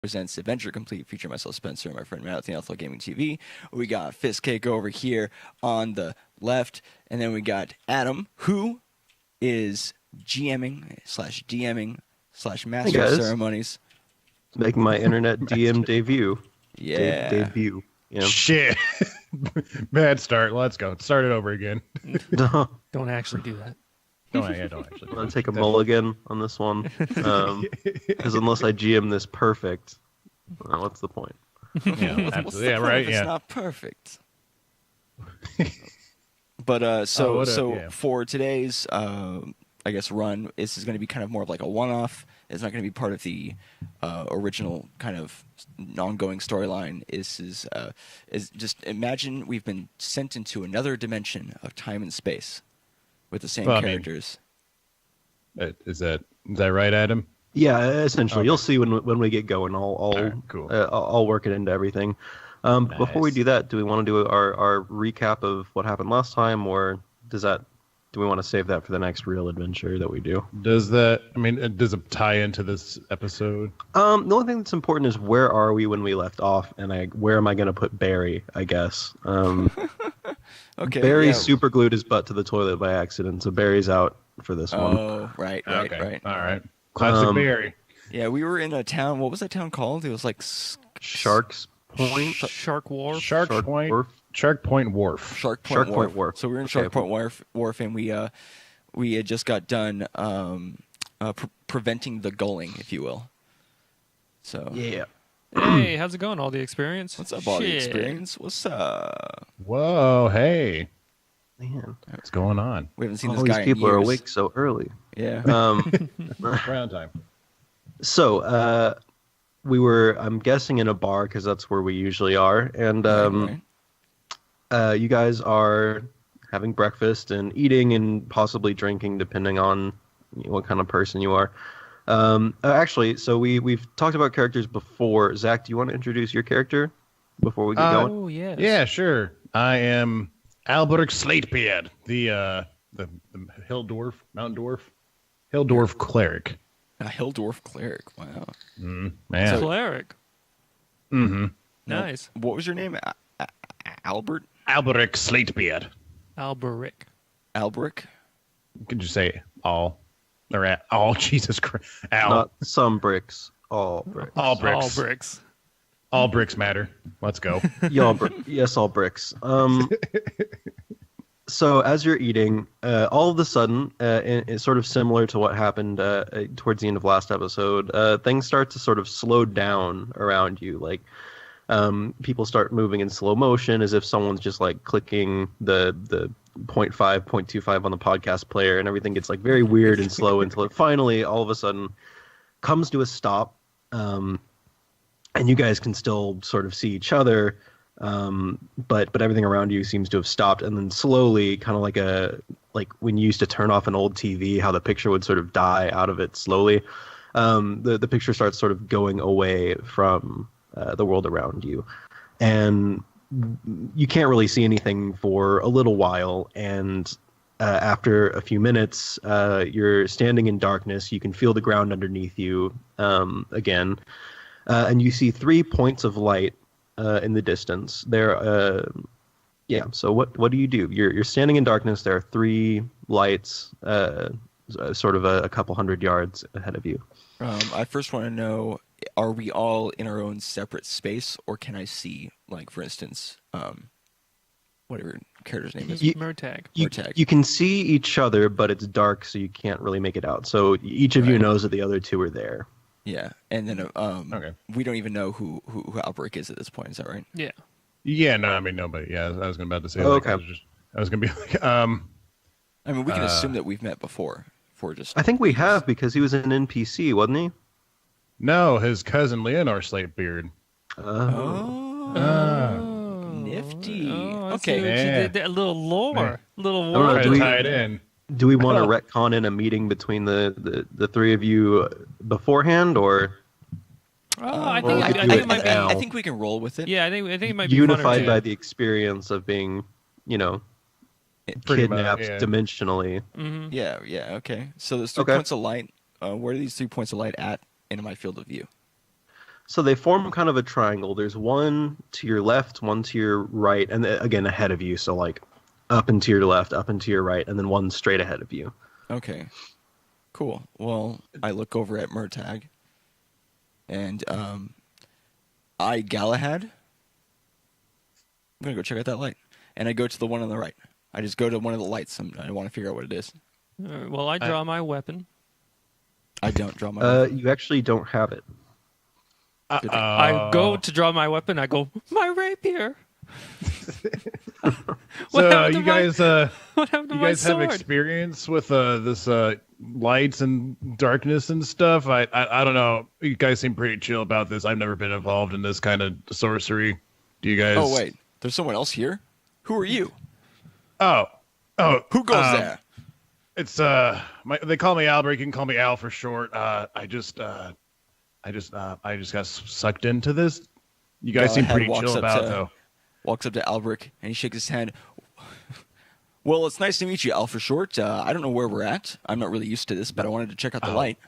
presents Adventure Complete, featuring myself, Spencer, and my friend Matt at NeanderthalGamingTV. We got Fistcake over here on the left, and then we got Adam, who is GMing / DMing / master of ceremonies. Making my internet DM debut. Yeah. Debut. Yeah. Shit. Bad start. Let's go. Start it over again. Don't actually do that. Don't actually. I'm gonna take a mulligan on this one, because unless I GM this perfect, what's the point? Yeah, absolutely. Yeah, right. It's Yeah. not perfect. But for today's I guess run, this is going to be kind of more of like a one-off. It's not going to be part of the original kind of ongoing storyline. Is just imagine we've been sent into another dimension of time and space with the same characters. Is that right, Adam? Yeah, essentially. Okay. You'll see when we get going. I'll work it into everything. Nice. Before we do that, do we want to do our recap of what happened last time, or do we want to save that for the next real adventure that we do? Does it tie into this episode? The only thing that's important is where are we when we left off, and where am I going to put Barry, I guess. Okay. Barry super glued his butt to the toilet by accident, so Barry's out for this one. Oh, right. All right. Classic Barry. Yeah, we were in a town. What was that town called? It was like Shark's Point? Shark Wharf. Shark Point Wharf. Shark Point Wharf. So we were in Shark Point Wharf, and we had just got done preventing the gulling, if you will. So Yeah. Hey, how's it going? All the experience? What's up, all the experience? What's up? Whoa, hey. Man. What's going on? We haven't seen All this these guy people in are years. awake so early. Yeah. Round time. So, we were, I'm guessing, in a bar, because that's where we usually are. And Right. you guys are having breakfast and eating and possibly drinking, depending on what kind of person you are. Actually, so we've talked about characters before. Zach, do you want to introduce your character before we get going? Oh, yes. Yeah, sure. I am Albert Slatebeard, the hill dwarf, mountain dwarf, hill dwarf cleric. A hill dwarf cleric. Wow. Man. Cleric. Mm-hmm. Nice. What was your name? Albert? Alberic Slatebeard. Alberic. Alberic? Could you say all? Or at all? Jesus Christ. Not some bricks, all bricks. All bricks. All bricks. All bricks matter. Let's go. Yes, all bricks. So as you're eating, all of a sudden, it's sort of similar to what happened towards the end of last episode. Things start to sort of slow down around you. Like people start moving in slow motion, as if someone's just like clicking the 0.5, 0.25 on the podcast player, and everything gets like very weird and slow until it finally, all of a sudden, comes to a stop. And you guys can still sort of see each other. But everything around you seems to have stopped, and then slowly, kind of like when you used to turn off an old TV, how the picture would sort of die out of it slowly. The picture starts sort of going away from the world around you, and you can't really see anything for a little while. And after a few minutes, you're standing in darkness. You can feel the ground underneath you again, and you see 3 points of light in the distance. So what do you do? You're standing in darkness. There are 3 lights, sort of a couple hundred yards ahead of you. I first want to know, are we all in our own separate space, or can I see, like, for instance, whatever character's name is? Murtag. You can see each other, but it's dark, so you can't really make it out. So each of you knows that the other 2 are there. Yeah, and then Okay. we don't even know who Alberic is at this point. Is that right? Yeah. Yeah, no, I mean, nobody. Yeah, I was about to say. Oh, like, okay. I was going to be like, I mean, we can assume that we've met before. I think we have, because he was an NPC, wasn't he? No, his cousin Leonor Slatebeard. Nifty. Oh, Okay. She did a little lore. Little I don't know, lore. Trying do to we- tie it in. Do we want to retcon in a meeting between the 3 of you beforehand, or Oh, I Well, think, we could I do think it it might now. I think we can roll with it. be. Yeah, I think it might be unified by fun or the experience of being, Pretty much, kidnapped yeah. dimensionally? Yeah. Okay. So there's 3 Okay. points of light. Where are these 3 points of light at in my field of view? So they form kind of a triangle. There's one to your left, one to your right, and again ahead of you. So like up and to your left, up and to your right, and then one straight ahead of you. Okay. Cool. Well, I look over at Murtag, and Galahad. I'm gonna go check out that light, and I go to the one on the right. I just go to one of the lights. I want to figure out what it is. Well, I draw my weapon. I don't draw my weapon. You actually don't have it. I go to draw my weapon. I go, my rapier. So you guys, what happened to you my guys have sword? experience with this lights and darkness and stuff. I don't know. You guys seem pretty chill about this. I've never been involved in this kind of sorcery. Do you guys? Oh wait, there's someone else here. Who are you? Oh, Who goes there? It's they call me Albert. You can call me Al for short. I just got sucked into this. You guys seem pretty chill about it, though. Walks up to Alberic and he shakes his hand. Well, it's nice to meet you, Al for short. I don't know where we're at. I'm not really used to this, but I wanted to check out the light.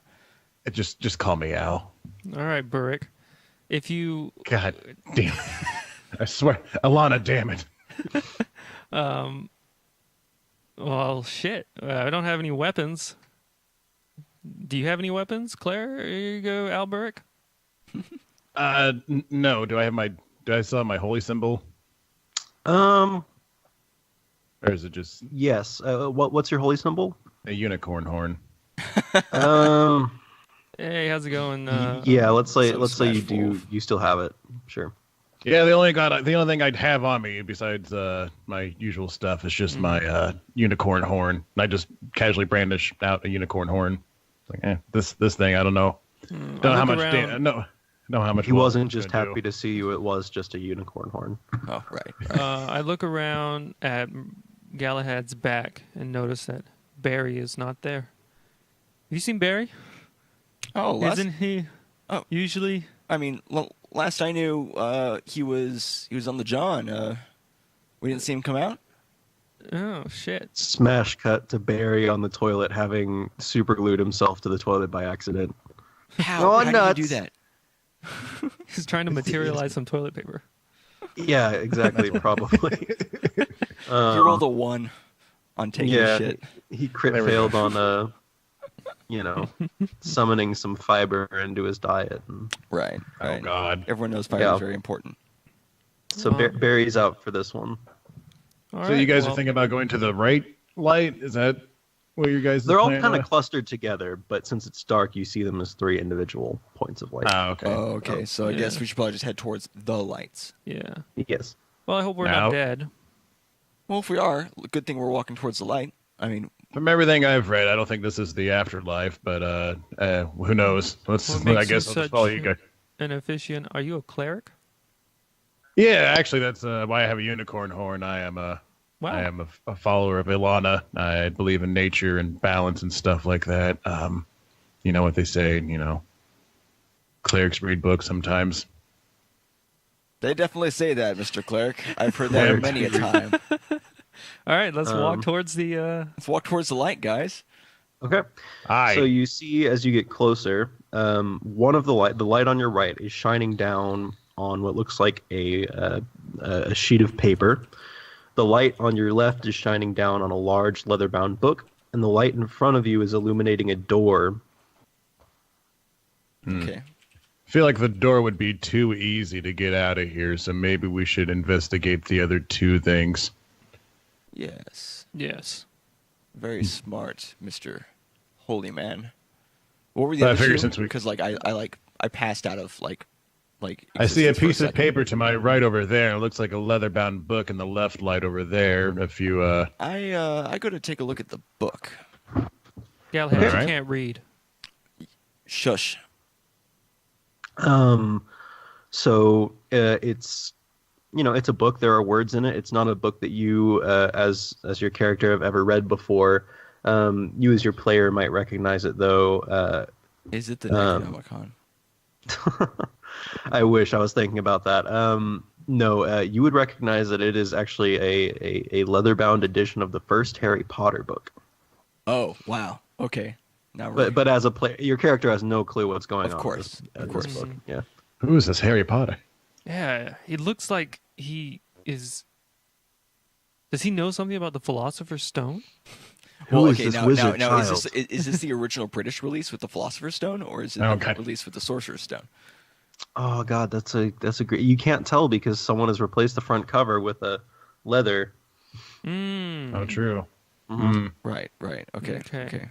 Just call me Al. All right, Burrick. If you... God damn it. I swear. Alana, damn it. Well, shit. I don't have any weapons. Do you have any weapons, Claire? Here you go, Alberic. No. Do I still have my holy symbol? Um. Or is it just Yes. What's your holy symbol? a unicorn horn? Hey, how's it going? Yeah. Let's say Smash you do. Wolf. You still have it. Sure. Yeah, the only thing I'd have on me besides my usual stuff is just my unicorn horn. And I just casually brandish out a unicorn horn. It's like, this thing, I don't know. Don't know how much know how much. He wasn't just happy to see you. It was just a unicorn horn. Oh, right. I look around at Galahad's back and notice that Barry is not there. Have you seen Barry? Oh, Isn't he usually... I mean, last I knew, he was on the John. We didn't see him come out. Oh, shit. Smash cut to Barry on the toilet, having super glued himself to the toilet by accident. How did you do that? He's trying to materialize some toilet paper. Yeah, exactly. Probably. He rolled a 1 on taking shit. He crit failed on summoning some fiber into his diet. Right. Oh God! Everyone knows fiber is very important. So Barry's out for this one. All So you guys are thinking about going to the right light? Is that what you guys? They're all kind of clustered together, but since it's dark, you see them as 3 individual points of light. Okay. Oh, okay. So I guess we should probably just head towards the lights. Yeah. Yes. Well, I hope we're not dead. Well, if we are, good thing we're walking towards the light. I mean, From everything I've read, I don't think this is the afterlife, but who knows? What I makes guess you I'll just such follow you guys. an officiant? Are you a cleric? Yeah, actually, that's why I have a unicorn horn. I am a follower of Ilana. I believe in nature and balance and stuff like that. You know what they say, clerics read books sometimes. they definitely say that, Mr. Cleric. I've heard that many a time. All right, let's walk towards the... Let's walk towards the light, guys. Okay. Aye. So you see, as you get closer, one of the light on your right is shining down on what looks like a sheet of paper. The light on your left is shining down on a large leather-bound book, and the light in front of you is illuminating a door. Okay. I feel like the door would be too easy to get out of here, so maybe we should investigate the other 2 things. Yes. Yes. Very smart, Mr. Holy Man. What were the other 2? Because I passed out of like I see a existence for piece of second. paper to my right over there. It looks like a leather-bound book in the left light over there. A few, I go to take a look at the book. Galahad, All right. you can't read. Shush. So it's it's a book. There are words in it. It's not a book that you, as your character, have ever read before. You, as your player, might recognize it, though. Is it the Necronomicon? I wish. I was thinking about that. No, you would recognize that it is actually a leather-bound edition of the first Harry Potter book. Oh, wow. Okay. Now But as a player, your character has no clue what's going on. Of course. in this book. Yeah. Who is this Harry Potter? Yeah, he looks like he is. Does he know something about the Philosopher's Stone? Who is this wizard child? Is this the original British release with the Philosopher's Stone, or is it the release with the Sorcerer's Stone? Oh God, that's a great. You can't tell because someone has replaced the front cover with a leather. Oh, true. Mm-hmm. Right. Okay.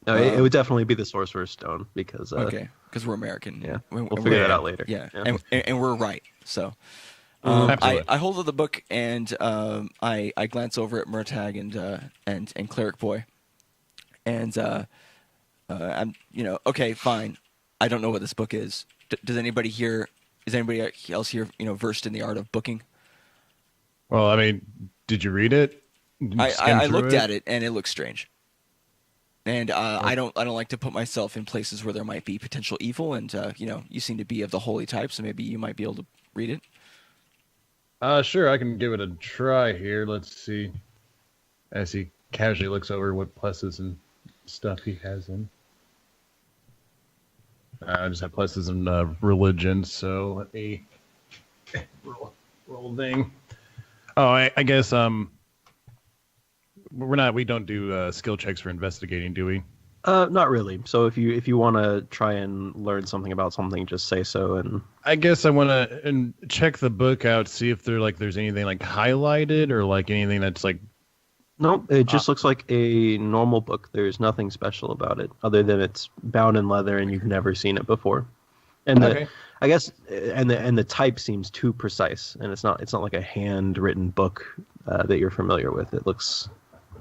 No, it would definitely be the Sorcerer's Stone because because we're American. Yeah, we'll figure that out later. Yeah. And we're right. So I hold up the book and I glance over at Murtag and Cleric Boy, and I'm okay, fine. I don't know what this book is. Does anybody here? Is anybody else here versed in the art of booking? Well, I mean, did you read it? I looked at it and it looks strange. And I don't like to put myself in places where there might be potential evil. And you seem to be of the holy type, so maybe you might be able to read it. Sure, I can give it a try here. Let's see. As he casually looks over what pluses and stuff he has in. I just have pluses in religion, so let me roll thing. Oh, I guess we don't do skill checks for investigating, do we? Not really. So if you want to try and learn something about something, just say so. And I guess I want to check the book out, see if there's anything like highlighted or like anything that's like. Nope, it just looks like a normal book. There's nothing special about it, other than it's bound in leather and you've never seen it before. And the type seems too precise, and it's not like a handwritten book that you're familiar with. It looks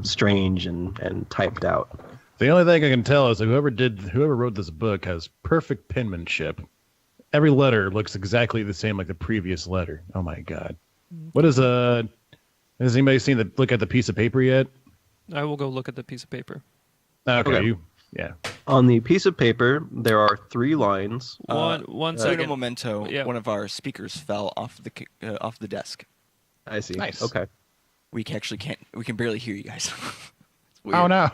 strange and typed out. The only thing I can tell is that whoever wrote this book has perfect penmanship. Every letter looks exactly the same like the previous letter. Oh my God! What is Has anybody look at the piece of paper yet? I will go look at the piece of paper. Okay. On the piece of paper, there are 3 lines. One second. In a memento, one of our speakers fell off the desk. I see. Nice. Okay. We can barely hear you guys. It's weird. Oh no.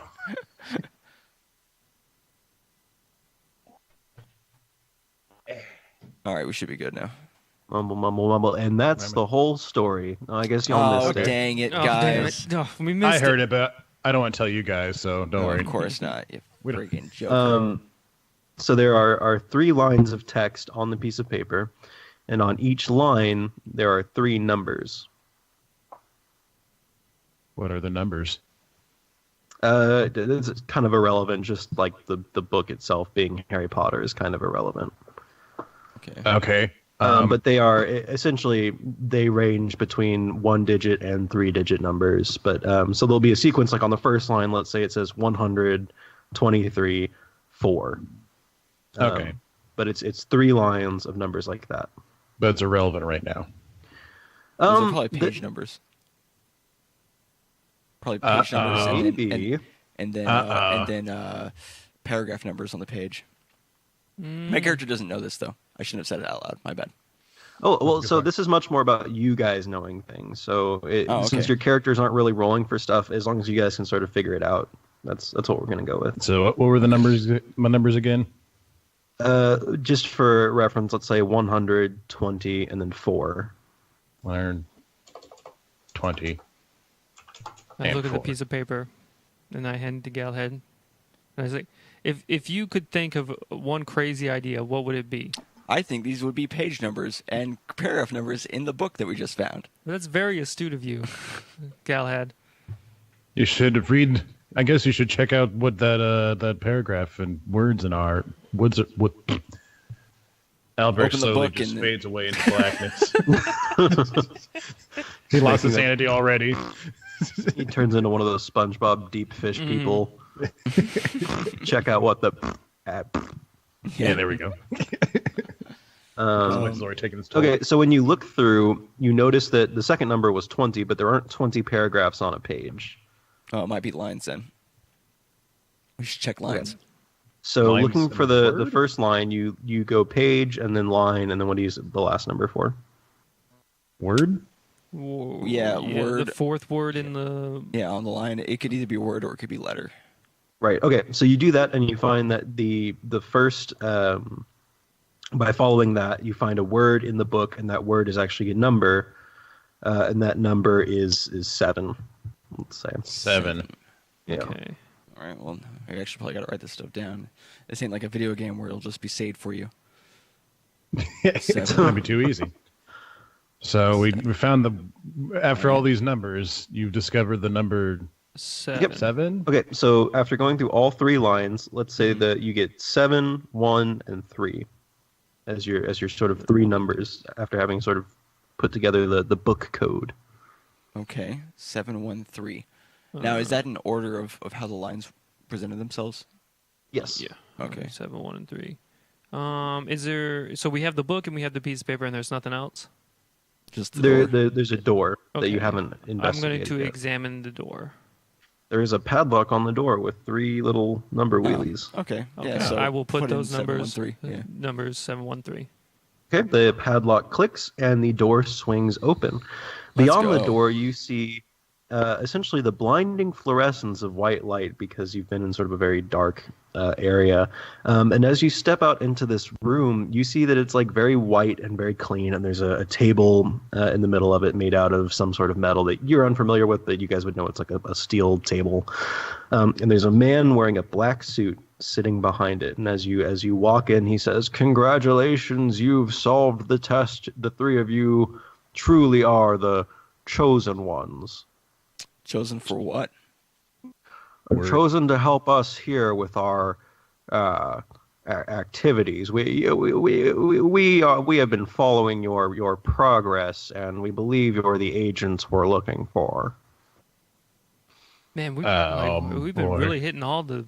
All right, we should be good now. Mumble, mumble, mumble, and that's the whole story. I guess y'all missed it. Dang it, guys! Damn it. Oh, we missed I heard it, but I don't want to tell you guys, so don't worry. Of course not. You freaking joke. So there are 3 lines of text on the piece of paper, and on each line there are 3 numbers. What are the numbers? It's kind of irrelevant. Just like the book itself being Harry Potter is kind of irrelevant. Okay. But they are essentially they range between 1-digit and 3-digit numbers. But so there'll be a sequence like on the first line. Let's say it says 123 4. Okay. But it's 3 lines of numbers like that. But it's irrelevant right now. Those are probably page numbers. Probably page numbers. Maybe. And then paragraph numbers on the page. My character doesn't know this though. I shouldn't have said it out loud. My bad. Oh, well, so this is much more about you guys knowing things. So since your characters aren't really rolling for stuff, as long as you guys can sort of figure it out, that's what we're going to go with. So what were the numbers? My numbers again? Just for reference, let's say 120 and then 4. 120. I look at the piece of paper, and I hand it to Galhead. And I was like, if you could think of one crazy idea, what would it be? I think these would be page numbers and paragraph numbers in the book that we just found. That's very astute of you, Galhead. You should read. I guess you should check out what that paragraph and words in are. What Albert slowly just fades away into blackness. He lost his sanity already. He turns into one of those SpongeBob deep fish people. Check out what the. Yeah, there we go. Okay, so when you look through, you notice that the second number was 20, but there aren't 20 paragraphs on a page. Oh, it might be lines then. We should check lines. Okay. So lines looking for the first line, you go page and then line, and then what do you use the last number for? Word? Yeah, word. The fourth word in the... Yeah, on the line. It could either be word or it could be letter. Right, okay. So you do that, and you find that the first By following that, you find a word in the book, and that word is actually a number, and that number is 7. Let's say 7. Yeah. Okay. All right. Well, I actually probably got to write this stuff down. This ain't like a video game where it'll just be saved for you. It's going to be too easy. So we found after all these numbers, you've discovered the number 7. Yep. 7? Okay, so after going through all 3 lines, let's say that you get 7, 1, and 3 as your sort of 3 numbers after having sort of put together the book code. Okay. 7, 1, 3. Now, is that in order of how the lines presented themselves? Yes. Yeah. Okay. 7, 1, and 3. Is there? So we have the book and we have the piece of paper, and there's nothing else. Just the door? There's a door that you Okay. haven't investigated. I'm going to yet. examine the door. There is a padlock on the door with 3 little number wheelies. Okay. Okay. Yeah. So I will put in those 7, 1, numbers. 3. Yeah. Numbers 7, 1, 3. Okay, the padlock clicks and the door swings open. Beyond the go. door, you see essentially the blinding fluorescence of white light because you've been in sort of a very dark area. And as you step out into this room, you see that it's like very white and very clean, and there's a table in the middle of it made out of some sort of metal that you're unfamiliar with, that you guys would know it's like a steel table. And there's a man wearing a black suit sitting behind it. And as you walk in, he says, "Congratulations, you've solved the test. The 3 of you truly are the chosen ones." Chosen for what? Chosen to help us here with our activities. We have been following your progress, and we believe you're the agents we're looking for. Man, we've been really hitting all the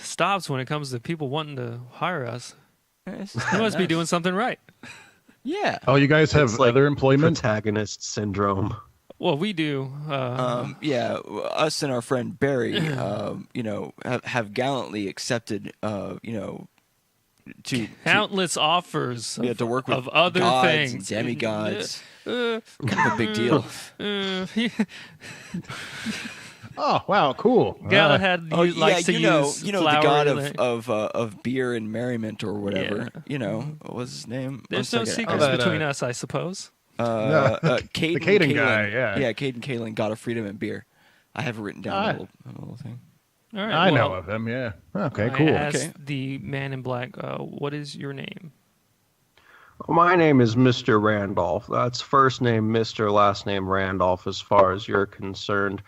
stops when it comes to people wanting to hire us. We must be doing something right. Yeah. Oh, you guys have It's like other employment? protagonist syndrome. Well, we do. Yeah, us and our friend Barry, have gallantly accepted, to Countless offers to work with of other gods things. and demigods. Kind of a big deal. Oh, wow, cool. Galahad likes to use the flour god relay- of beer and merriment or whatever. Yeah. What was his name? There's One no second. secrets between us, I suppose. Caden, the Caden guy, yeah. Yeah, Caden Kalen, God of Freedom and Beer. I have it written down in a little thing. All right, I know of him, yeah. Okay, cool. I asked Okay. the man in black, what is your name? My name is Mr. Randolph. That's first name Mr., last name Randolph as far as you're concerned.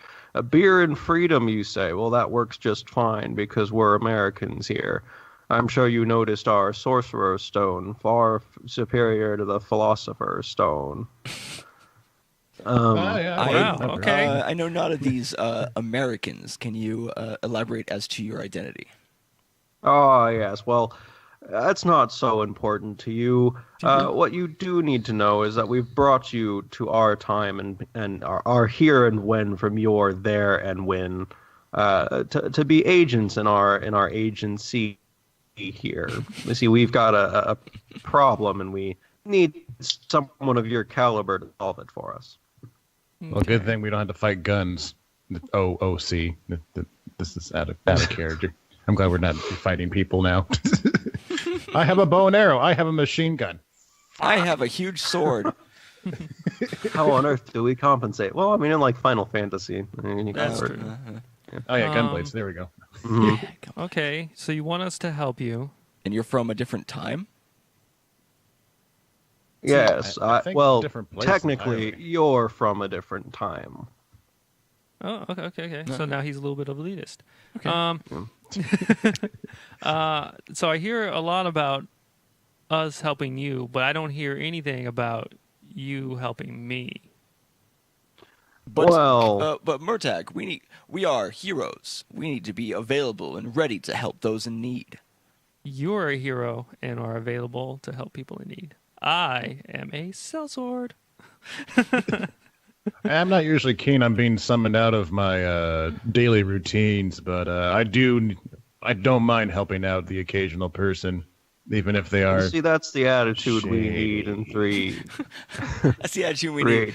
Beer and freedom, you say? Well, that works just fine because we're Americans here. I'm sure you noticed our Sorcerer's Stone, far superior to the Philosopher's Stone. Wow, okay. I know none of these Americans. Can you elaborate as to your identity? Oh, yes. Well, that's not so important to you. What you do need to know is that we've brought you to our time and our here and when from your there and when to be agents in our agency here. You see, we've got a problem and we need someone of your caliber to solve it for us. Well, good thing we don't have to fight guns. OC. This is out of character. I'm glad we're not fighting people now. I have a bow and arrow. I have a machine gun. I have a huge sword. How on earth do we compensate? Well, I mean, in like Final Fantasy. I mean, you That's can- true. Oh, yeah, gunblades. There we go. Okay, so you want us to help you. And you're from a different time? Yes. I think Well, different place technically, entirely. you're from a different time. Oh, okay. So now he's a little bit of elitist. Okay. So I hear a lot about us helping you, but I don't hear anything about you helping me. But, Well- but Murtag, we are heroes. We need to be available and ready to help those in need. You're a hero and are available to help people in need. I am a sellsword. I'm not usually keen on being summoned out of my daily routines, but I don't mind helping out the occasional person, even if they are. See, that's the attitude we need in shady. 3. That's the attitude we need.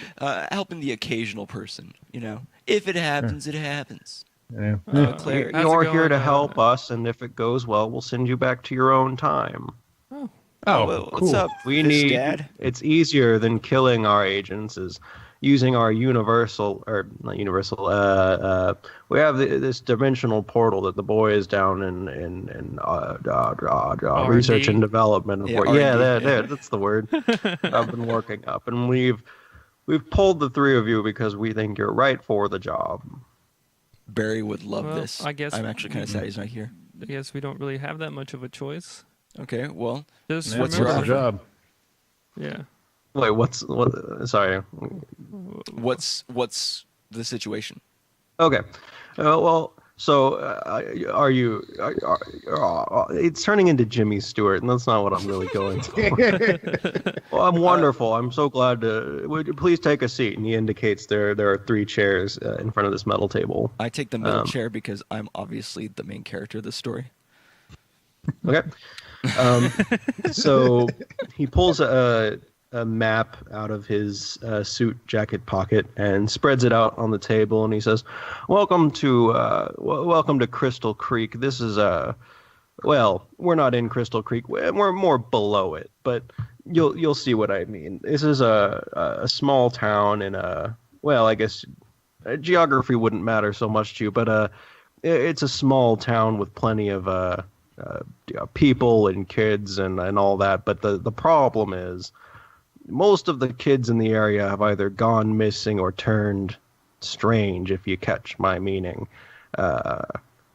Helping the occasional person, If it happens, it happens. Yeah. Claire, you're here to help us, and if it goes well, we'll send you back to your own time. Oh, well, cool. what's up? We Fish need. Dad? It's easier than killing our agents. Is using our universal or not universal. We have this dimensional portal that the boy is down in research and development. That's the word. I've been working up, and we've pulled the three of you because we think you're right for the job. Barry would love this. I guess I'm actually kind of sad he's not here. I guess we don't really have that much of a choice. Okay, well, What's your job? Yeah. Wait, sorry. What's the situation? Okay. So it's turning into Jimmy Stewart, and that's not what I'm really going for. Well, I'm wonderful. I'm so glad to. Would you please take a seat? And he indicates there are three chairs in front of this metal table. I take the middle chair because I'm obviously the main character of this story. Okay. So he pulls a map out of his suit jacket pocket and spreads it out on the table, and he says, welcome to Crystal Creek. This is well, we're not in Crystal Creek, we're more below it, but you'll see what I mean. This is a small town in I guess geography wouldn't matter so much to you, but it's a small town with plenty of people and kids and all that, but the problem is most of the kids in the area have either gone missing or turned strange, if you catch my meaning.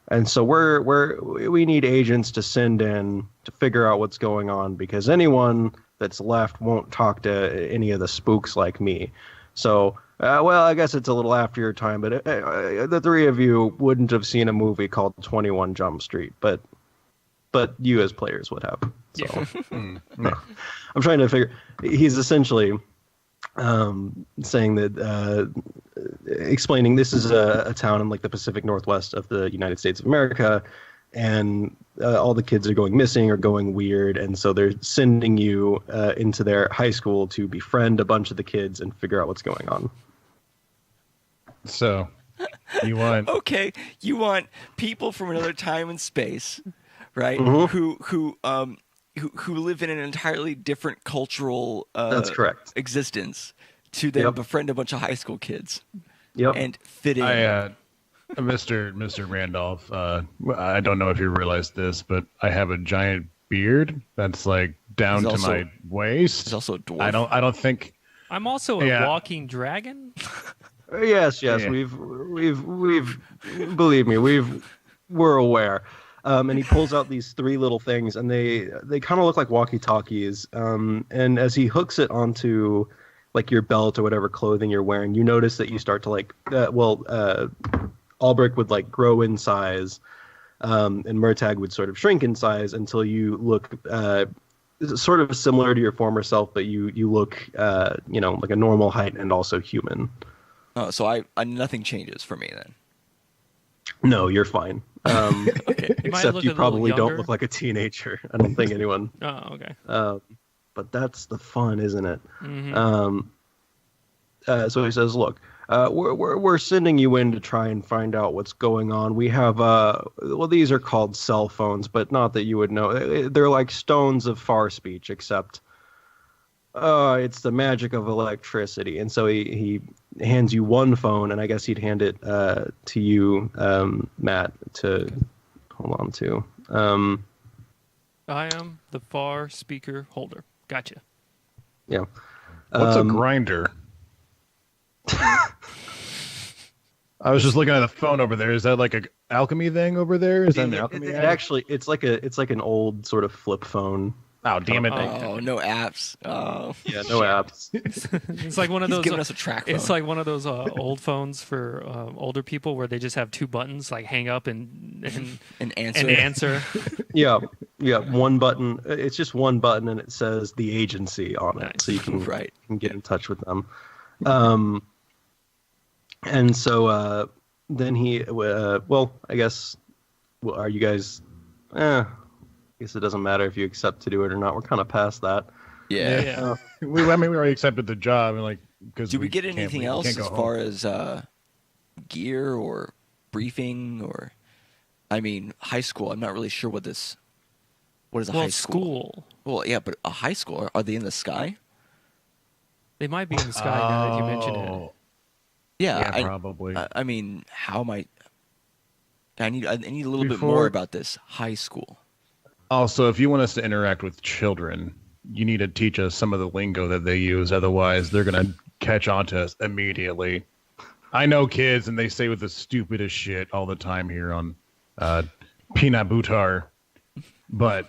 And so we need agents to send in to figure out what's going on, because anyone that's left won't talk to any of the spooks like me. So, I guess it's a little after your time, but the three of you wouldn't have seen a movie called 21 Jump Street, but you as players would have. So I'm trying to figure. He's essentially saying that explaining this is a town in like the Pacific Northwest of the United States of America, and all the kids are going missing or going weird, and so they're sending you into their high school to befriend a bunch of the kids and figure out what's going on. So you want you want people from another time and space, right? Mm-hmm. Who live in an entirely different cultural That's correct. existence to then befriend a bunch of high school kids and fit in. Mr. Randolph, I don't know if you realize this, but I have a giant beard that's like down to my waist. He's also a dwarf. I don't think I'm also a walking dragon. Yes. Yeah. We've believe me, we're aware. And he pulls out these three little things, and they kind of look like walkie-talkies. And as he hooks it onto like your belt or whatever clothing you're wearing, you notice that you start to like Albrecht would like grow in size, and Murtag would sort of shrink in size until you look sort of similar to your former self, but you look like a normal height and also human. Oh, so I nothing changes for me then. No, you're fine. Okay. Except you probably don't look like a teenager. I don't think anyone. Oh, okay. But that's the fun, isn't it? Mm-hmm. So he says, "Look, we're sending you in to try and find out what's going on. We have these are called cell phones, but not that you would know. They're like stones of far speech, except it's the magic of electricity." And so he hands you one phone, and I guess he'd hand it to you, Matt, to hold on to. I am the far speaker holder. Gotcha. Yeah. What's a grinder? I was just looking at the phone over there. Is that like a alchemy thing over there? Is that an alchemy? Actually, it's like an old sort of flip phone. Oh, damn it! Oh, no apps. Oh, yeah, no apps. It's like one of those. He's giving us a track phone. It's like one of those old phones for older people where they just have two buttons, like hang up and answer. Yeah. One button. It's just one button, and it says the agency on it, so you can get in touch with them. And so then he, I guess, are you guys? I guess it doesn't matter if you accept to do it or not. We're kind of past that. Yeah. We already accepted the job, and like, because do we get anything else as far as gear or briefing or, I mean, high school. I'm not really sure what is a high school. Well, yeah, but a high school, are they in the sky? They might be in the sky now that you mention it. Yeah, probably. I mean, how am I need a little bit more about this high school. Also, if you want us to interact with children, you need to teach us some of the lingo that they use. Otherwise, they're going to catch on to us immediately. I know kids, and they say with the stupidest shit all the time here on Peanut Butar. But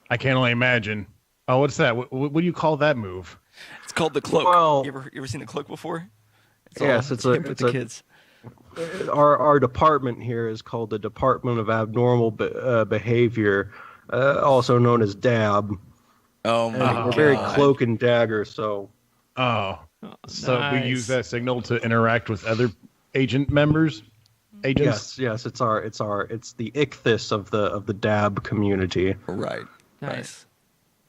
I can only imagine. Oh, what's that? What do you call that move? It's called the cloak. Well, you ever seen the cloak before? Yes, it's the kids. Our department here is called the Department of Abnormal Behavior, also known as DAB. Oh my God. We're very cloak and dagger, so. So nice. we use that signal to interact with other agent members. Agents. Yes, it's the ichthys of the DAB community. Right. Nice.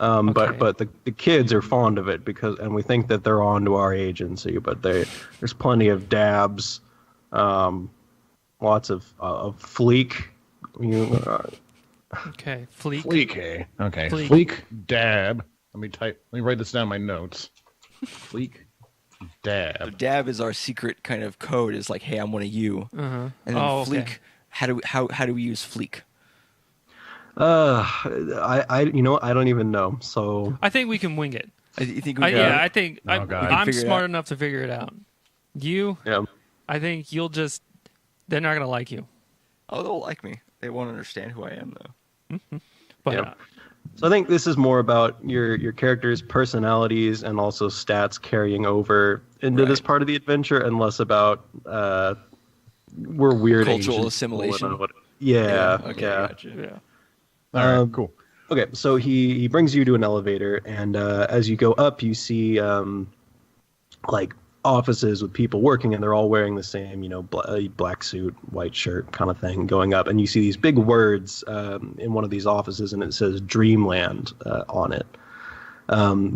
Okay. Okay. But the kids are fond of it and we think that they're on to our agency. But there's plenty of dabs, lots of fleek. Okay, fleek. Fleek, eh? Okay, fleek dab. Let me write this down in my notes. Fleek dab. So dab is our secret kind of code. Is like, hey, I'm one of you. Uh-huh. And then fleek. Okay. How do we use fleek? I don't even know. So I think we can wing it. You think we can? Yeah, I think God. I'm smart enough to figure it out. You? Yeah. I think they're not gonna like you. Oh, they'll like me. They won't understand who I am, though. But Yeah. So I think this is more about your characters' personalities and also stats carrying over into this part of the adventure, and less about we're weird Cultural agents. assimilation. Yeah. Okay, gotcha. yeah. All right, cool. Okay, so he brings you to an elevator, and as you go up, you see like offices with people working, and they're all wearing the same, black suit, white shirt kind of thing going up, and you see these big words in one of these offices, and it says Dreamland on it,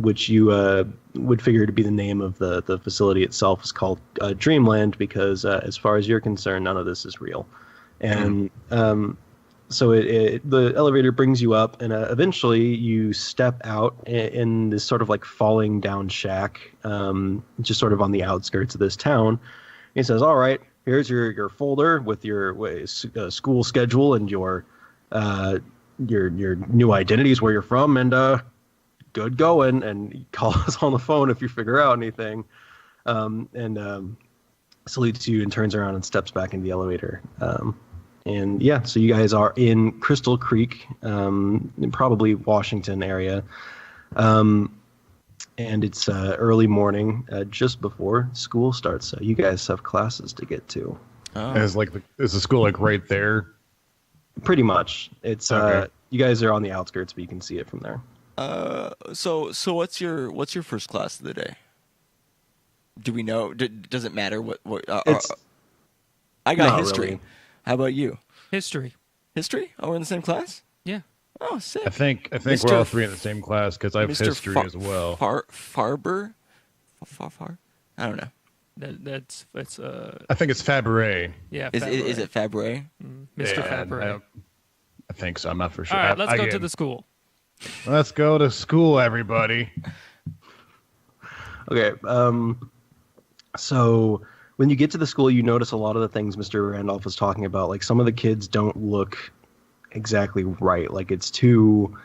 which you would figure to be the name of the facility itself. Is called Dreamland because as far as you're concerned, none of this is real. And so the elevator brings you up, and eventually you step out in this sort of like falling down shack, just sort of on the outskirts of this town. He says, "All right, here's your folder with your school schedule and your new identities, where you're from, and good going." And he calls on the phone if you figure out anything, and salutes you and turns around and steps back into the elevator. And yeah, so you guys are in Crystal Creek, probably Washington area. And it's early morning, just before school starts. So you guys have classes to get to. Oh. Is the school like right there? Pretty much. It's okay. You guys are on the outskirts, but you can see it from there. So what's your first class of the day? Do we know? Does it matter what? I got history. Really. How about you? History. History? Oh, we're in the same class? Yeah. Oh, sick. I think Mr. we're all three in the same class because I have Mr. history as well. Farber? Far? I don't know. That's I think it's Fabre. yeah. Is it Fabre? Mr. Yeah, Fabre? I think so. I'm not for sure. All right, let's go to the school. Let's go to school, everybody. Okay. So when you get to the school, you notice a lot of the things Mr. Randolph was talking about. Like some of the kids don't look exactly right. Like it's too,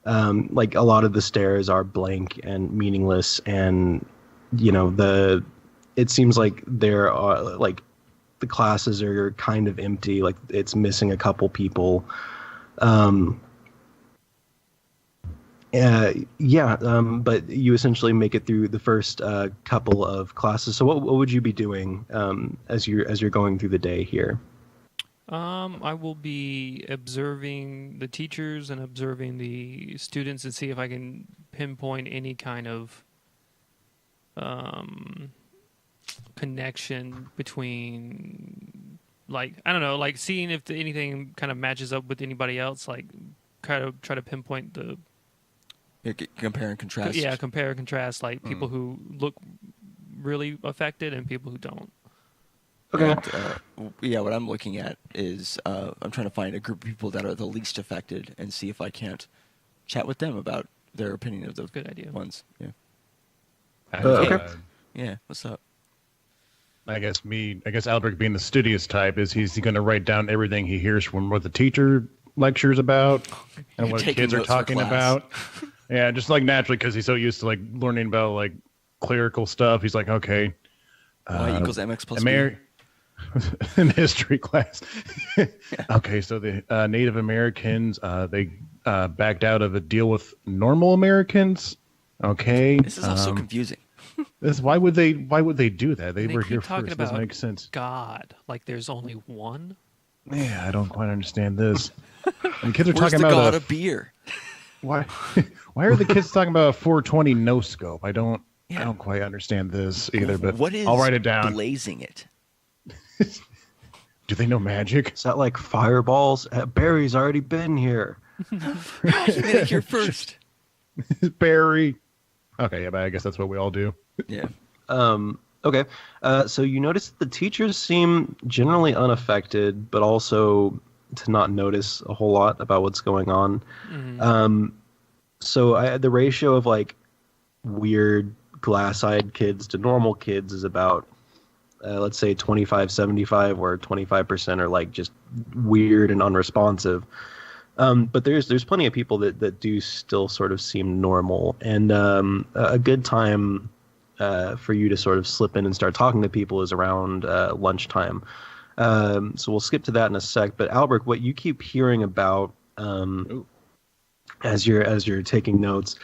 like a lot of the stairs are blank and meaningless, and it seems like there are like the classes are kind of empty. Like it's missing a couple people. But you essentially make it through the first couple of classes. So what would you be doing as you're going through the day here? I will be observing the teachers and observing the students and see if I can pinpoint any kind of connection between, like, I don't know, like seeing if anything kind of matches up with anybody else, like kind of try to pinpoint the compare and contrast. Yeah, compare and contrast, like people who look really affected and people who don't. Okay. And, yeah, what I'm looking at is I'm trying to find a group of people that are the least affected and see if I can't chat with them about their opinion of those good idea. ones. Yeah. Okay. Yeah. What's up? I guess Albert, being the studious type, he's going to write down everything he hears from what the teacher lectures about and what kids are talking about. Yeah, just like naturally, because he's so used to like learning about like clerical stuff. He's like, okay, Y equals mx plus b. In history class. Okay, so the Native Americans they backed out of a deal with normal Americans. Okay, This is all so confusing. Why would they do that? They were here talking first. About doesn't make sense. God, like there's only one. Yeah, I don't quite understand this. And kids are Where's talking the about god of beer? why are the kids talking about a 420 no scope? I don't quite understand this either. But what is I'll write it down. Blazing it. Do they know magic? Is that like fireballs? Barry's already been here. He made it here first. Barry. Okay, yeah, but I guess that's what we all do. Yeah. Okay. So you notice that the teachers seem generally unaffected, but also to not notice a whole lot about what's going on. Mm-hmm. So the ratio of like weird glass-eyed kids to normal kids is about, let's say 25-75, where 25% are like just weird and unresponsive. But there's plenty of people that do still sort of seem normal, and a good time for you to sort of slip in and start talking to people is around lunchtime. So we'll skip to that in a sec. But Albert, what you keep hearing about as you're taking notes,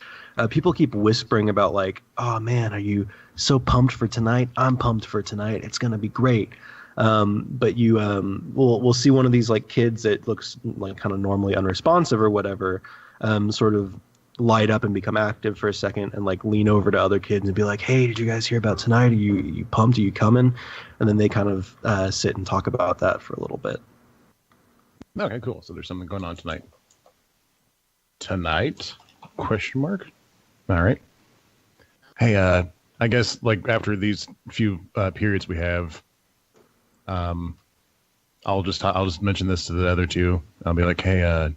people keep whispering about like, "Oh man, are you so pumped for tonight? I'm pumped for tonight. It's gonna be great." But you we'll see one of these like kids that looks like kind of normally unresponsive or whatever, sort of light up and become active for a second and like lean over to other kids and be like, "Hey, did you guys hear about tonight? Are you pumped? Are you coming?" And then they kind of sit and talk about that for a little bit. Okay, cool. So there's something going on tonight. Tonight? Question mark? All right. Hey, I guess like after these few periods we have, I'll just mention this to the other two. I'll be like, hey,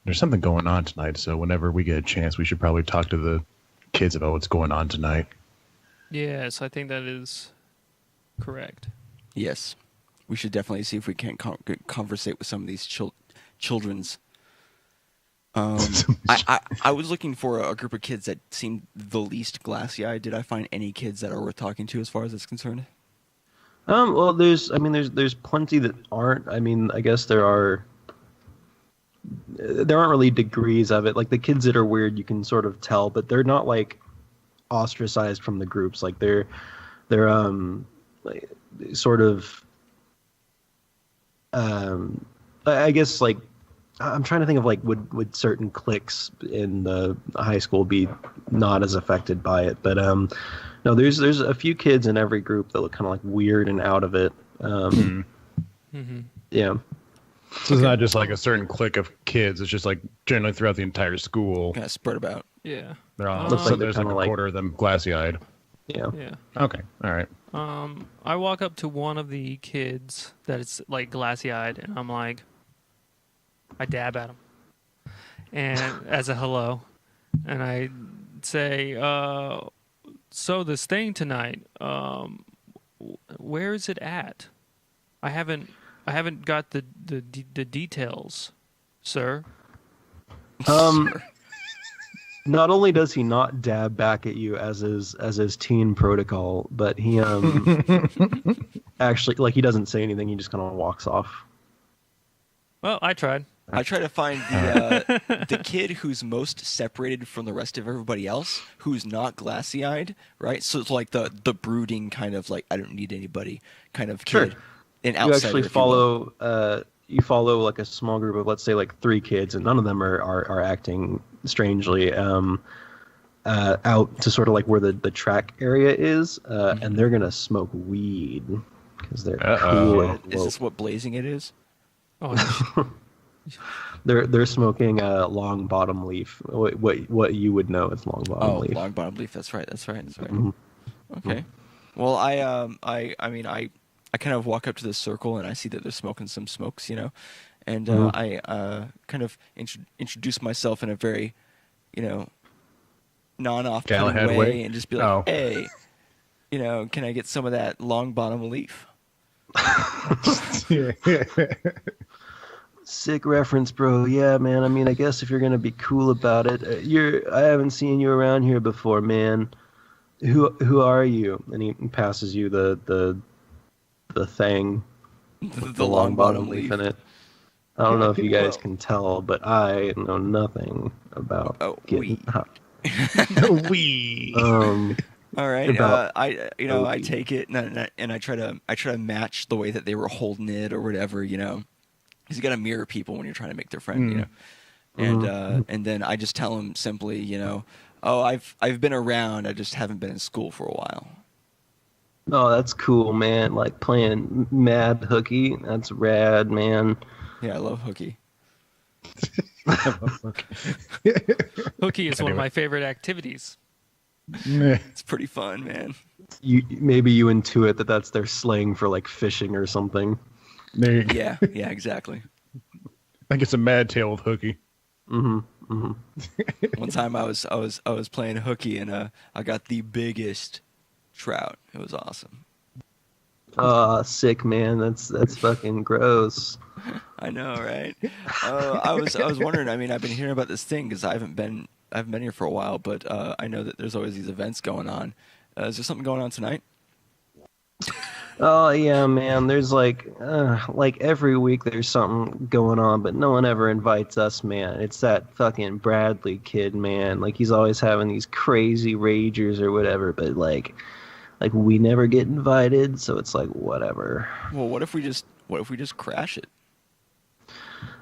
there's something going on tonight. So whenever we get a chance, we should probably talk to the kids about what's going on tonight. Yes, I think that is correct. Yes. We should definitely see if we can't conversate with some of these children's. I was looking for a group of kids that seemed the least glassy-eyed. Did I find any kids that are worth talking to as far as it's concerned? Well, there's plenty that aren't. I mean, I guess there aren't really degrees of it. Like the kids that are weird, you can sort of tell, but they're not like ostracized from the groups. Like they're like, sort of. I guess like I'm trying to think of like would certain cliques in the high school be not as affected by it, but no, there's a few kids in every group that look kind of like weird and out of it. Yeah. So it's not just like a certain clique of kids. It's just like generally throughout the entire school. Kind of spread about. Yeah. They're all Looks so like there's like a quarter of them glassy-eyed. Yeah. Yeah. Okay. All right. I walk up to one of the kids that is like glassy-eyed, and I'm like, I dab at him, and as a hello, and I say, so this thing tonight, where is it at? I haven't got the details, sir. Not only does he not dab back at you as his teen protocol, but he actually like he doesn't say anything. He just kind of walks off. Well, I tried. I try to find the kid who's most separated from the rest of everybody else, who's not glassy-eyed, right? So it's like the brooding kind of like I don't need anybody kind of kid. Sure. An outsider. You actually follow like a small group of, let's say, like 3 kids, and none of them are acting strangely out to sort of like where the track area is, and they're gonna smoke weed because they're cool. Is this what blazing it is? Oh, they're smoking a long bottom leaf. What you would know is long bottom leaf. Oh, long bottom leaf. That's right. Mm-hmm. Okay. Well, I kind of walk up to the circle and I see that they're smoking some smokes, you know, and I kind of introduce myself in a very, you know, non-off-putting way and just be like, hey, you know, can I get some of that long bottom leaf? Sick reference, bro. Yeah, man. I mean, I guess if you're gonna be cool about it, I haven't seen you around here before, man. Who are you? And he passes you the thing, the long bottom leaf in it. I don't know if you guys can tell, but I know nothing about getting hot. All right. I take it and I try to match the way that they were holding it or whatever, you know. Because you got to mirror people when you're trying to make their friend, you know. And then I just tell them simply, you know, oh, I've been around, I just haven't been in school for a while. Oh, that's cool, man. Like playing Mad Hooky. That's rad, man. Yeah, I love Hooky. Hooky is one of my favorite activities. It's pretty fun, man. Maybe you intuit that that's their slang for like fishing or something. Yeah, exactly. I think it's a mad tail with Hooky. One time I was playing Hooky and I got the biggest trout. It was awesome. Sick, man. That's fucking gross. I know, right? I was wondering. I mean, I've been hearing about this thing because I haven't been here for a while, but I know that there's always these events going on. Is there something going on tonight? Oh yeah, man. There's like every week there's something going on, but no one ever invites us, man. It's that fucking Bradley kid, man. Like he's always having these crazy ragers or whatever, but like we never get invited, so it's like whatever. Well, what if we just crash it?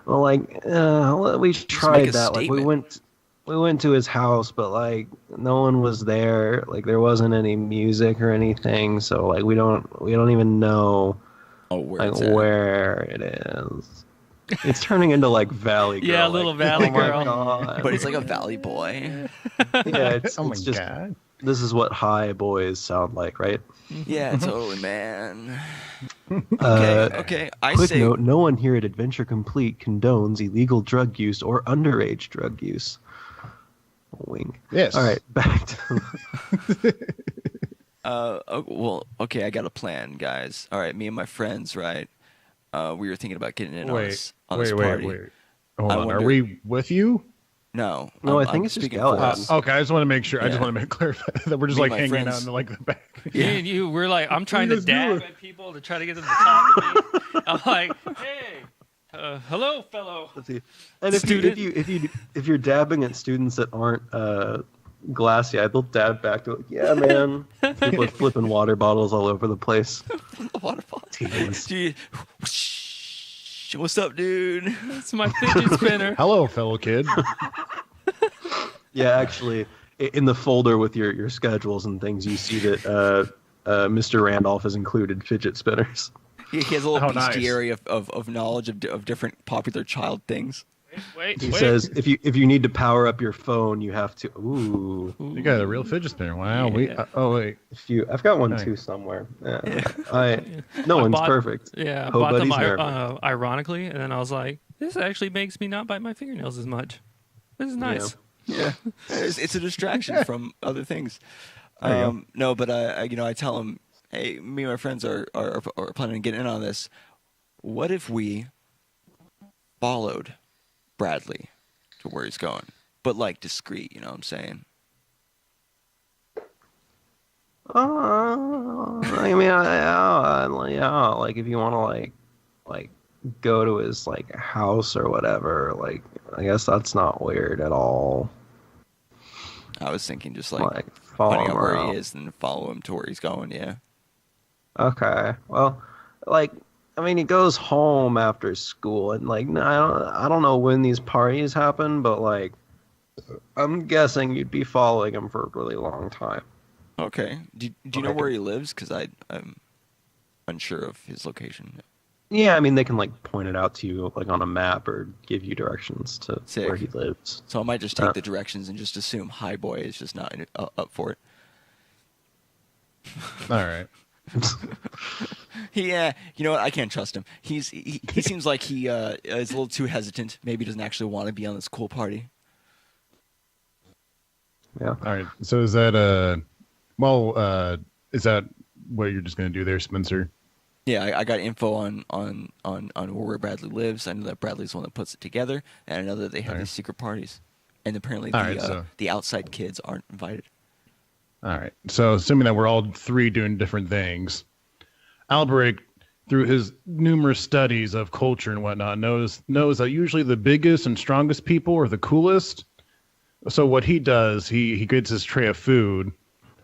Well, like we tried that. Like we went to his house, but like no one was there. Like there wasn't any music or anything, so like we don't even know where it is. It's turning into like Valley Girl. Yeah, a little Valley Girl. God. But it's like a Valley Boy. Yeah, it's just God. This is what high boys sound like, right? Yeah, totally, man. Okay. Quick note: no one here at Adventure Complete condones illegal drug use or underage drug use. Wink. Yes. All right, back to. Well, okay. I got a plan, guys. All right, me and my friends, right? We were thinking about getting in on this party. Wait. Hold on. Are we with you? No, I think it's just Galahad. Okay, I just want to make sure. Yeah. I just want to clarify that we're just like hanging out in like the back. Yeah, and you we're like, I'm trying to dab at people to try to get them to talk to me. I'm like, hey, hello, fellow. And if you're dabbing at students that aren't glassy-eyed, they'll dab back to like, yeah, man. People are flipping water bottles all over the place. Water bottles. What's up, dude? It's my fidget spinner. Hello, fellow kid. Yeah, actually, in the folder with your schedules and things, you see that Mr. Randolph has included fidget spinners. He has a little bestiary of knowledge of different popular child things. He says if you need to power up your phone, you have to. Ooh, you got a real fidget spinner. Wow. Yeah. Wait. I've got one too somewhere. No one's perfect. Yeah, I bought them ironically, and then I was like, this actually makes me not bite my fingernails as much. This is nice. Yeah. It's a distraction from other things. No, but I tell him, hey, me and my friends are planning on getting in on this. What if we followed Bradley to where he's going, but like discreet, you know what I'm saying? I mean, like if you want to like go to his like house or whatever, like I guess that's not weird at all. I was thinking just like finding out where he is and follow him to where he's going. Yeah. Okay. Well, like. I mean, he goes home after school, and like, I don't know when these parties happen, but like, I'm guessing you'd be following him for a really long time. Okay. Do you know where he lives? Because I'm unsure of his location. Yeah, I mean, they can like point it out to you like on a map or give you directions to where he lives. So I might just take the directions and just assume High Boy is just not up for it. All right. You know what? I can't trust him. He seems like he is a little too hesitant. Maybe doesn't actually want to be on this cool party. Yeah. All right. So is that is that what you're just going to do there, Spencer? Yeah, I got info on where Bradley lives. I know that Bradley's the one that puts it together, and I know that they have these secret parties, and apparently the outside kids aren't invited. All right. So assuming that we're all three doing different things, Albrecht, through his numerous studies of culture and whatnot, knows that usually the biggest and strongest people are the coolest. So what he does, he gets his tray of food.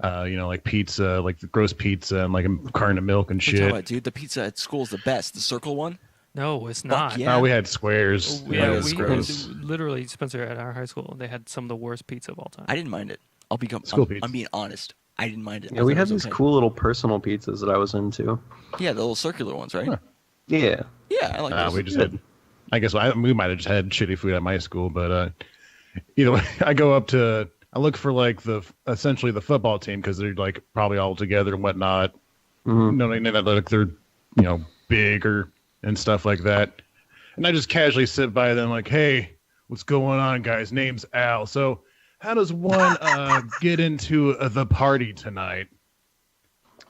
Like pizza, like the gross pizza and like a carton of milk and shit. About, dude, the pizza at school is the best. The circle one? No, it's not. Yeah. Oh, we had squares. Yeah, we literally, Spencer, at our high school, they had some of the worst pizza of all time. I didn't mind it. I'm being honest. I didn't mind it. Yeah, we had these cool little personal pizzas that I was into. Yeah, the little circular ones, right? Huh. Yeah. Yeah, I like those. We just had, I guess we might have just had shitty food at my school, but either way, I look for like essentially the football team because they're like probably all together and whatnot. Mm-hmm. They're bigger and stuff like that. And I just casually sit by them like, hey, what's going on, guys? Name's Al. So how does one get into the party tonight?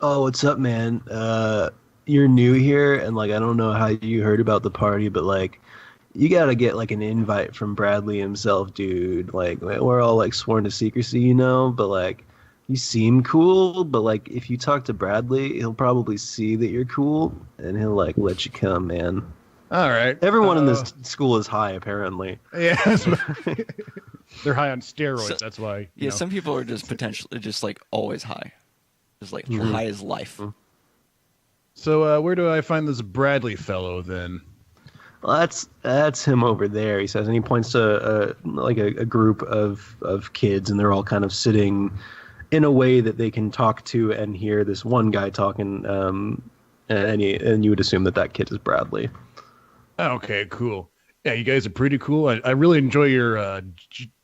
Oh, what's up, man? You're new here, and like I don't know how you heard about the party, but like you gotta get like an invite from Bradley himself, dude. Like we're all like sworn to secrecy, but like you seem cool, but like if you talk to Bradley, he'll probably see that you're cool and he'll like let you come, man. All right. Everyone in this school is high, apparently. Yeah. They're high on steroids, that's why. Yeah, some people are just potentially just like always high. Just like high as life. Mm-hmm. So where do I find this Bradley fellow then? Well, that's him over there, he says, and he points to a group of kids, and they're all kind of sitting in a way that they can talk to and hear this one guy talking, and you would assume that kid is Bradley. Okay, cool. Yeah, you guys are pretty cool. I really enjoy your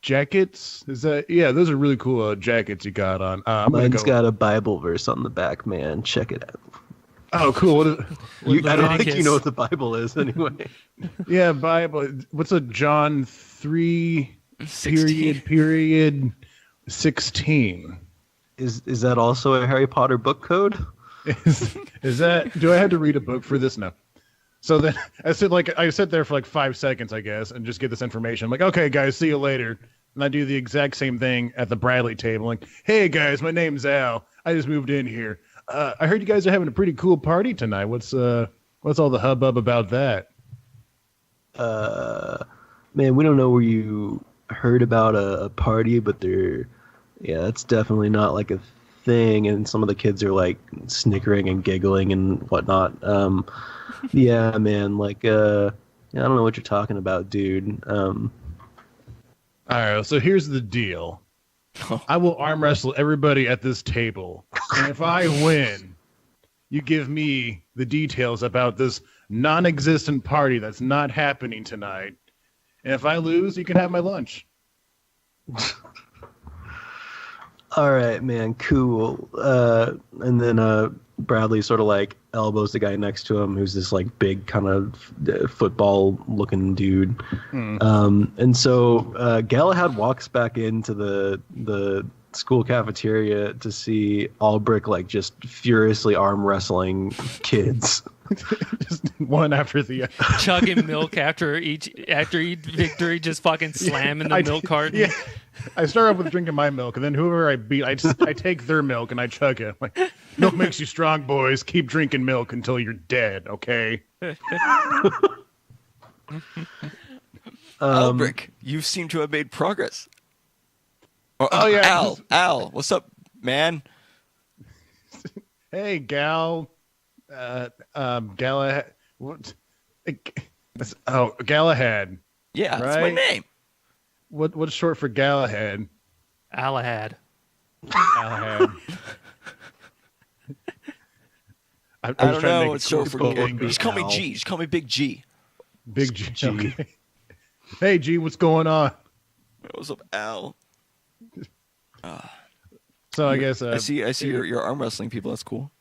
jackets. Those are really cool jackets you got on. Mine's got a Bible verse on the back, man. Check it out. Oh, cool. I don't think you know what the Bible is anyway. Yeah, Bible. What's a John 3 period 16? Is that also a Harry Potter book code? Is that? Do I have to read a book for this? No. So then I sit there for like 5 seconds, I guess, and just get this information. I'm like, okay, guys, see you later. And I do the exact same thing at the Bradley table. Like, hey, guys, my name's Al. I just moved in here. I heard you guys are having a pretty cool party tonight. What's all the hubbub about that? Man, we don't know where you heard about a party, but that's definitely not like a thing. And some of the kids are like snickering and giggling and whatnot. Yeah, man, like, I don't know what you're talking about, dude. All right, so here's the deal. I will arm wrestle everybody at this table. And if I win, you give me the details about this non-existent party that's not happening tonight. And if I lose, you can have my lunch. All right, man, cool. And then Bradley sort of like elbows the guy next to him, who's this like big kind of football-looking dude. And so Galahad walks back into the school cafeteria to see Albrecht like just furiously arm wrestling kids. Just one after the other. Chugging milk after each victory, just fucking slamming the milk carton. Yeah. I start off with drinking my milk, and then whoever I beat, I take their milk and I chug it. Like, milk makes you strong, boys. Keep drinking milk until you're dead, okay? Albrecht, you seem to have made progress. Oh yeah, Al, what's up, man? Hey, Gal. Galahad. What? Oh, Galahad. Yeah, right? That's my name. What's short for Galahad? Alahad. Alahad. I don't know what's short for. Just call me G. Just call me Big G. Big G. Okay. Hey, G, what's going on? What's up, Al? So I guess I see your arm wrestling people. That's cool.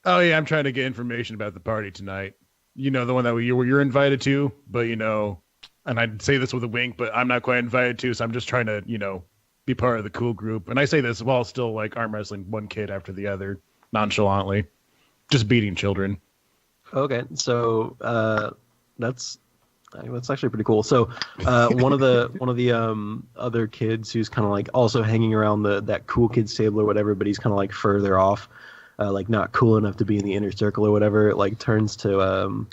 Oh yeah, I'm trying to get information about the party tonight. You know, the one that you're invited to, but you know, and I'd say this with a wink, but I'm not quite invited to, so I'm just trying to, you know, be part of the cool group. And I say this while still like arm wrestling one kid after the other, nonchalantly, just beating children. Okay, so that's actually pretty cool. So one of the other kids who's kind of like also hanging around that cool kids table or whatever, but he's kind of like further off, like not cool enough to be in the inner circle or whatever. Like turns to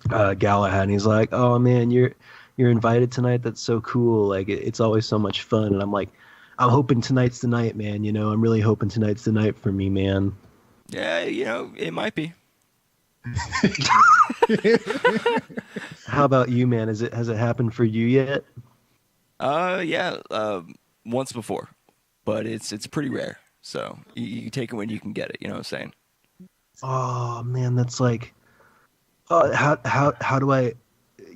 Galahad and he's like, "Oh man, you're invited tonight. That's so cool. Like it's always so much fun." And I'm like, "I'm hoping tonight's the night, man. You know, I'm really hoping tonight's the night for me, man." Yeah, you know, it might be. How about you, man? Has it happened for you yet? Yeah, once before, but it's pretty rare. So you take it when you can get it. You know what I'm saying? Oh man, that's like, how do I?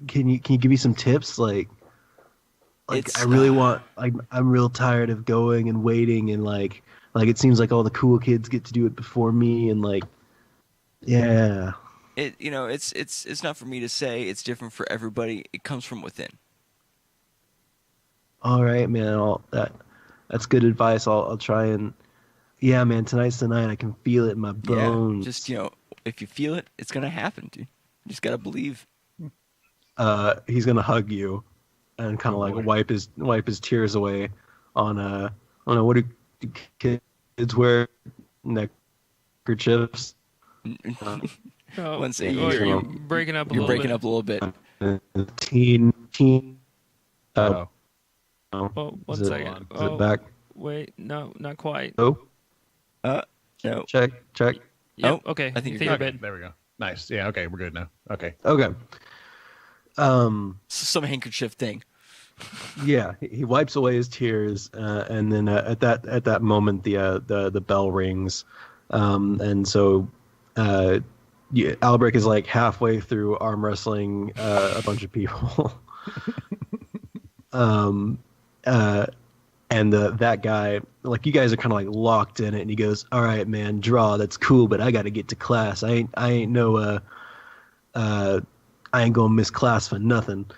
Can you give me some tips? Like I really want. I'm real tired of going and waiting and like it seems like all the cool kids get to do it before me and like, yeah. It's not for me to say. It's different for everybody. It comes from within. All right, man. That's good advice. I'll try and. Yeah, man. Tonight's the night. I can feel it in my bones. Yeah, just if you feel it, it's gonna happen, dude. You just gotta believe. He's gonna hug you, and kind of like wipe his tears away. On I don't know, what do kids wear? Neckerchiefs. You're breaking up a little bit. Teen. Oh, one second. Is it back? Wait, no, not quite. Oh. No. Check. Yep, okay. I think you're okay, good. there we go. Nice. Yeah. Okay, we're good now. Okay. Some handkerchief thing. Yeah, he wipes away his tears, and then at that moment the bell rings, and so Albrecht is like halfway through arm wrestling a bunch of people, and that guy, like, you guys are kind of like locked in it, and he goes, "All right, man, draw. That's cool, but I got to get to class. I ain't gonna miss class for nothing."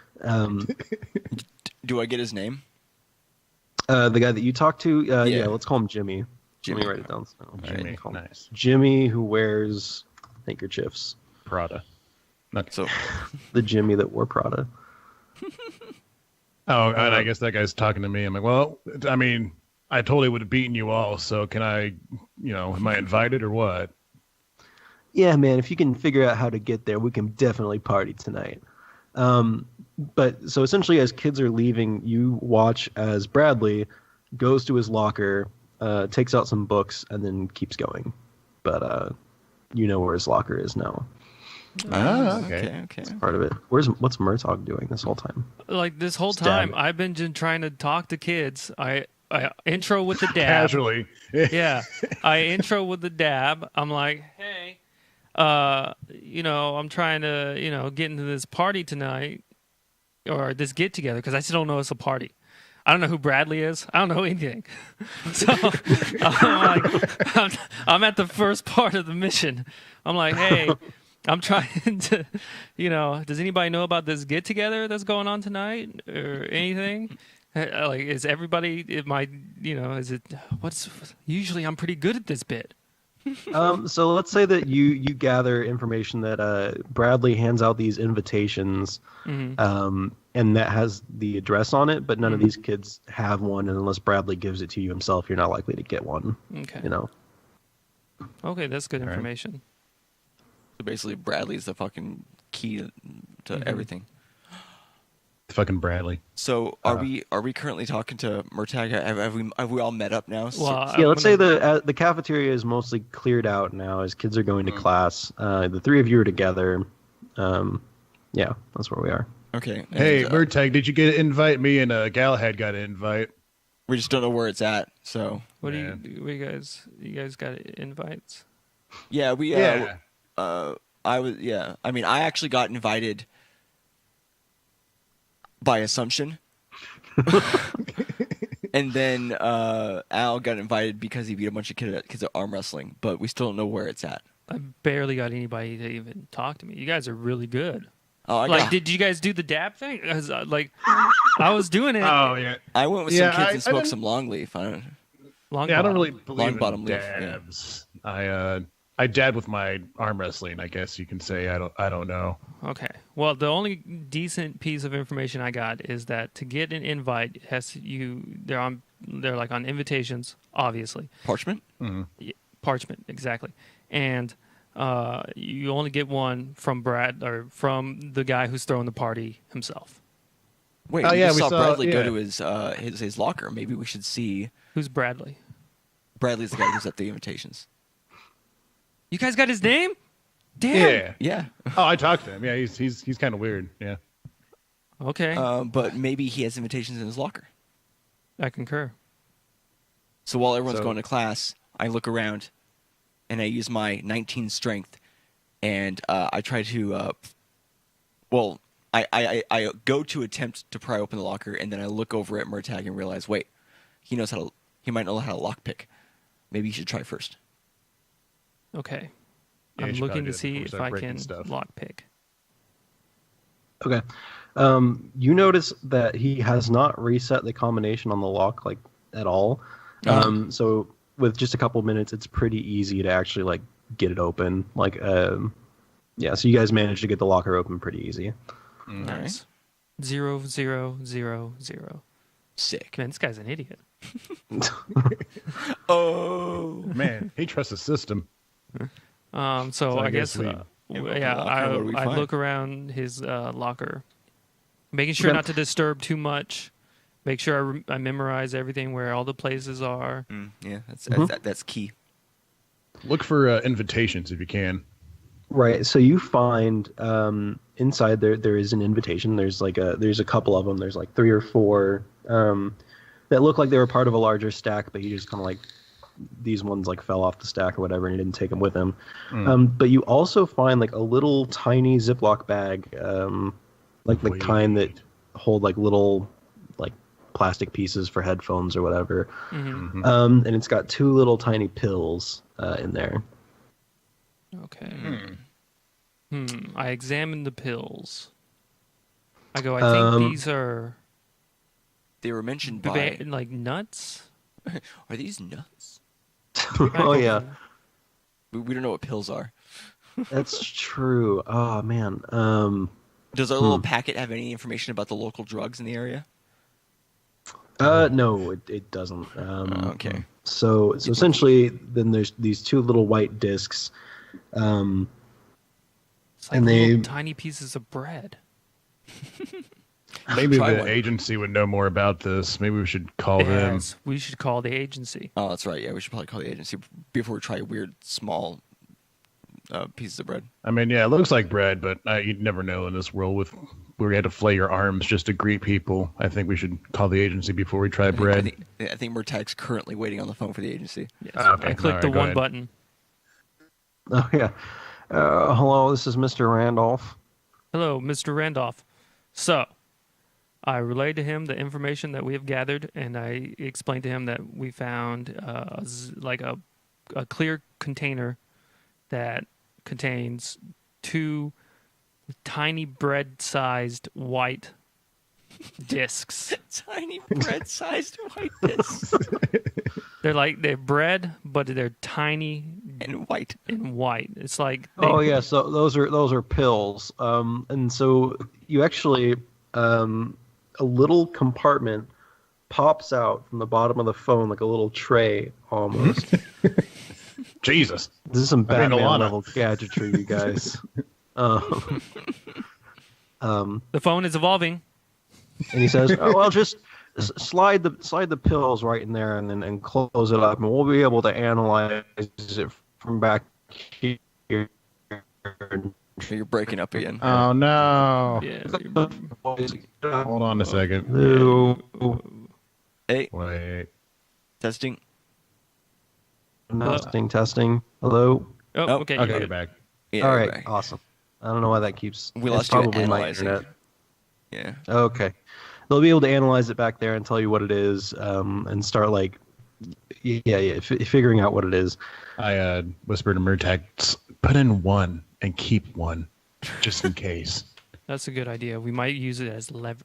Do I get his name? The guy that you talked to, yeah, let's call him Jimmy. Let me write it down. Jimmy, nice. Jimmy, who wears handkerchiefs. Prada. Okay. So the Jimmy that wore Prada. Oh, and I guess that guy's talking to me. I'm like, well, I mean, I totally would have beaten you all, so can I, am I invited or what? Yeah, man, if you can figure out how to get there, we can definitely party tonight. But so essentially, as kids are leaving, you watch as Bradley goes to his locker, takes out some books, and then keeps going. But you know where his locker is now. Okay. That's part of it. What's Murtaugh doing this whole time? Like this whole time, I've been just trying to talk to kids. I intro with the dab. Casually. Yeah, I intro with the dab. I'm like, hey, I'm trying to, get into this party tonight or this get together because I still don't know it's a party. I don't know who Bradley is. I don't know anything. So I'm at the first part of the mission. I'm like, hey, I'm trying to, does anybody know about this get together that's going on tonight or anything? Like, is everybody, is it, usually I'm pretty good at this bit. So let's say that you gather information that Bradley hands out these invitations, and that has the address on it, but none of these kids have one, and unless Bradley gives it to you himself, you're not likely to get one. Okay. Okay, that's good information. So basically, Bradley's the fucking key to everything. Fucking Bradley. So are we currently talking to Murtag? Have we all met up now? Well, let's say the cafeteria is mostly cleared out now as kids are going to class. The three of you are together. Yeah, that's where we are. Okay. Hey, Murtag, did you get an invite? Me and Galahad got an invite. We just don't know where it's at. So what do you guys got invites? Yeah, we. Yeah. I was. Yeah. I mean, I actually got invited by assumption. And then Al got invited because he beat a bunch of kids at arm wrestling, but we still don't know where it's at. I barely got anybody to even talk to me. You guys are really good. Oh, did you guys do the dab thing? I was doing it. Oh yeah, I went with some kids and smoked some long leaf. I don't really believe in dabs. Yeah. I dabbed with my arm wrestling. I guess you can say I don't know. Okay. Well, the only decent piece of information I got is that to get an invite, they're like on invitations, obviously. Parchment. Mm-hmm. Yeah, parchment, exactly. And you only get one from Brad or from the guy who's throwing the party himself. Wait, we saw Bradley go to his locker. Maybe we should see. Who's Bradley? Bradley's the guy who's at the invitations. You guys got his name? Damn. Yeah. Oh, I talked to him. Yeah, he's kind of weird. Yeah. Okay. But maybe he has invitations in his locker. I concur. So while everyone's going to class, I look around, and I use my 19 strength, and I try to. I go to attempt to pry open the locker, and then I look over at Murtag and realize, wait, he might know how to lockpick. Maybe you should try first. Okay. Yeah, I'm looking to see if I can lockpick. Okay. You notice that he has not reset the combination on the lock at all. So with just a couple minutes, it's pretty easy to actually get it open. So you guys managed to get the locker open pretty easy. Nice. 0, 0, 0, 0. Sick. Man, this guy's an idiot. Oh man, he trusts the system. So I guess I find? look around his locker, making sure not to disturb too much. Make sure I memorize everything where all the places are. Yeah, that's key. Look for invitations if you can. Right. So you find inside there is an invitation. There's there's a couple of them. There's 3 or 4 that look like they were part of a larger stack, but you just kind of these ones fell off the stack or whatever, and he didn't take them with him. But you also find a little tiny Ziploc bag, the kind that hold little plastic pieces for headphones or whatever. Mm-hmm. And it's got 2 little tiny pills in there. Okay. I examined the pills. I go, I think these are... They were mentioned by... nuts? Are these nuts? Oh, yeah. We don't know what pills are. That's true. Oh, man. Does our little packet have any information about the local drugs in the area? No, it doesn't. Okay. So essentially, then there's these 2 little white discs, it's and they tiny pieces of bread. Maybe the agency would know more about this. Maybe we should call them. We should call the agency. Oh, that's right. Yeah, we should probably call the agency before we try weird small pieces of bread. I mean, yeah, it looks like bread, but you'd never know in this world where you had to flay your arms just to greet people. I think we should call the agency before we try bread. I think Murtag's currently waiting on the phone for the agency. Yes. Okay. I clicked the one button. Oh, yeah. Hello, this is Mr. Randolph. Hello, Mr. Randolph. So, I relayed to him the information that we have gathered, and I explained to him that we found a clear container that contains 2 tiny bread-sized white discs. Tiny bread-sized white discs. They're bread, but they're tiny and white. It's like so those are pills. And so you actually a little compartment pops out from the bottom of the phone like a little tray almost. Jesus. This is some Batman level gadgetry, you guys. The phone is evolving. And he says, "Oh, well, just slide the pills right in there and close it up, and we'll be able to analyze it from back here." You're breaking up again. Oh no! Yeah. Hold on a second. Hello. Hey. Wait. Testing. Testing. Hello. Oh, okay. Okay, you're back. Yeah, all right. Back. Awesome. I don't know why that keeps. We lost probably you my analyzing. internet. Yeah. Okay. they'll be able to analyze it back there and tell you what it is, and start like, figuring out what it is. I whispered to Murtag, put in 1 and keep 1, just in case. That's a good idea. We might use it as leverage.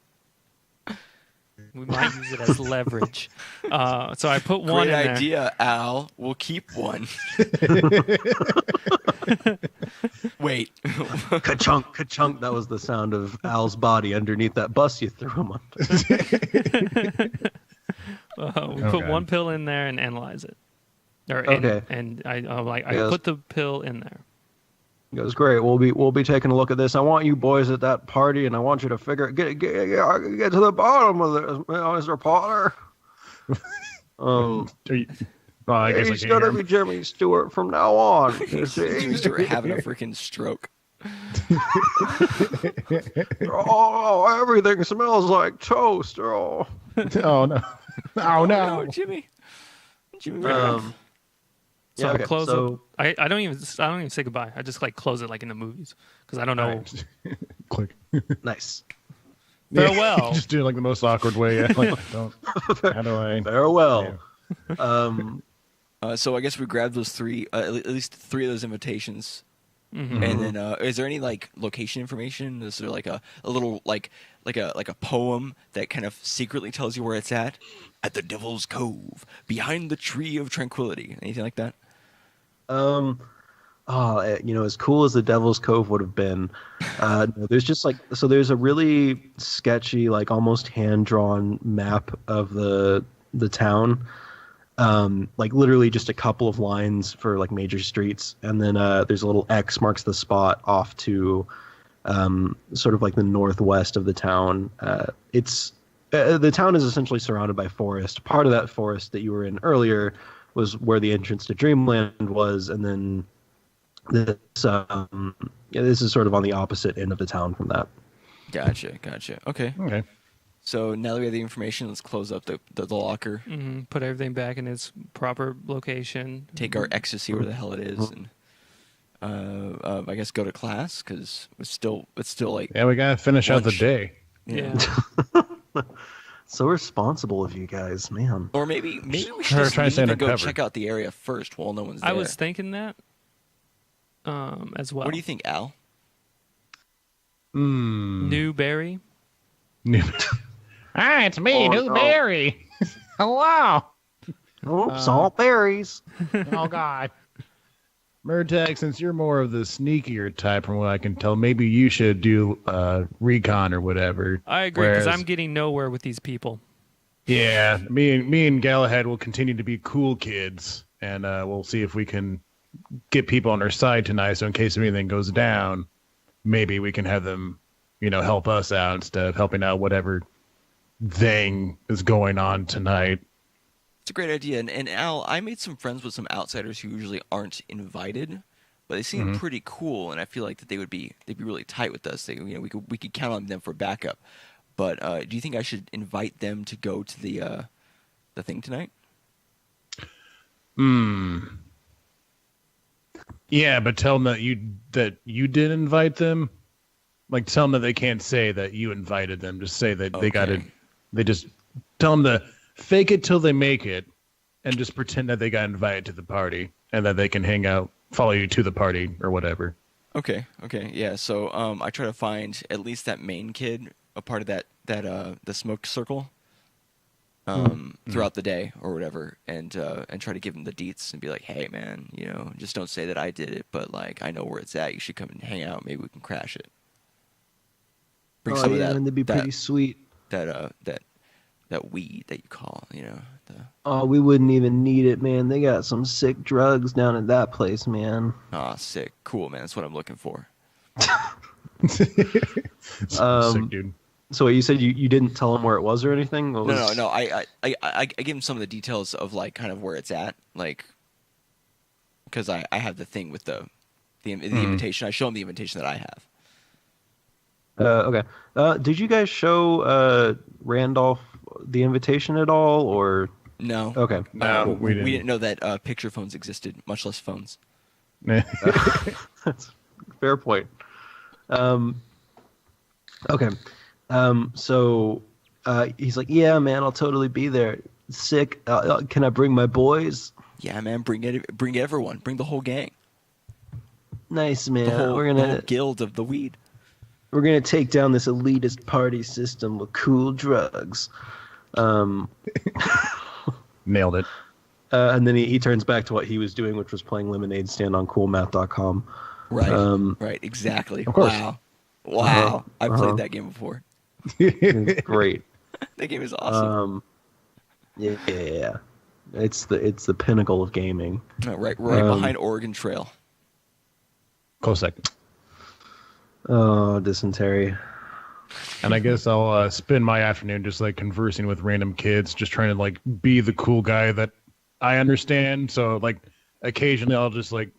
So I put 1 in there. Great idea, Al. We'll keep 1. Wait. Ka-chunk, ka-chunk. That was the sound of Al's body underneath that bus you threw him on. We put 1 pill in there and analyze it. And I put the pill in there. He goes, great. We'll be taking a look at this. I want you boys at that party, and I want you to get to the bottom of this, Mr. Potter. I guess he's gonna be Jimmy Stewart from now on. Jimmy Stewart having a freaking stroke. Oh, everything smells like toast. Oh, no! Oh no, Jimmy. So I close up. I don't even say goodbye. I just like close it like in the movies because I don't know. Click. Nice. Farewell. Just do it like the most awkward way. Like, how do I? Farewell. Yeah. So I guess we grabbed those 3, at least 3 of those invitations, and then is there any like location information? Is there like a little like a poem that kind of secretly tells you where it's at the Devil's Cove, behind the Tree of Tranquility? Anything like that? As cool as the Devil's Cove would have been, there's just there's a really sketchy, like almost hand-drawn map of the town. Like literally just a couple of lines for like major streets, and then there's a little X marks the spot off to sort of like the northwest of the town. The town is essentially surrounded by forest. Part of that forest that you were in earlier was where the entrance to Dreamland was, and then this is sort of on the opposite end of the town from that. Gotcha. Okay. So now that we have the information, let's close up the locker. Put everything back in its proper location. Take our ecstasy where the hell it is, and I guess go to class because it's still like we gotta finish lunch. out the day. Yeah. So responsible of you guys, man. Or maybe we should just leave and go check out the area first while no one's there. I was thinking that as well. What do you think, Al? Newberry. Hi, it's me, Newberry. Hello. Salt berries. Oh, God. Murtag, since you're more of the sneakier type from what I can tell, maybe you should do recon or whatever. I agree, because I'm getting nowhere with these people. Yeah, me and Galahad will continue to be cool kids, and we'll see if we can get people on our side tonight, so in case anything goes down, maybe we can have them, help us out instead of helping out whatever thing is going on tonight. It's a great idea. And Al, I made some friends with some outsiders who usually aren't invited, but they seem pretty cool, and I feel like that they'd be really tight with us. We could count on them for backup. But do you think I should invite them to go to the thing tonight? Yeah, but tell them that you did invite them. Like, tell them that they can't say that you invited them. Just say that they got it. They just tell them to fake it till they make it, and just pretend that they got invited to the party, and that they can hang out, follow you to the party or whatever. Okay, yeah. So I try to find at least that main kid, a part of that the smoke circle, throughout the day or whatever, and try to give him the deets and be like, hey man, just don't say that I did it, but like I know where it's at. You should come and hang out. Maybe we can crash it. Bring some of that. And they'd be pretty sweet. That weed that you call, we wouldn't even need it, man. They got some sick drugs down at that place, man. Sick. Cool, man. That's what I'm looking for. Sick, dude. So you said you didn't tell him where it was or anything? No. I give him some of the details of like kind of where it's at, like because I have the thing with the invitation. I show him the invitation that I have. Okay. Did you guys show Randolph the invitation at all, or no? Okay. No, we didn't know that picture phones existed, much less phones. That's a fair point. Okay. So He's like, yeah, man, I'll totally be there. Sick. Can I bring my boys? Yeah, man, bring everyone. Bring the whole gang. Nice, man. The whole guild of the weed. We're gonna take down this elitist party system with cool drugs. Nailed it. And then he turns back to what he was doing, which was playing Lemonade Stand on coolmath.com. Right. Right. Exactly. Of course. Wow. I played that game before. It's great. That game is awesome. Yeah. It's the pinnacle of gaming. Right behind Oregon Trail. Close second. Oh, dysentery. And I guess I'll spend my afternoon just like conversing with random kids, just trying to like be the cool guy that I understand. So like occasionally I'll just like,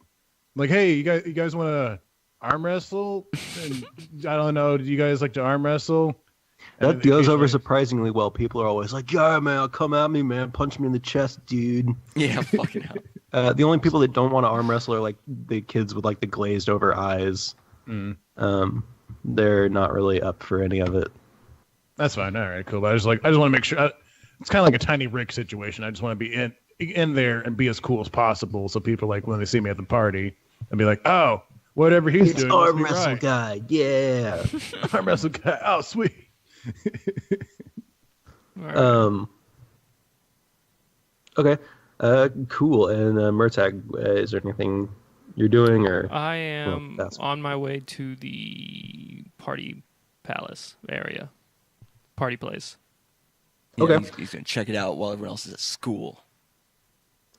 hey, you guys want to arm wrestle? And I don't know. Do you guys like to arm wrestle? That goes over surprisingly well. People are always like, yeah, man, come at me, man. Punch me in the chest, dude. Yeah, fucking hell. The only people that don't want to arm wrestle are like the kids with like the glazed over eyes. They're not really up for any of it. That's fine. All right, cool. But I just want to make sure. It's kind of like a Tiny Rick situation. I just want to be in there and be as cool as possible. So people like when they see me at the party and be like, oh, whatever he's doing. Arm wrestle guy. Yeah. Arm wrestle guy. Oh, sweet. Right. Okay. Cool. And Murtag, is there anything you're doing, or I am on my way to the party palace area, party place. Yeah, okay, he's gonna check it out while everyone else is at school.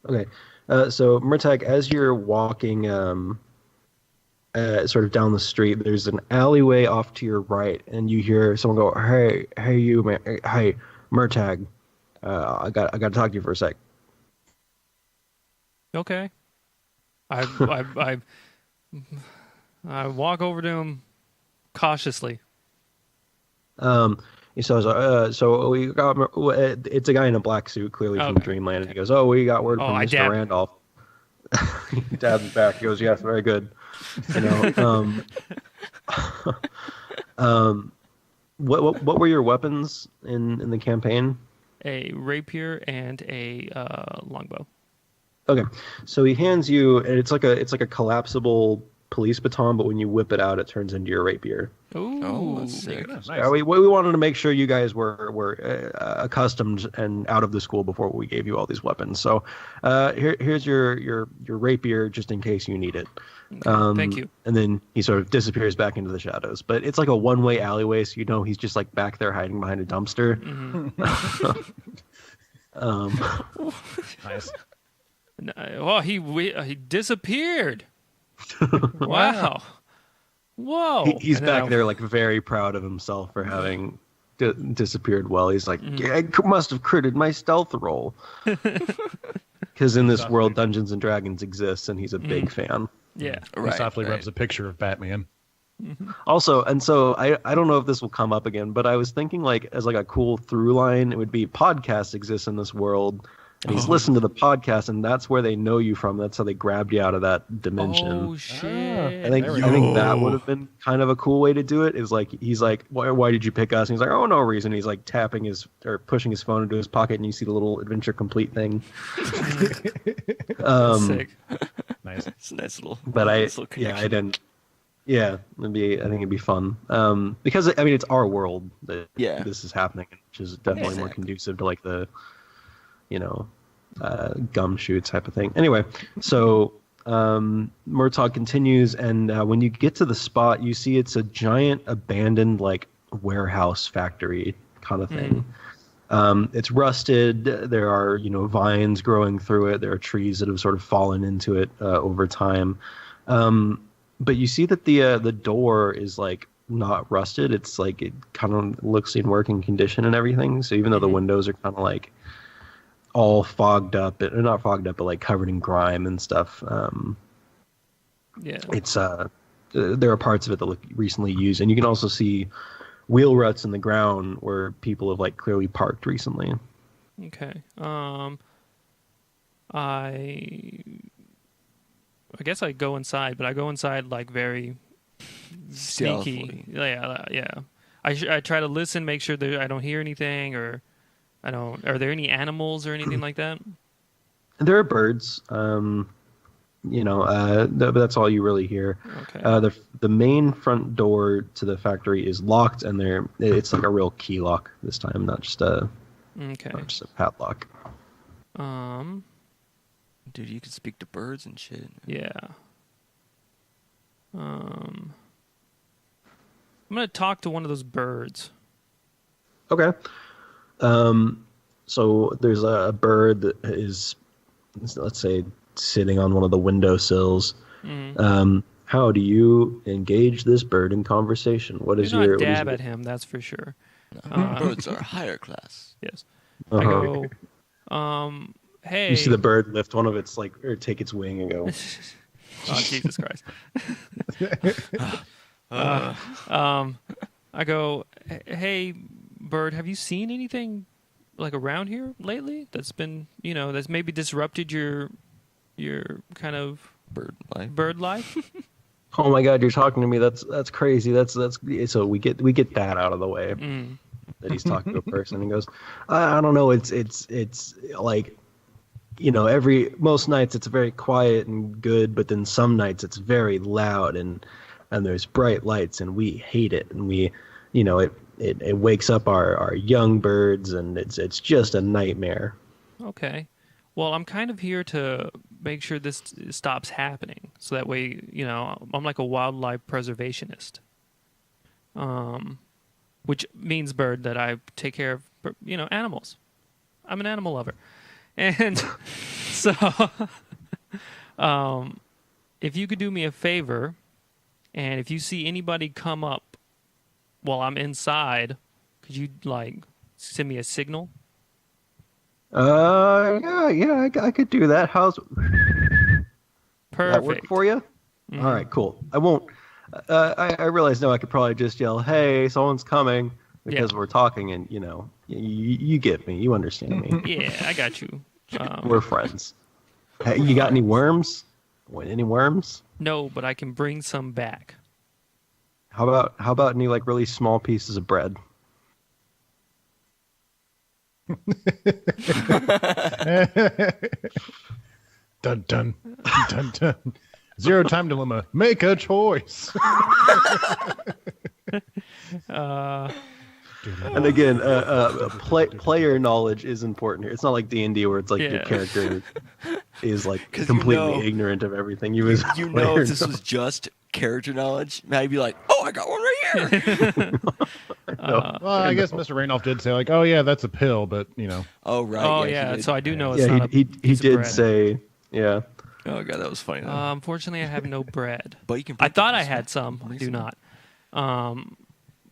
Okay, so Murtag, as you're walking, sort of down the street, there's an alleyway off to your right, and you hear someone go, "Hey, you man, hey, Murtag, I got to talk to you for a sec." Okay. I walk over to him cautiously. So we got it's a guy in a black suit, clearly from Dreamland, and he goes, "Oh, we got word from Mr. Randolph." He dabs him back. He goes, "Yes, very good." You know, what were your weapons in the campaign? A rapier and a longbow. Okay, so he hands you, and it's like a collapsible police baton, but when you whip it out, it turns into your rapier. Ooh, that's sick. Nice. We wanted to make sure you guys were accustomed and out of the school before we gave you all these weapons. So here's your rapier, just in case you need it. Thank you. And then he sort of disappears back into the shadows. But it's like a one-way alleyway, so you know he's just like back there hiding behind a dumpster. Nice. Oh, he disappeared. Wow. Whoa. He's back there like very proud of himself for having disappeared well. He's like, yeah, I must have critted my stealth roll. Because in this world, Dungeons and Dragons exists, and he's a big fan. Yeah. He softly rubs a picture of Batman. Also, and so I don't know if this will come up again, but I was thinking like as like a cool through line, it would be podcasts exist in this world. And he's listened to the podcast, and that's where they know you from. That's how they grabbed you out of that dimension. Oh shit! I think that would have been kind of a cool way to do it. Is like he's like, why did you pick us? And he's like, oh, no reason. He's like tapping pushing his phone into his pocket, and you see the little adventure complete thing. Sick. Nice. It's a nice little. But I didn't. Yeah, I think it'd be fun. Because I mean, it's our world that this is happening, which is definitely more conducive to like the, gumshoe type of thing. Anyway, so Murtaugh continues, and when you get to the spot, you see it's a giant abandoned like warehouse factory kind of thing. It's rusted. There are vines growing through it. There are trees that have sort of fallen into it over time. But you see that the door is like not rusted. It's like it kind of looks in working condition and everything. So even though the windows are kind of like all fogged up, not fogged up, but like covered in grime and stuff. It's there are parts of it that look recently used, and you can also see wheel ruts in the ground where people have like clearly parked recently. Okay. I guess I go inside, but I go inside like very sneaky. Stealthily. Yeah. I try to listen, make sure that I don't hear anything, or are there any animals or anything like that? There are birds. That's all you really hear. Okay. The main front door to the factory is locked, and it's like a real key lock this time, not just a padlock. Dude, you can speak to birds and shit. Yeah. I'm gonna talk to one of those birds. Okay. So there's a bird that is, let's say, sitting on one of the windowsills. How do you engage this bird in conversation? What is your dab at him? That's for sure. Birds are higher class. Yes. I go. Hey. You see the bird lift one of its or take its wing and go. Oh, Jesus Christ. I go, hey, bird, have you seen anything around here lately that's been, that's maybe disrupted your kind of bird life? Oh my God, you're talking to me. That's crazy. That's so we get that out of the way. That he's talking to a person and goes, I don't know. It's like, most nights it's very quiet and good, but then some nights it's very loud and there's bright lights and we hate it, and we, it wakes up our young birds, and it's just a nightmare. Okay. Well, I'm kind of here to make sure this stops happening, so that way, I'm like a wildlife preservationist. Which means, bird, that I take care of, animals. I'm an animal lover. And so, if you could do me a favor, and if you see anybody come up while I'm inside, could you, send me a signal? Yeah, I could do that. How's perfect that work for you? All right, cool. I won't. I realize now I could probably just yell, "Hey, someone's coming," because we're talking, and you get me, you understand me. Yeah, I got you. We're friends. Hey, you got any worms? Any worms? No, but I can bring some back. How about any really small pieces of bread? Dun dun dun dun. Zero time dilemma. Make a choice. And again, player knowledge is important here. It's not like D&D where it's your character is completely ignorant of everything. If this was just character knowledge, Matt'd be like, "Oh, I got one right here." Well, I guess Mr. Rainoff did say oh yeah, that's a pill, but Oh right. Oh yeah, so I do know it's not he did say yeah. Oh god, that was funny. Unfortunately, I have no bread. But you can. I thought I had some. I do not.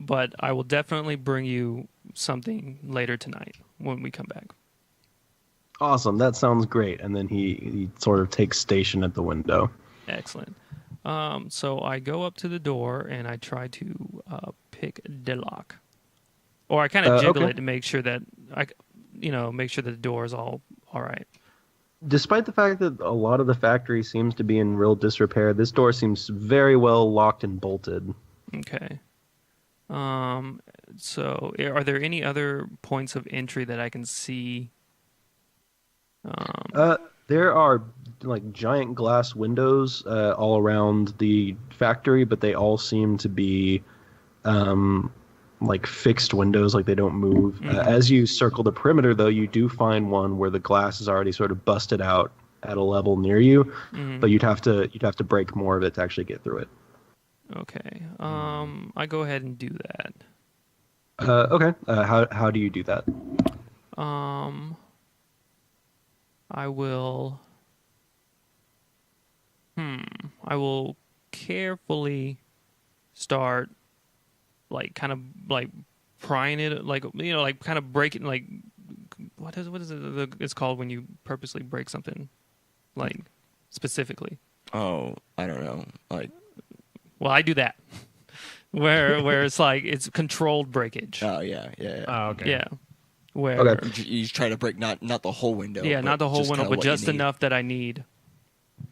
But I will definitely bring you something later tonight when we come back. Awesome, that sounds great. And then he sort of takes station at the window. Excellent. So I go up to the door and I try to pick the lock, or I kind of jiggle it to make sure that make sure that the door is all right. Despite the fact that a lot of the factory seems to be in real disrepair, this door seems very well locked and bolted. Okay. So are there any other points of entry that I can see? There are giant glass windows all around the factory, but they all seem to be fixed windows, they don't move. Mm-hmm. As you circle the perimeter, though, you do find one where the glass is already sort of busted out at a level near you, but you'd have to break more of it to actually get through it. Okay. I go ahead and do that. Okay. How do you do that? I will. I will carefully start, kind of prying it, kind of breaking, what is it? It's called when you purposely break something, specifically. Oh, I don't know. Well, I do that. where it's it's controlled breakage. Oh yeah. Oh, okay. Yeah. Where you try to break not the whole window. Yeah, not the whole window, but just enough that I need.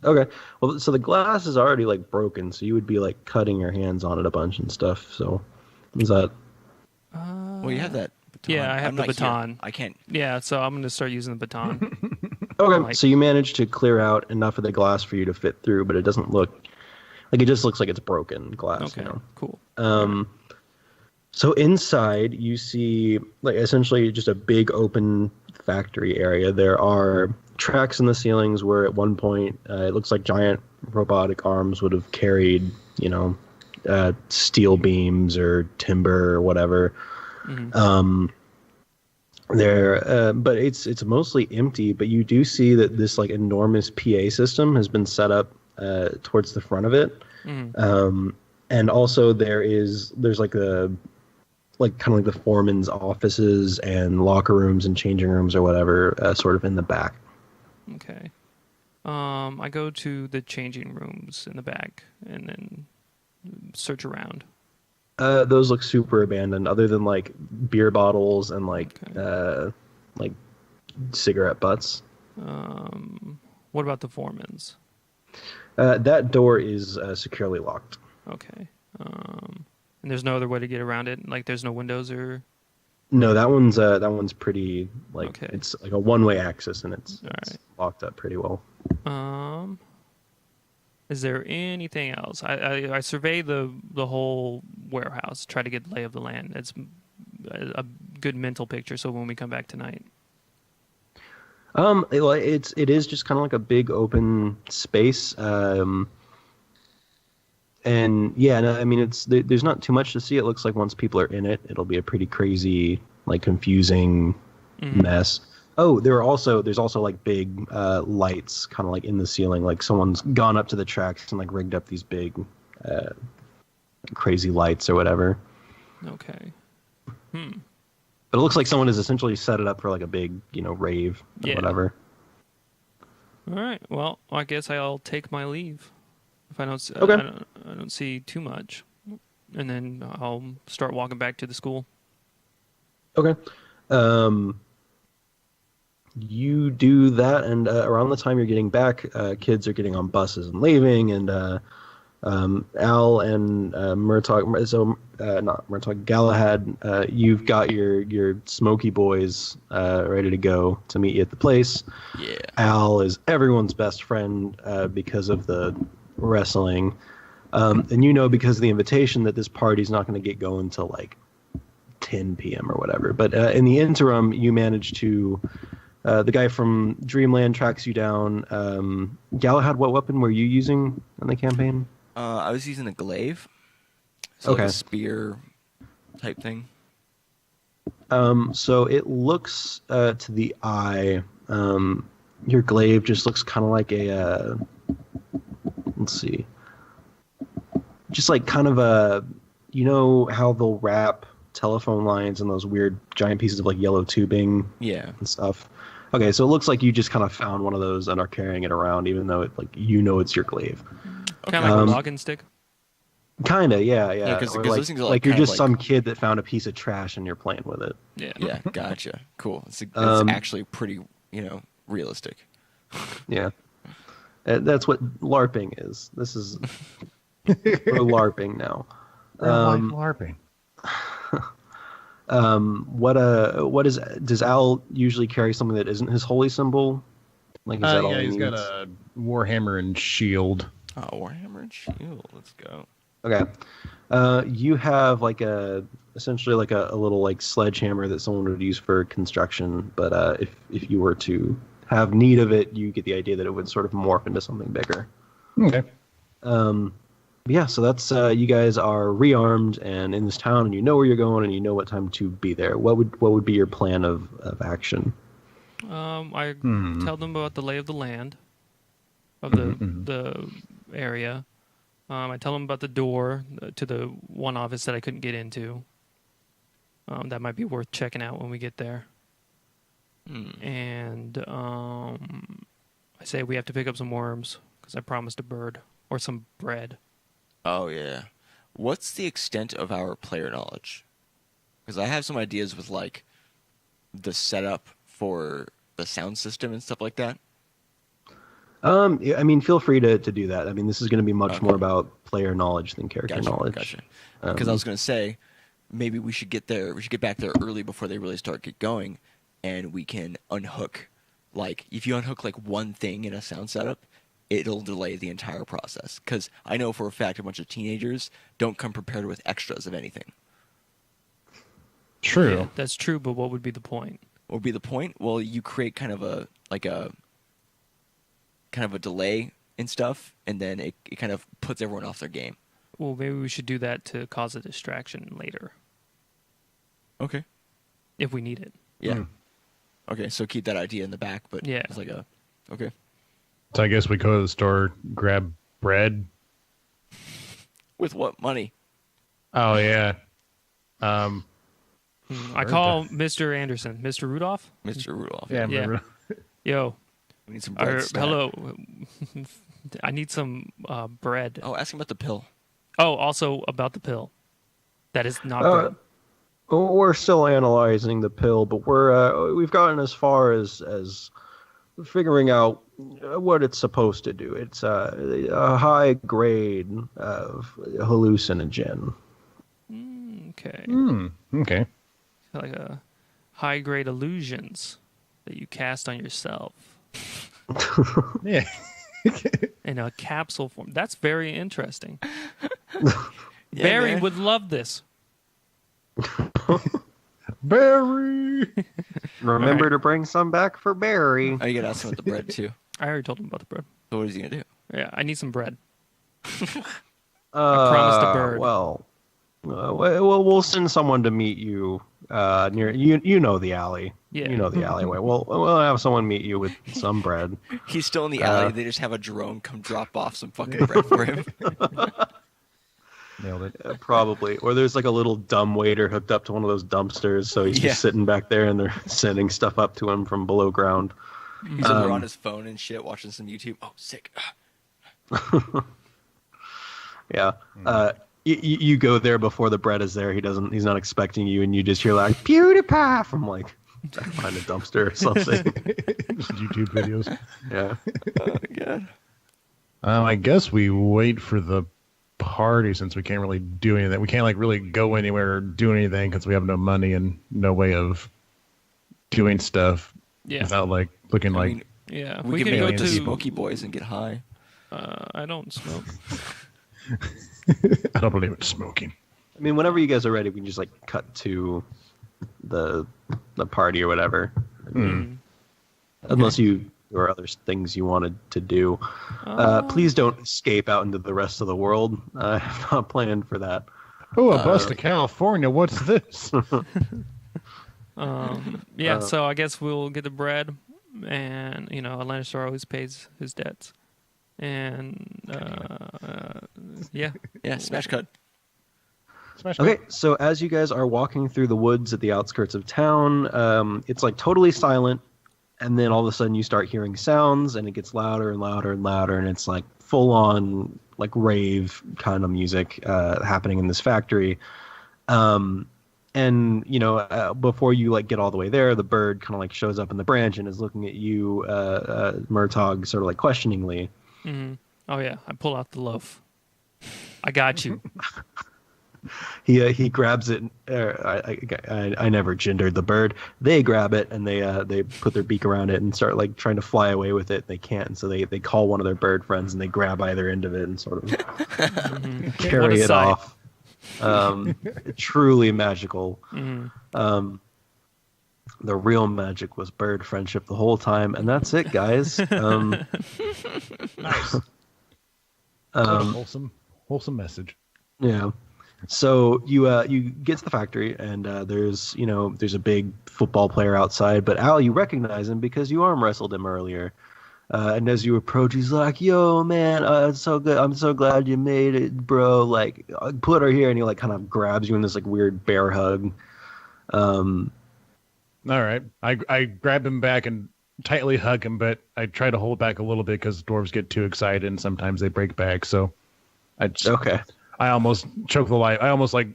Okay. Well, so the glass is already broken, so you would be cutting your hands on it a bunch and stuff. So is that Well, you have that baton. Yeah, I have the baton. Here. I can't. Yeah, so I'm going to start using the baton. Okay, so you managed to clear out enough of the glass for you to fit through, but it doesn't look like it just looks like it's broken glass. Okay, cool. So inside you see like essentially just a big open factory area. There are tracks in the ceilings where at one point it looks like giant robotic arms would have carried, steel beams or timber or whatever. Mm-hmm. But it's mostly empty. But you do see that this like enormous PA system has been set up towards the front of it, and also there's like kind of like the foreman's offices and locker rooms and changing rooms or whatever, sort of in the back. Okay. I go to the changing rooms in the back and then search around. Those look super abandoned, other than like beer bottles and like cigarette butts. What about the foreman's? That door is securely locked. Okay. And there's no other way to get around it. Like there's no windows or. No, that one's pretty It's like a one-way access and it's locked up pretty well. Is there anything else? I survey the whole warehouse, try to get the lay of the land. It's a good mental picture. So when we come back tonight, it is just kind of like a big open space. And yeah, no, I mean there's not too much to see. It looks like once people are in it, it'll be a pretty crazy, like confusing mess. Oh, there's also like big lights kind of like in the ceiling. Like someone's gone up to the tracks and like rigged up these big crazy lights or whatever. Okay. But it looks like someone has essentially set it up for like a big, rave or whatever. All right. Well, I guess I'll take my leave. If I don't, I don't see too much, and then I'll start walking back to the school. Okay. You do that, and around the time you're getting back, kids are getting on buses and leaving, and Al and Murtaugh, not Murtaugh, Galahad, you've got your Smoky Boys ready to go to meet you at the place. Yeah. Al is everyone's best friend because of the wrestling, and because of the invitation that this party's not going to get going till like 10 p.m. or whatever. But in the interim, you manage to... the guy from Dreamland tracks you down. Galahad, what weapon were you using in the campaign? I was using a glaive. So like a spear type thing. So it looks to the eye, your glaive just looks kind of like a... let's see. Just like kind of a... You know how they'll wrap telephone lines and those weird giant pieces of like yellow tubing and stuff? Okay, so it looks like you just kind of found one of those and are carrying it around, even though it's your glaive. Kind of like a walking stick? Kind of, yeah. Because like you're just some kid that found a piece of trash and you're playing with it. Yeah, gotcha. Cool. It's actually pretty, realistic. Yeah. That's what LARPing is. This is... we're LARPing now. LARPing. Does Al usually carry something that isn't his holy symbol? Like, is that all he needs? Got a warhammer and shield. Oh, warhammer and shield. Let's go. Okay. You have essentially like a little like sledgehammer that someone would use for construction, but if you were to have need of it, you get the idea that it would sort of morph into something bigger. Okay. Yeah, so that's you guys are rearmed and in this town, and you know where you're going, and you know what time to be there. What would be your plan of action? I tell them about the lay of the land of the area. I tell them about the door to the one office that I couldn't get into. That might be worth checking out when we get there. And I say we have to pick up some worms because I promised a bird or some bread. Oh, yeah. What's the extent of our player knowledge? Because I have some ideas with, like, the setup for the sound system and stuff like that. I mean, feel free to do that. I mean, this is going to be much more about player knowledge than character knowledge. Gotcha. Because I was going to say, maybe we should get there. We should get back there early before they really get going, and we can unhook. Like, if you unhook like one thing in a sound setup, it'll delay the entire process. Because I know for a fact a bunch of teenagers don't come prepared with extras of anything. True. Yeah, that's true, but what would be the point? What would be the point? Well, you create kind of a delay and stuff, and then it kind of puts everyone off their game. Well, maybe we should do that to cause a distraction later. Okay. If we need it. Yeah. Okay, so keep that idea in the back, but yeah. It's like okay. So I guess we go to the store, grab bread. With what money? Oh, yeah. I call Mr. Anderson. Mr. Rudolph? Mr. Rudolph. Yeah. Yo. We need some bread. Hello. I need some bread. Oh, ask him about the pill. Oh, also about the pill. That is not bread. We're still analyzing the pill, but we've gotten as far as figuring out what it's supposed to do. It's a high grade of hallucinogen. Okay. Okay. Like a high grade illusions that you cast on yourself. Yeah. In a capsule form. That's very interesting. Yeah, Barry man. would love this. Barry! Remember to bring some back for Barry. Oh, you gotta ask him about the bread too. I already told him about the bread. So what is he gonna do? Yeah, I need some bread. I promised a bird. Well, we'll send someone to meet you near. You know the alley. Yeah. You know the alleyway. We'll have someone meet you with some bread. He's still in the alley. They just have a drone come drop off some fucking bread for him. Nailed it. Probably. Or there's like a little dumb waiter hooked up to one of those dumpsters, so he's just sitting back there and they're sending stuff up to him from below ground. He's over on his phone and shit, watching some YouTube. Oh, sick. Yeah. You go there before the bread is there. He's not expecting you, and you just hear like PewDiePie from like behind a dumpster or something. YouTube videos. Yeah. Oh, God. I guess we wait for the party since we can't really do anything. We can't like really go anywhere or do anything because we have no money and no way of doing stuff without like looking like. Yeah, we can go to Smoky Boys and get high. I don't smoke. I don't believe in smoking. I mean, whenever you guys are ready, we can just like cut to the party or whatever. Unless you or other things you wanted to do. Please don't escape out into the rest of the world. I have not planned for that. Oh, a bus to California. What's this? So I guess we'll get the bread, and a Lannister always pays his debts, and smash cut. Okay, so as you guys are walking through the woods at the outskirts of town, it's like totally silent, and then all of a sudden you start hearing sounds, and it gets louder and louder and louder, and it's like full on like rave kind of music happening in this factory. And before you like get all the way there, the bird kind of like shows up in the branch and is looking at you, Murtaugh, sort of like questioningly. Mm-hmm. Oh yeah, I pull out the loaf. I got you. He grabs it. I never gendered the bird. They grab it and they put their beak around it and start like trying to fly away with it. They can't, and so they call one of their bird friends and they grab either end of it and sort of carry it off. Truly magical. The real magic was bird friendship the whole time, and that's it, guys. Nice. Wholesome message. Yeah. So you get to the factory, and there's a big football player outside, but Al, you recognize him because you arm wrestled him earlier. And as you approach, he's like, "Yo, man, it's so good. I'm so glad you made it, bro. Like, put her here." And he like kind of grabs you in this like weird bear hug. All right, I grab him back and tightly hug him, but I try to hold back a little bit because dwarves get too excited and sometimes they break back. So I almost choke the life. I almost like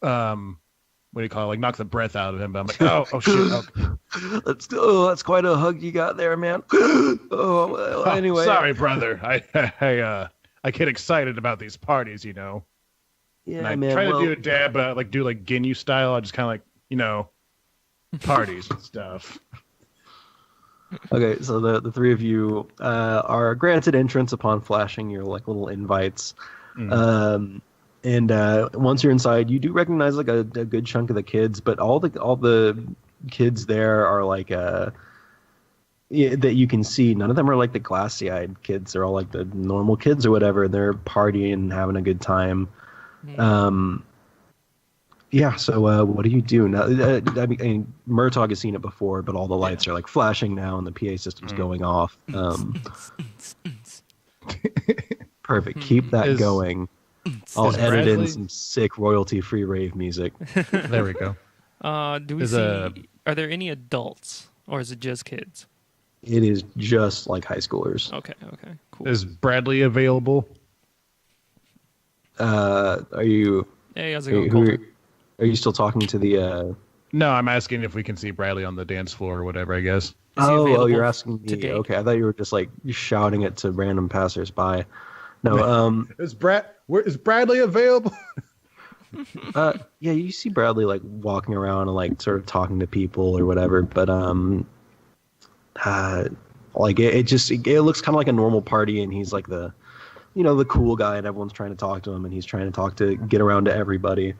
what do you call it? Like knock the breath out of him. But I'm like, oh shit. Okay. That's quite a hug you got there, man. Anyway. Sorry, brother. I get excited about these parties, Yeah, I man. try to do a dab, do like Ginyu style. I just kind of parties and stuff. Okay, so the three of you are granted entrance upon flashing your like little invites. And once you're inside, you do recognize like a good chunk of the kids, but all the kids there are like that you can see. None of them are like the glassy-eyed kids. They're all like the normal kids or whatever. They're partying and having a good time. Yeah. So what do you do now? I mean, Murtaugh has seen it before, but all the lights are like flashing now, and the PA system's going off. Perfect. Keep that going. I'll edit in some sick royalty-free rave music. There we go. Do we see? Are there any adults, or is it just kids? It is just like high schoolers. Okay, cool. Is Bradley available? Are you? Hey, how's it going? Are you still talking to the? No, I'm asking if we can see Bradley on the dance floor or whatever. I guess. Oh, you're asking me. Okay, I thought you were just like shouting it to random passersby. No, is Bradley available? Yeah, you see Bradley like walking around and like sort of talking to people or whatever, but like it looks kind of like a normal party, and he's like the cool guy, and everyone's trying to talk to him, and he's trying to get around to everybody.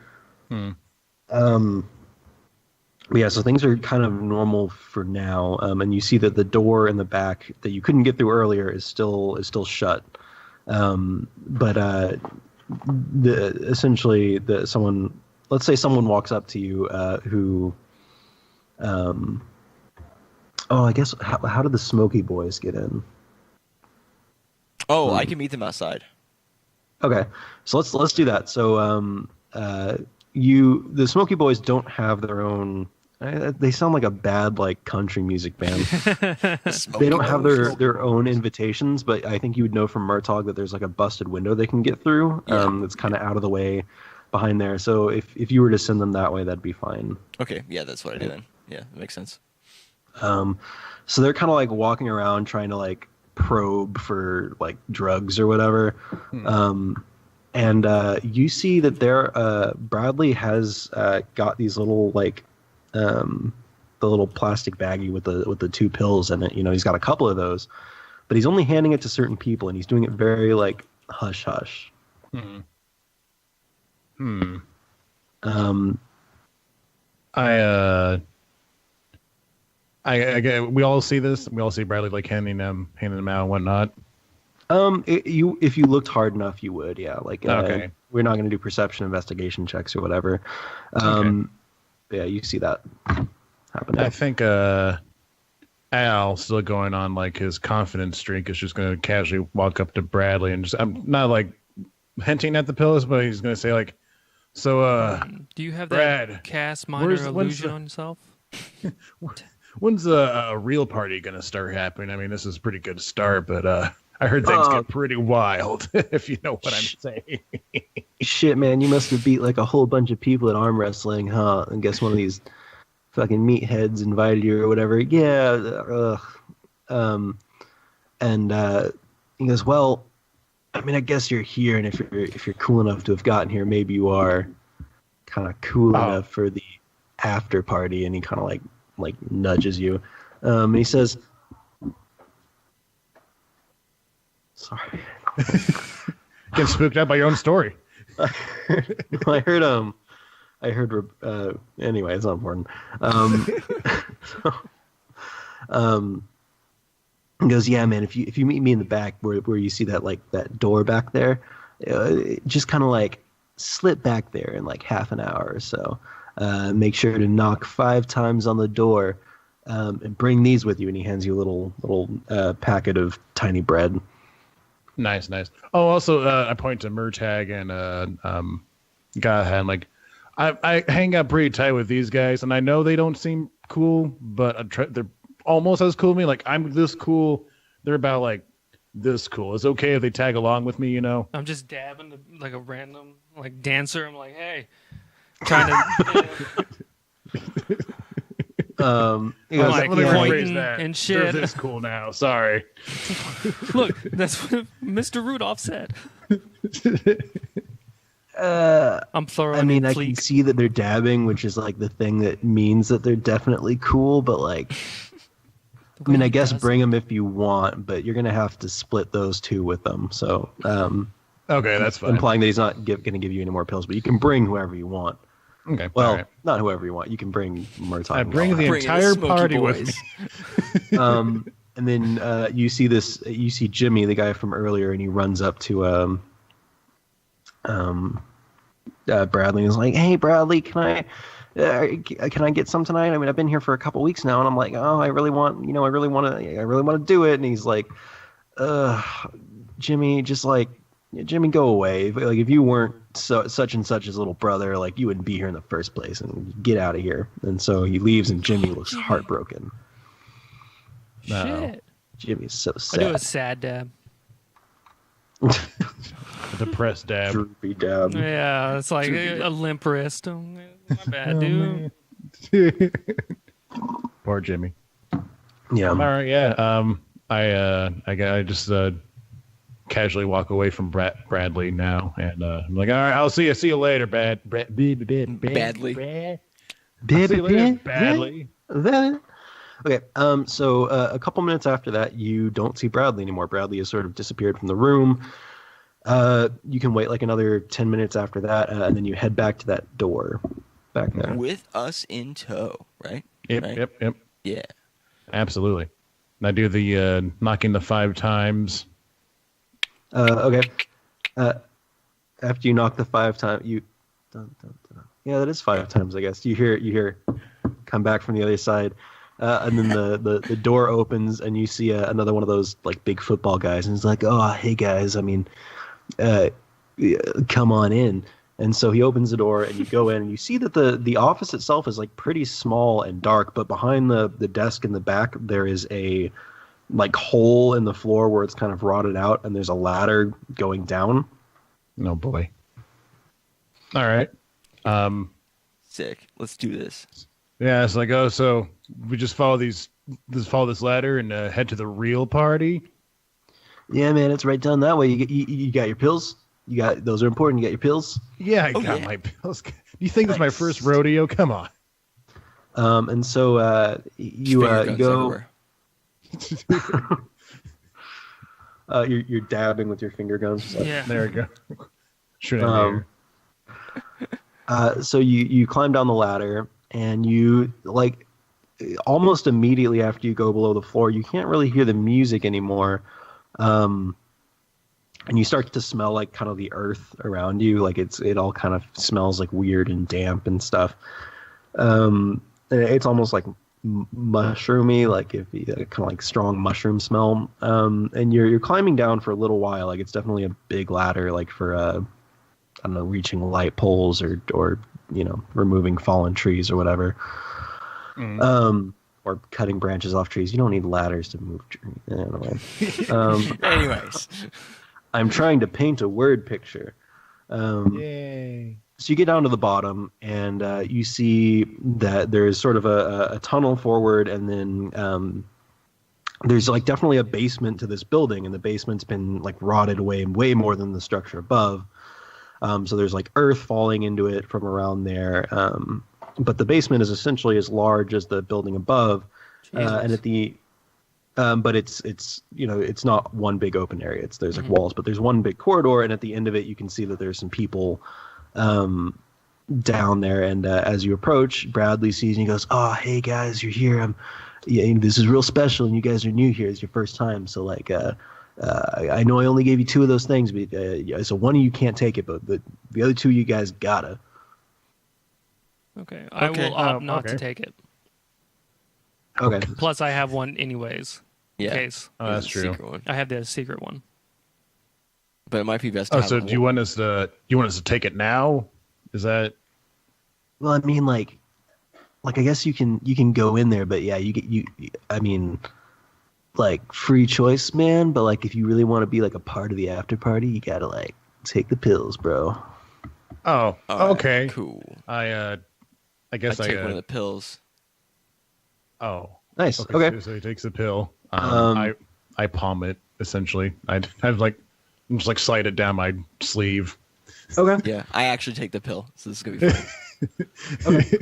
Yeah, so things are kind of normal for now, and you see that the door in the back that you couldn't get through earlier is still shut. But let's say someone walks up to you who I guess how did the Smoky Boys get in? I can meet them outside. Okay, so let's do that. So the Smoky Boys don't have their own. They sound like a bad like country music band. They don't have their own invitations, but I think you would know from Murtaugh that there's like a busted window they can get through. That's kind of out of the way behind there. So if you were to send them that way, that'd be fine. Okay, yeah, that's what I do then. Yeah, that makes sense. So they're kind of like walking around trying to like probe for like drugs or whatever. And you see that Bradley has got these little like the little plastic baggie with the 2 pills in it. He's got a couple of those, but he's only handing it to certain people, and he's doing it very like hush hush. We all see this. We all see Bradley like handing them out and whatnot. If you looked hard enough, you would. Yeah, like okay. We're not going to do perception investigation checks or whatever. Okay. Yeah, you see that happening. I think Al, still going on like his confidence streak, is just going to casually walk up to Bradley and I'm not like hinting at the pills, but he's going to say like, "So, do you have Brad, that cast minor illusion on yourself? When's a real party going to start happening? I mean, this is a pretty good start, but I heard things get pretty wild, if you know what I'm saying." Shit, man, you must have beat like a whole bunch of people at arm wrestling, huh? And guess one of these fucking meatheads invited you or whatever. Yeah. And he goes, "Well, I mean, I guess you're here, and if you're cool enough to have gotten here, maybe you are kind of cool enough for the after party." And he kind of like nudges you, and he says, "Sorry." Get spooked out by your own story. I heard anyway, it's not important. He goes, "Yeah, man, if you meet me in the back where you see that like that door back there, just kind of like slip back there in like half an hour or so. Make sure to knock 5 times on the door, and bring these with you." And he hands you a little packet of tiny bread. Nice. Oh, also, I point to Murtag and Godhand. Like, I hang out pretty tight with these guys, and I know they don't seem cool, but they're almost as cool as me. Like, I'm this cool. They're about like this cool. It's okay if they tag along with me, I'm just dabbing like a random like dancer. I'm like, hey, trying to. Pointing and shit. They're this cool now. Sorry. Look, that's what Mr. Rudolph said. I'm throwing. I mean, I fleek. can see that they're dabbing, which is like the thing that means that they're definitely cool. But like, I mean, I guess bring them if you want, but you're gonna have to split those two with them. So, okay, that's fine. Implying that he's not going to give you any more pills, but you can bring whoever you want. Okay. Well, not whoever you want. You can bring Murtaugh. I bring the entire party with me. And then you see this. You see Jimmy, the guy from earlier, and he runs up to Bradley and is like, "Hey, Bradley, can I get some tonight? I mean, I've been here for a couple weeks now, and I'm like, oh, I really want to do it." And he's like, Jimmy, Jimmy, go away. Like, if you weren't such and such his little brother, like, you wouldn't be here in the first place, and get out of here. And so he leaves, and Jimmy looks heartbroken. Shit. Jimmy's so sad. I do a sad dab. A depressed dab. Droopy dab. Yeah, it's like a limp wrist. Oh, my bad, dude. Poor Jimmy. Yeah. All right. Yeah. I just casually walk away from Bradley now, and I'm like, all right, I'll see you later, Badly. Okay, so a couple minutes after that, you don't see Bradley anymore. Bradley has sort of disappeared from the room. You can wait like another 10 minutes after that, and then you head back to that door back there. With us in tow, right? Yep, right? yep. Yeah. Absolutely. And I do the knocking the 5 times. Okay. After you knock the 5 times, you... Yeah, that is 5 times, I guess. You hear come back from the other side. And then the door opens, and you see another one of those like big football guys, and he's like, "Oh, hey guys, I mean, come on in." And so he opens the door, and you go in, and you see that the office itself is like pretty small and dark, but behind the desk in the back there is a like hole in the floor where it's kind of rotted out, and there's a ladder going down. Oh boy. All right. Sick. Let's do this. Yeah, it's like, oh, so we just follow this ladder and head to the real party. Yeah, man, it's right down that way. You got your pills. Those are important. You got your pills. Yeah, I got my pills. You think this is my first rodeo? Come on. And so you go. You're dabbing with your finger guns. So. Yeah, there we go. Shouldn't so you climb down the ladder. And you, like, almost immediately after you go below the floor, you can't really hear the music anymore. And you start to smell, like, kind of the earth around you. Like, it all kind of smells, like, weird and damp and stuff. It's almost, like, mushroomy, like, kind of, like, strong mushroom smell. And you're climbing down for a little while. Like, it's definitely a big ladder, like, for, I don't know, reaching light poles or removing fallen trees or whatever. Or cutting branches off trees. You don't need ladders to move trees. Anyway. Anyways. I'm trying to paint a word picture. Yay. So you get down to the bottom, and you see that there's sort of a tunnel forward, and then there's like definitely a basement to this building, and the basement's been like rotted away way more than the structure above. So there's like earth falling into it from around there. But the basement is essentially as large as the building above. And at the, but it's not one big open area. There's like walls, but there's one big corridor. And at the end of it, you can see that there's some people, down there. And, as you approach, Bradley sees and he goes, "Oh, hey guys, you're here. This is real special. And you guys are new here. It's your first time. So like, I know I only gave you 2 of those things, but so one of you can't take it, but the other 2 you guys gotta." Okay, I will opt not to take it. Okay. Plus, I have one anyways. Yeah. In case. Oh, that's true. I have the secret one. But it might be best to have so do you want us to take it now? Is that? Well, I mean, like I guess you can go in there, but yeah, I mean, like, free choice, man. But like, if you really want to be like a part of the after party, you gotta like take the pills, bro. Oh, okay. Right, cool. I guess I take one of the pills. Oh, nice. Okay. So he takes the pill. I palm it essentially. I'm just like slide it down my sleeve. Okay. Yeah, I actually take the pill, so this is gonna be fun. Okay.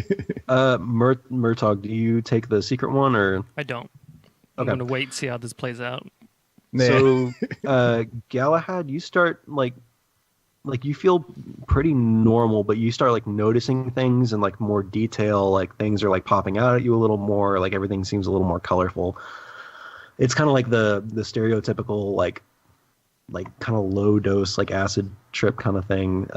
Murtog, do you take the secret one or? I don't. I'm Okay. gonna wait and see how this plays out. So, Galahad, you start like you feel pretty normal, but you start like noticing things in like more detail. Like things are like popping out at you a little more. Like everything seems a little more colorful. It's kind of like the stereotypical like kind of low dose like acid trip kind of thing.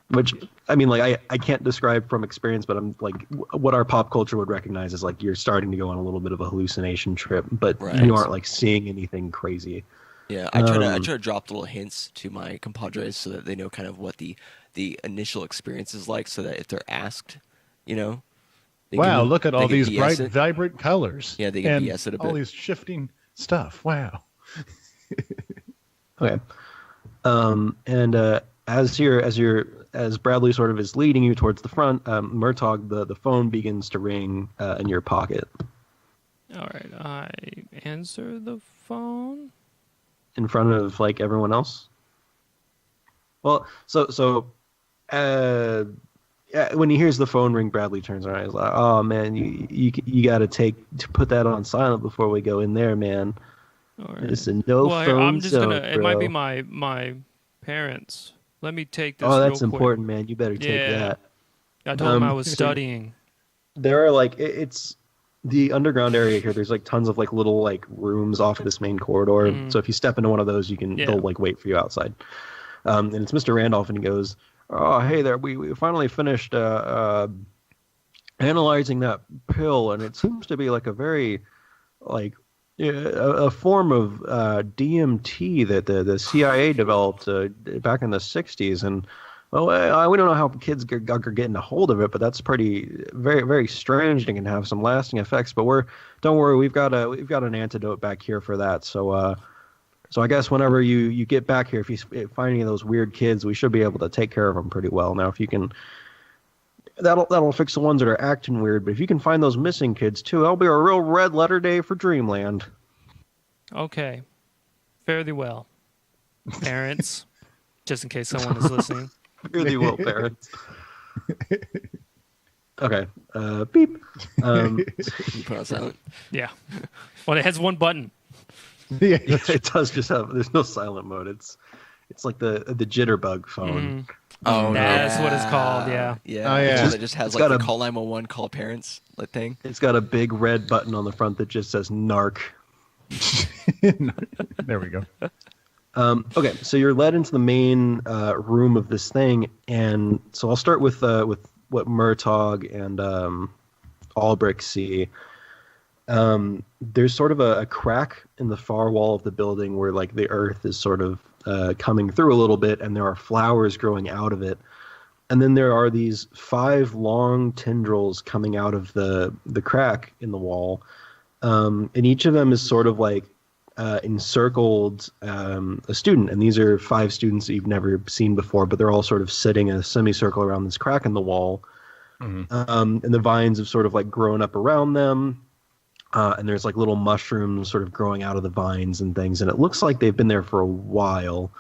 Which I mean, like I can't describe from experience, but I'm like what our pop culture would recognize is like you're starting to go on a little bit of a hallucination trip, but you aren't like seeing anything crazy. Yeah, I try to drop little hints to my compadres so that they know kind of what the initial experience is like, so that if they're asked, wow, look at all these bright, it. vibrant colors. Yeah, they can BS it a bit. All these shifting stuff. Wow. Okay. And as Bradley sort of is leading you towards the front, Murtog, the phone begins to ring in your pocket. All right, I answer the phone. In front of like everyone else. Well, so when he hears the phone ring, Bradley turns around. He's like, "Oh man, you got to put that on silent before we go in there, man." All right. It's a no phone zone, I'm just gonna. bro. It might be my parents. Let me take this. Oh, that's real quick. important, man. You better take that. I told him I was studying. There are like it's the underground area here. There's like tons of like little like rooms off of this main corridor. Mm-hmm. So if you step into one of those, they'll like wait for you outside. And it's Mr. Randolph, and he goes, "Oh, hey there. We finally finished analyzing that pill, and it seems to be like a very like a form of DMT that the CIA developed back in the 60s, and well, we don't know how kids are getting a hold of it, but that's very, very strange and can have some lasting effects. But don't worry, we've got an antidote back here for that. So I guess whenever you get back here, if you find any of those weird kids, we should be able to take care of them pretty well. Now, if you can, that'll fix the ones that are acting weird. But if you can find those missing kids too, that'll be a real red letter day for Dreamland." Okay, fairly well, parents. Just in case someone is listening. Fairly well, parents. Okay. Beep. You put on silent. Yeah. Well, it has one button. Yeah, it does just have. There's no silent mode. It's like the jitterbug phone. Oh, that's what it's called. Yeah. Yeah. Oh, yeah. It just has like the call 911, call parents thing. It's got a big red button on the front that just says "narc." There we go. Okay, so you're led into the main room of this thing, and so I'll start with what Murtog and Albrecht see. There's sort of a crack in the far wall of the building where like the earth is sort of coming through a little bit, and there are flowers growing out of it. And then there are these 5 long tendrils coming out of the crack in the wall. And each of them is sort of like encircled a student, and these are 5 students that you've never seen before, but they're all sort of sitting in a semicircle around this crack in the wall. And the vines have sort of like grown up around them, and there's like little mushrooms sort of growing out of the vines and things, and it looks like they've been there for a while.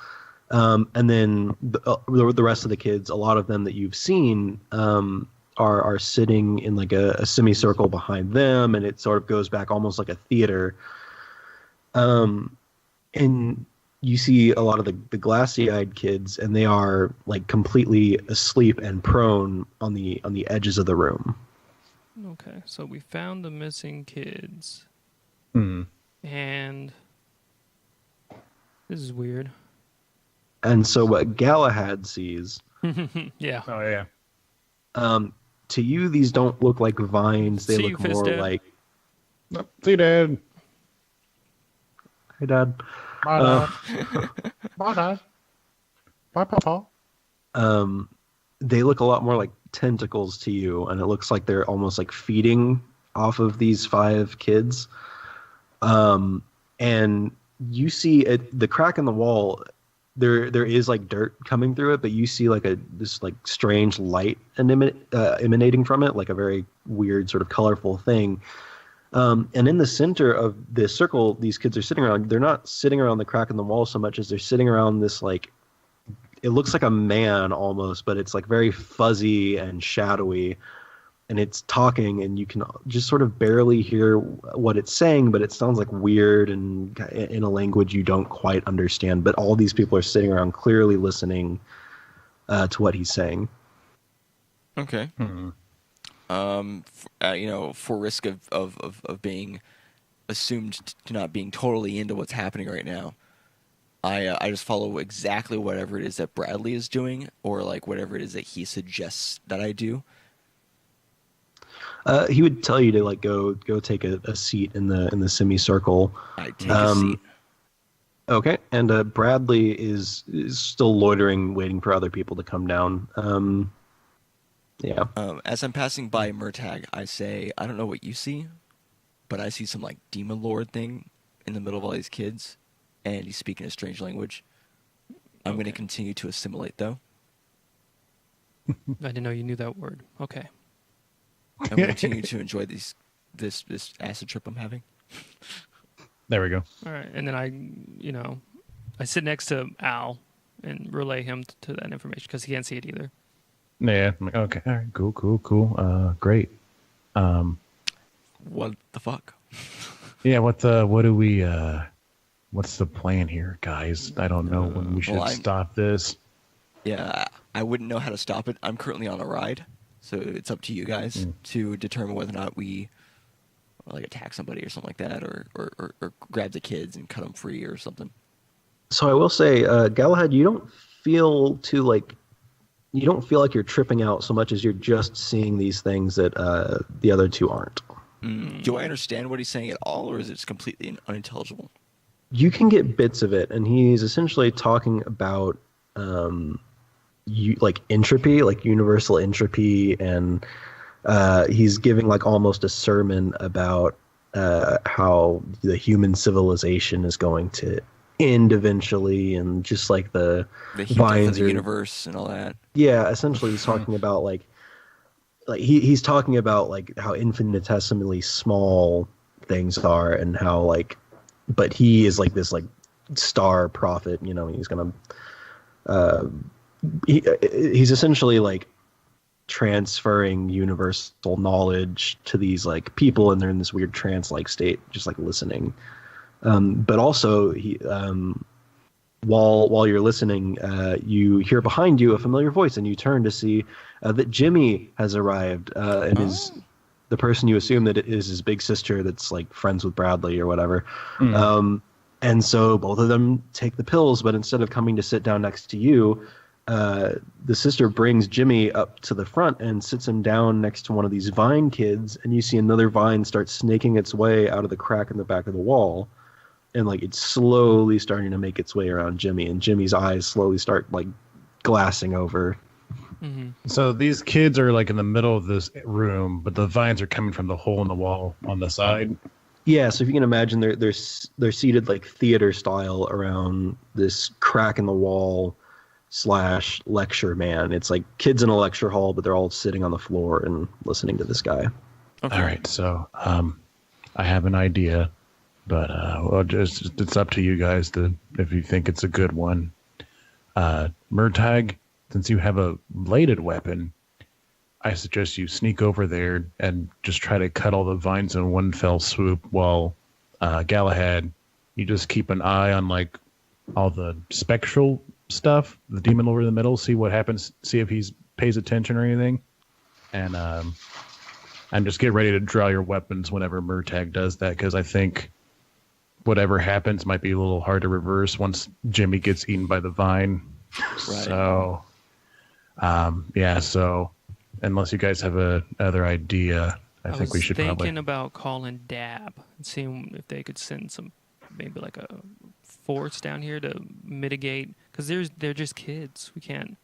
And then the rest of the kids, a lot of them that you've seen, are sitting in like a semicircle behind them, and it sort of goes back almost like a theater. And you see a lot of the glassy-eyed kids, and they are like completely asleep and prone on the edges of the room. Okay, so we found the missing kids. And this is weird. And so what Galahad sees... Yeah. Oh, yeah. To you, these don't look like vines. They look more like... See you, Dad. Hey, Dad. Bye, Dad. Bye, Dad. Bye, Papa. They look a lot more like tentacles to you, and it looks like they're almost like feeding off of these 5 kids. And you see the crack in the wall. There is like dirt coming through it, but you see like this like strange light emanating from it, like a very weird sort of colorful thing. And in the center of the circle these kids are sitting around, they're not sitting around the crack in the wall so much as they're sitting around this like it looks like a man almost, but it's like very fuzzy and shadowy, and it's talking, and you can just sort of barely hear what it's saying, but it sounds like weird and in a language you don't quite understand. But all these people are sitting around clearly listening to what he's saying. Okay. For risk of being assumed to not being totally into what's happening right now, I just follow exactly whatever it is that Bradley is doing, or like whatever it is that he suggests that I do. He would tell you to like go take a seat in the semicircle. I take a seat. Okay, and Bradley is still loitering, waiting for other people to come down. Yeah. As I'm passing by Murtag, I say, I don't know what you see, but I see some like demon lord thing in the middle of all these kids, and he's speaking a strange language. I'm going to continue to assimilate, though. I didn't know you knew that word. Okay. I'm going to continue to enjoy this acid trip I'm having. There we go. All right, and then I sit next to Al and relay him to that information because he can't see it either. Yeah. Okay. All right. Cool. Great. What the fuck? Yeah. What's the plan here, guys? I don't know when we should stop this. Yeah, I wouldn't know how to stop it. I'm currently on a ride, so it's up to you guys to determine whether or not we like attack somebody or something like that, or grab the kids and cut them free or something. So I will say, Galahad, you don't feel like you're tripping out so much as you're just seeing these things that the other two aren't. Do I understand what he's saying at all, or is it just completely unintelligible? You can get bits of it, and he's essentially talking about like entropy, like universal entropy, and he's giving like almost a sermon about how the human civilization is going to end eventually, and just like the vines of the universe and all that. Yeah, essentially he's talking about like he's talking about like how infinitesimally small things are, and how like, but he is like this like star prophet, he's gonna he's essentially like transferring universal knowledge to these like people, and they're in this weird trance-like state, just like listening. But also he while you're listening, you hear behind you a familiar voice, and you turn to see that Jimmy has arrived, and is the person you assume that it is his big sister that's like friends with Bradley or whatever. And so both of them take the pills, but instead of coming to sit down next to you, the sister brings Jimmy up to the front and sits him down next to one of these vine kids, and you see another vine start snaking its way out of the crack in the back of the wall, and like it's slowly starting to make its way around Jimmy, and Jimmy's eyes slowly start like glassing over. So these kids are like in the middle of this room, but the vines are coming from the hole in the wall on the side. Yeah, so if you can imagine, they're seated like theater style around this crack in the wall / lecture man. It's like kids in a lecture hall, but they're all sitting on the floor and listening to this guy. Okay. All right, so I have an idea, but it's up to you guys if you think it's a good one. Murtag, since you have a bladed weapon, I suggest you sneak over there and just try to cut all the vines in one fell swoop, while Galahad, you just keep an eye on like all the spectral stuff, the demon over in the middle, see what happens, see if he pays attention or anything, and just get ready to draw your weapons whenever Murtag does that, because I think whatever happens might be a little hard to reverse once Jimmy gets eaten by the vine. Right. So so unless you guys have another idea, I think we should probably... I was thinking about calling Dab and seeing if they could send some, maybe like a force down here to mitigate, because they're just kids. We can't...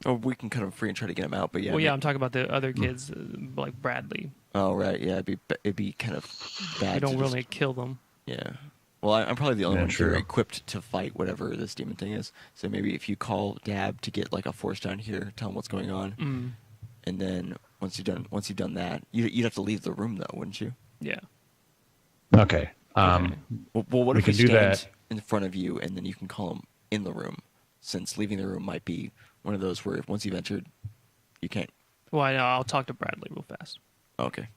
Or we can cut them free and try to get them out, but yeah. Well, yeah, I'm talking about the other kids, like Bradley. Oh, right, yeah, it'd be kind of bad. We don't really kill them. Yeah. Well, I'm probably the only one here equipped to fight whatever this demon thing is. So maybe if you call Dab to get like a force down here, tell him what's going on, and then once you've done that, you'd have to leave the room though, wouldn't you? Yeah. Okay. Well, what if we stand in front of you, and then you can call him in the room, since leaving the room might be one of those where once you've entered, you can't. Well, I'll talk to Bradley real fast. Okay.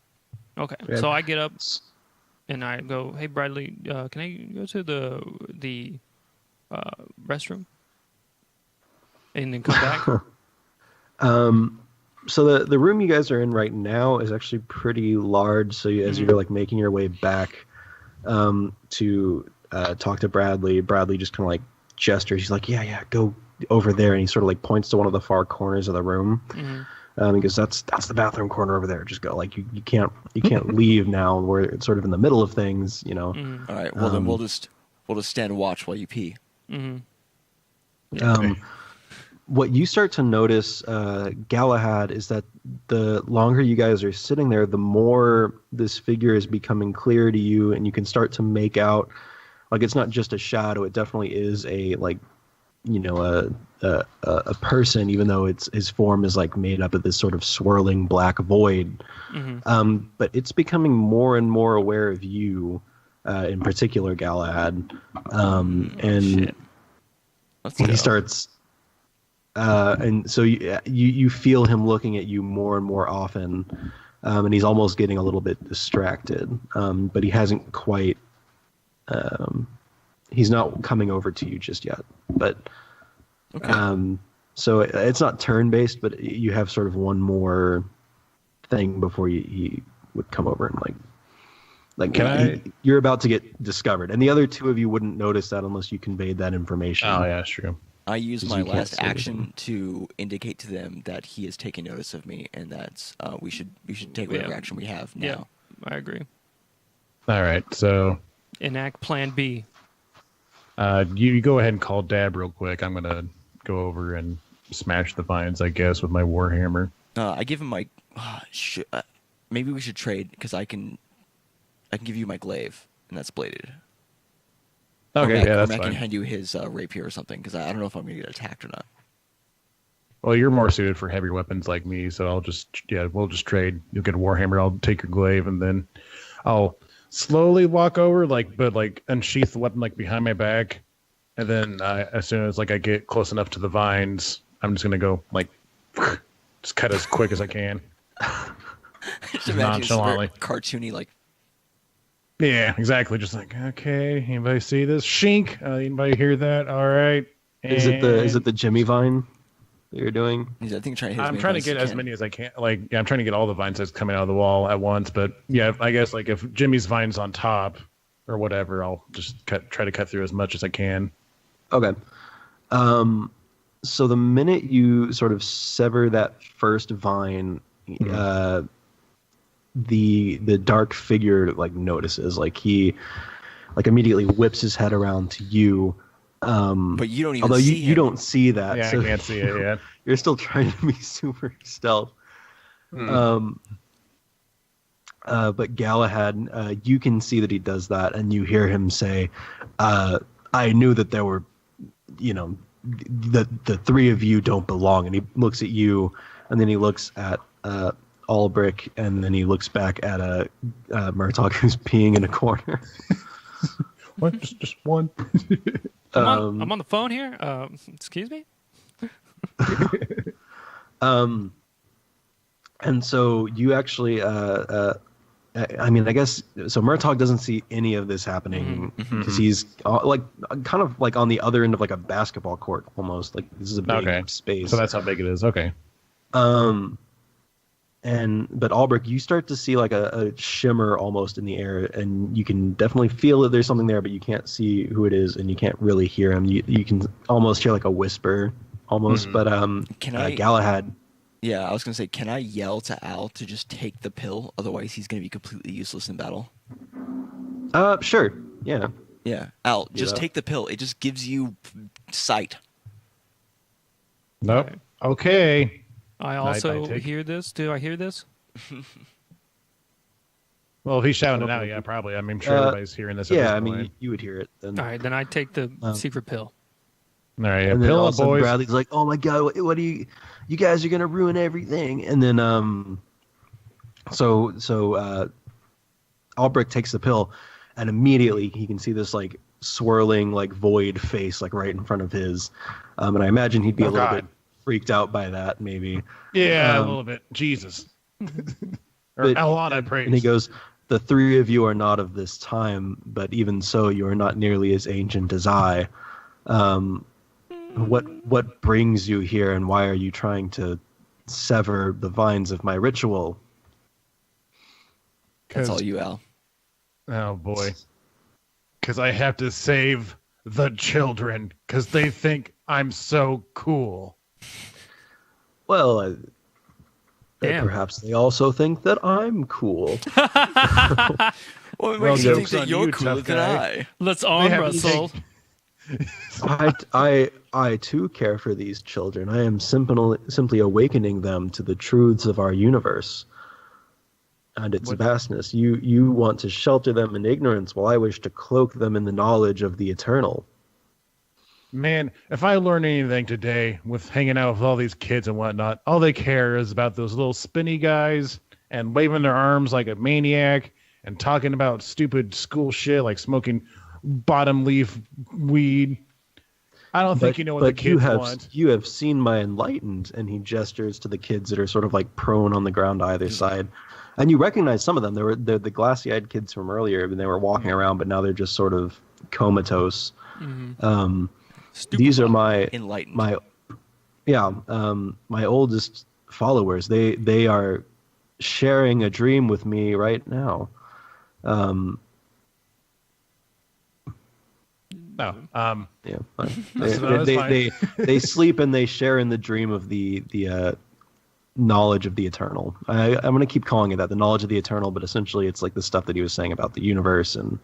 Okay. Yeah. So I get up and I go, "Hey, Bradley, can I go to the restroom and then come back?" So the room you guys are in right now is actually pretty large. So as you're like making your way back to talk to Bradley, Bradley just kind of like gestures. He's like, yeah, go over there, and he sort of like points to one of the far corners of the room. He goes, that's the bathroom corner over there. Just go. Like you can't leave now. We're sort of in the middle of things, you know. All right. Well, then we'll just stand watch while you pee. What you start to notice, Galahad, is that the longer you guys are sitting there, the more this figure is becoming clear to you, and you can start to make out, like, it's not just a shadow. It definitely is a, like, you know, a person, even though his form is like made up of this sort of swirling black void. But it's becoming more and more aware of you, in particular, Galahad, and he starts. And so you feel him looking at you more and more often, and he's almost getting a little bit distracted. But he hasn't quite. He's not coming over to you just yet. But so it's not turn-based, but you have sort of one more thing before he would come over and you're about to get discovered, and the other two of you wouldn't notice that unless you conveyed that information. Oh yeah, that's true. I use my last action to indicate to them that he is taking notice of me, and that we should take whatever action we have now. Yeah, I agree. All right, so enact Plan B. You go ahead and call Dab real quick. I'm gonna go over and smash the vines, I guess, with my warhammer. I give him my. Maybe we should trade because I can give you my glaive, and that's bladed. Okay, yeah, that's fine. I can fine. hand you his rapier or something because I don't know if I'm gonna get attacked or not. Well, you're more suited for heavy weapons like me, so we'll just trade. You'll get a warhammer, I'll take your glaive, and then I'll slowly walk over, but unsheath the weapon behind my back, and then as soon as I get close enough to the vines, I'm just gonna go just cut as quick as I can. Just nonchalantly, cartoony Yeah, exactly. Just okay, anybody see this? Shink. Anybody hear that? All right. And Is it the Jimmy vine that you're doing? I'm trying to get as many as I can. I'm trying to get all the vines that's coming out of the wall at once. But yeah, I guess if Jimmy's vine's on top or whatever, I'll just try to cut through as much as I can. Okay. So the minute you sort of sever that first vine, the dark figure notices, he immediately whips his head around to you. But you don't even although see you don't see that. Yeah, so I can't see it yet. You're still trying to be super stealth. But Galahad, you can see that he does that, and you hear him say, I knew that there were, the three of you don't belong. And he looks at you, and then he looks at Albrick, and then he looks back at Murtaugh, who's peeing in a corner. What? Just one? I'm on the phone here. Excuse me? And so you actually, I guess, so Murtaugh doesn't see any of this happening because he's kind of on the other end of a basketball court almost. This is a big space. So that's how big it is. Okay. But Albrick, you start to see a shimmer almost in the air, and you can definitely feel that there's something there, but you can't see who it is, and you can't really hear him. You can almost hear a whisper, almost. But Galahad. Yeah, I was gonna say, can I yell to Al to just take the pill? Otherwise, he's gonna be completely useless in battle. Sure. Yeah. Yeah, Al, just take the pill. It just gives you sight. Nope. Okay. I also hear this. Do I hear this? Well, if he's shouting it out, yeah, probably. I'm sure everybody's hearing this. Yeah, I mean, you would hear it. Then. All right, then I take the secret pill. All right, and pill, then boys. Bradley's like, "Oh my god, what do you guys are gonna ruin everything?" And then so Albrick takes the pill, and immediately he can see this swirling like void face like right in front of his, and I imagine he'd be a little bit freaked out by that, maybe. Yeah, a little bit. Jesus. Or Alana, praise. And he goes, "The three of you are not of this time, but even so, you are not nearly as ancient as I. What brings you here, and why are you trying to sever the vines of my ritual?" That's all you, Al. Oh, boy. Because I have to save the children, because they think I'm so cool. Well, perhaps they also think that I'm cool. Well, it makes you think that you're cooler than I. Let's arm wrestle. I too care for these children. I am simply awakening them to the truths of our universe and its vastness. You want to shelter them in ignorance, while I wish to cloak them in the knowledge of the eternal. Man, if I learn anything today with hanging out with all these kids and whatnot, all they care is about those little spinny guys and waving their arms like a maniac and talking about stupid school shit like smoking bottom leaf weed. I don't think you know what the kids want. You have seen my enlightened, and he gestures to the kids that are sort of like prone on the ground either side. And you recognize some of them. They're the glassy-eyed kids from earlier, and they were walking around, but now they're just sort of comatose. Mm-hmm. These are my oldest followers. They are sharing a dream with me right now. They sleep and they share in the dream of the knowledge of the eternal. I'm going to keep calling it that, the knowledge of the eternal, but essentially it's like the stuff that he was saying about the universe and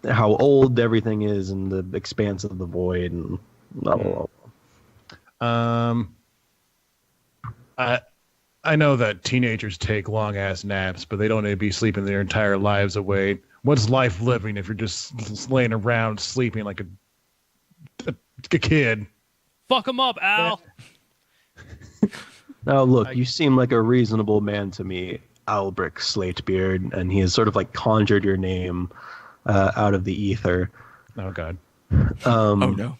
how old everything is and the expanse of the void and blah, blah, blah. I know that teenagers take long-ass naps, but they don't need to be sleeping their entire lives away. What's life living if you're just laying around sleeping like a kid? Fuck him up, Al! Now, look, you seem like a reasonable man to me, Albric Slatebeard, and he has sort of like conjured your name out of the ether. Oh, God. Oh, no.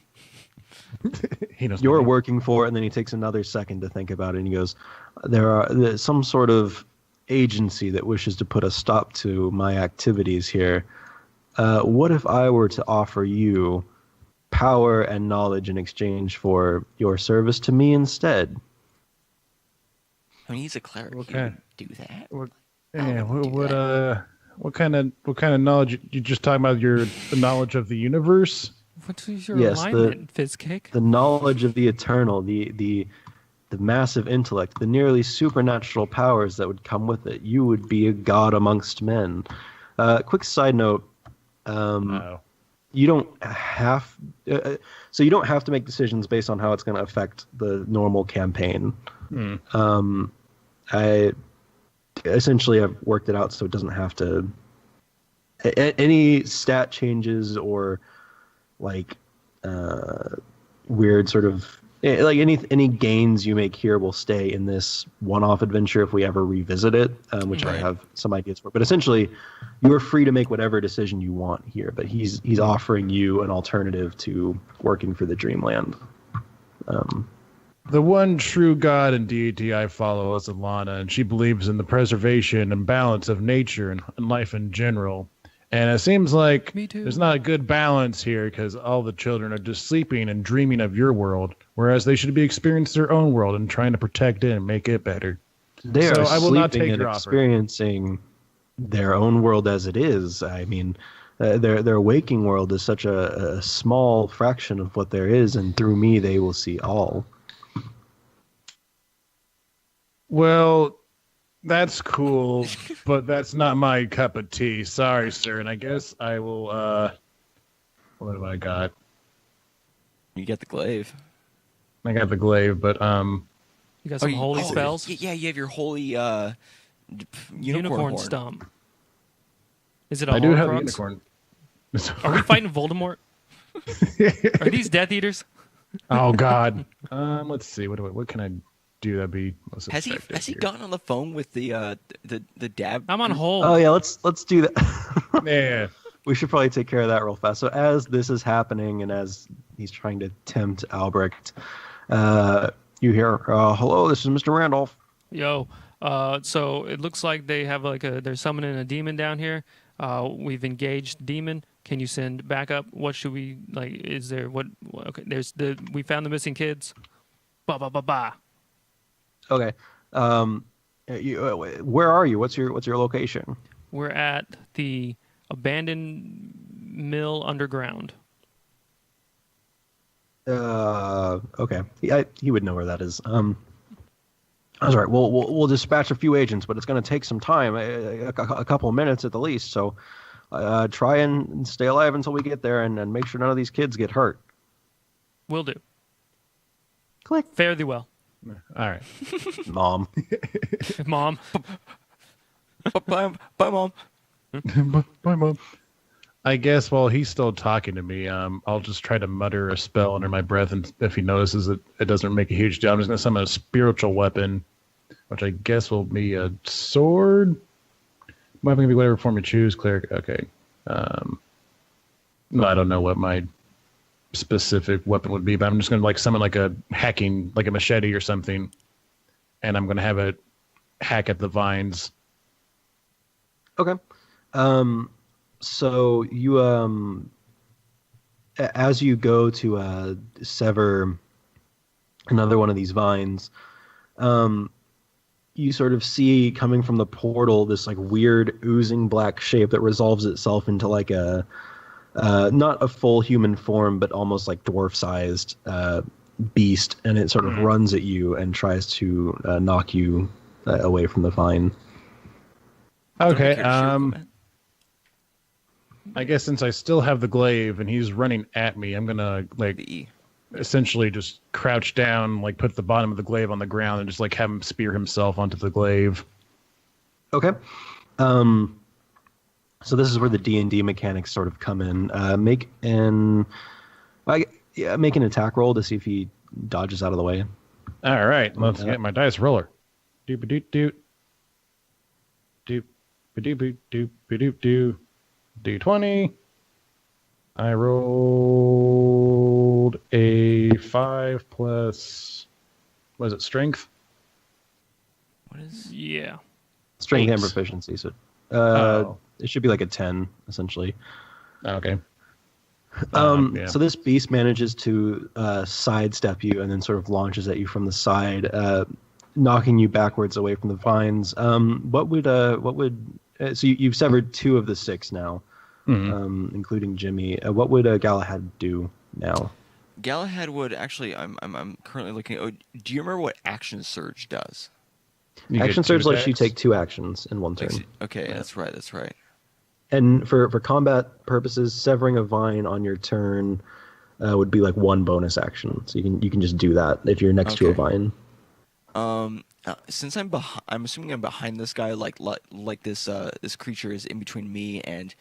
He knows you're working for it, and then he takes another second to think about it, and he goes, there's some sort of agency that wishes to put a stop to my activities here. What if I were to offer you power and knowledge in exchange for your service to me instead? I mean, he's a cleric. Okay. Do that. What kind of knowledge? You just talking about the knowledge of the universe? What is your alignment, Fizzcake? The knowledge of the eternal, the massive intellect, the nearly supernatural powers that would come with it. You would be a god amongst men. Quick side note: you don't have you don't have to make decisions based on how it's going to affect the normal campaign. I essentially have worked it out so it doesn't have to. Any stat changes or like weird sort of like any gains you make here will stay in this one-off adventure if we ever revisit it, which I have some ideas for. But essentially, you are free to make whatever decision you want here. But he's offering you an alternative to working for the Dreamland. The one true God and deity I follow is Alana, and she believes in the preservation and balance of nature and life in general. And it seems like there's not a good balance here because all the children are just sleeping and dreaming of your world, whereas they should be experiencing their own world and trying to protect it and make it better. They are sleeping and experiencing their own world as it is. I mean, their waking world is such a small fraction of what there is, and through me they will see all. Well, that's cool, but that's not my cup of tea. Sorry, sir. And I guess I will, what have I got? You get the glaive. I got the glaive, but, You got some holy spells? Yeah, you have your holy, unicorn horn. Stump. Is it a I do have a unicorn. Are we fighting Voldemort? Are these Death Eaters? Oh, God. Let's see. What can I do that'd be most effective? Has he gotten on the phone with the dab? I'm on hold. Oh yeah, let's do that. Yeah. we should probably take care of that real fast. So as this is happening, and as he's trying to tempt Albrecht, you hear, "Hello, this is Mr. Randolph." Yo, so it looks like they have they're summoning a demon down here. We've engaged demon. Can you send backup? What should we Is there what? Okay, we found the missing kids. Ba ba ba ba. Okay. Where are you? What's your location? We're at the abandoned mill underground. Okay. He would know where that is. That's all right. We'll dispatch a few agents, but it's going to take some time, a couple of minutes at the least. So, try and stay alive until we get there, and make sure none of these kids get hurt. Will do. Click. Fare thee well. All right. Mom. Mom. Bye, Mom. Bye, Mom. I guess while he's still talking to me, I'll just try to mutter a spell under my breath, and if he notices it doesn't make a huge deal, I'm just going to summon a spiritual weapon, which I guess will be a sword. Weapon can be whatever form you choose. Cleric. Okay. I don't know what my specific weapon would be, but I'm just going to summon a machete or something, and I'm going to have it hack at the vines. Okay. So you as you go to sever another one of these vines, you sort of see coming from the portal this weird oozing black shape that resolves itself into a not a full human form, but almost dwarf-sized beast, and it sort of runs at you and tries to knock you away from the vine. Okay. I guess since I still have the glaive and he's running at me, I'm gonna essentially just crouch down, put the bottom of the glaive on the ground and just have him spear himself onto the glaive. Okay. So this is where the D&D mechanics sort of come in. Make an attack roll to see if he dodges out of the way. All right, let's get my dice roller. Doop-a-doop-doop. Doop-a-doop-a-doop-doop-a-doop-doop. D20. I rolled a 5 plus, what is it, strength? What is? Yeah. Strength and proficiency. So it should be a 10, essentially. Okay. Yeah. So this beast manages to sidestep you and then sort of launches at you from the side, knocking you backwards away from the vines. So you've severed 2 of the 6 now, including Jimmy. What would Galahad do now? Galahad would actually. I'm currently looking. Do you remember what Action Surge does? Action Surge lets you take 2 actions in one turn. Okay, yeah. That's right. And for combat purposes, severing a vine on your turn would be 1 bonus action. So you can just do that if you're next to a vine. Since I'm assuming I'm behind this guy, this creature is in between me and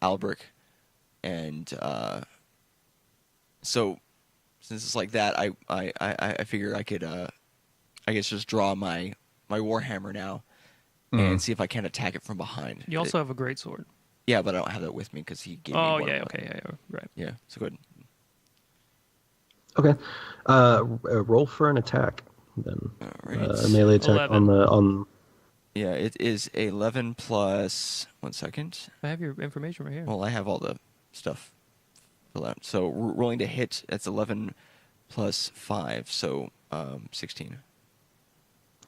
Albrecht, and so since it's like that, I figure I could I guess just draw my warhammer now and see if I can attack it from behind. You also have a greatsword. Yeah, but I don't have that with me because he gave me one. Right. Yeah, so good. Okay, roll for an attack. Then right. A melee attack 11. on. Yeah, it is 11 plus. 1 second. I have your information right here. Well, I have all the stuff filled out. So rolling to hit, that's 11 plus 5, so 16.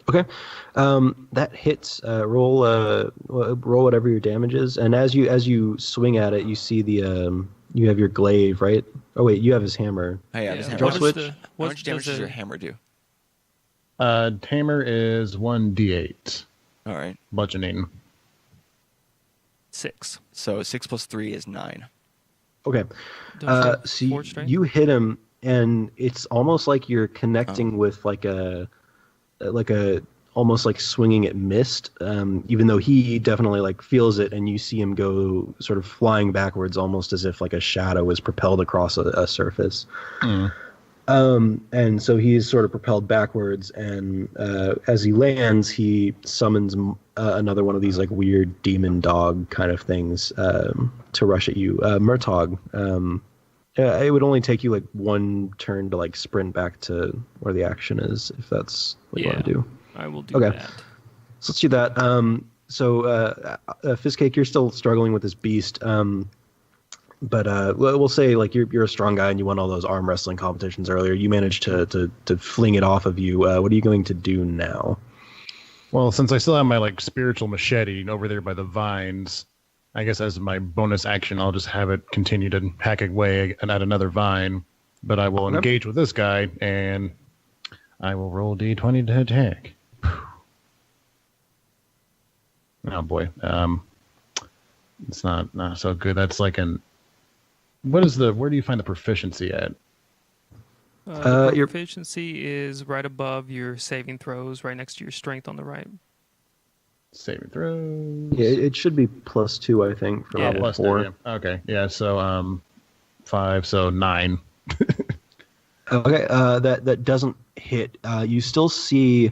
Okay, that hits. Roll whatever your damage is, and as you swing at it, you see the you have your glaive, right? Oh wait, you have his hammer. I have his hammer. Draw switch. How much damage does your hammer do? Hammer is 1d8. All right. Bludgeoning. 6. So 6 plus 3 is 9. Okay. So you hit him, and it's almost like you're connecting with a almost swinging at mist. Even though he definitely feels it, and you see him go sort of flying backwards, almost as if a shadow is propelled across a surface. And so he is sort of propelled backwards, and as he lands, he summons another one of these like weird demon dog kind of things to rush at you. Murtog, it would only take you like one turn to like sprint back to where the action is, if that's what you want to do. I will do that. So let's do that. Fizzcake, you're still struggling with this beast. But we'll say like you're a strong guy and you won all those arm wrestling competitions earlier. You managed to fling it off of you. What are you going to do now? Well, since I still have my like spiritual machete over there by the vines, I guess as my bonus action, I'll just have it continue to hack away at another vine. But I will engage with this guy, and I will roll d20 to attack. Oh boy, it's not so good. That's like an. Where do you find the proficiency at? Your proficiency is right above your saving throws, right next to your strength on the right. Saving throws. Yeah, it should be +2, I think, for level 4. 2, yeah. Okay, yeah. So 5, so 9. Okay, that doesn't hit. You still see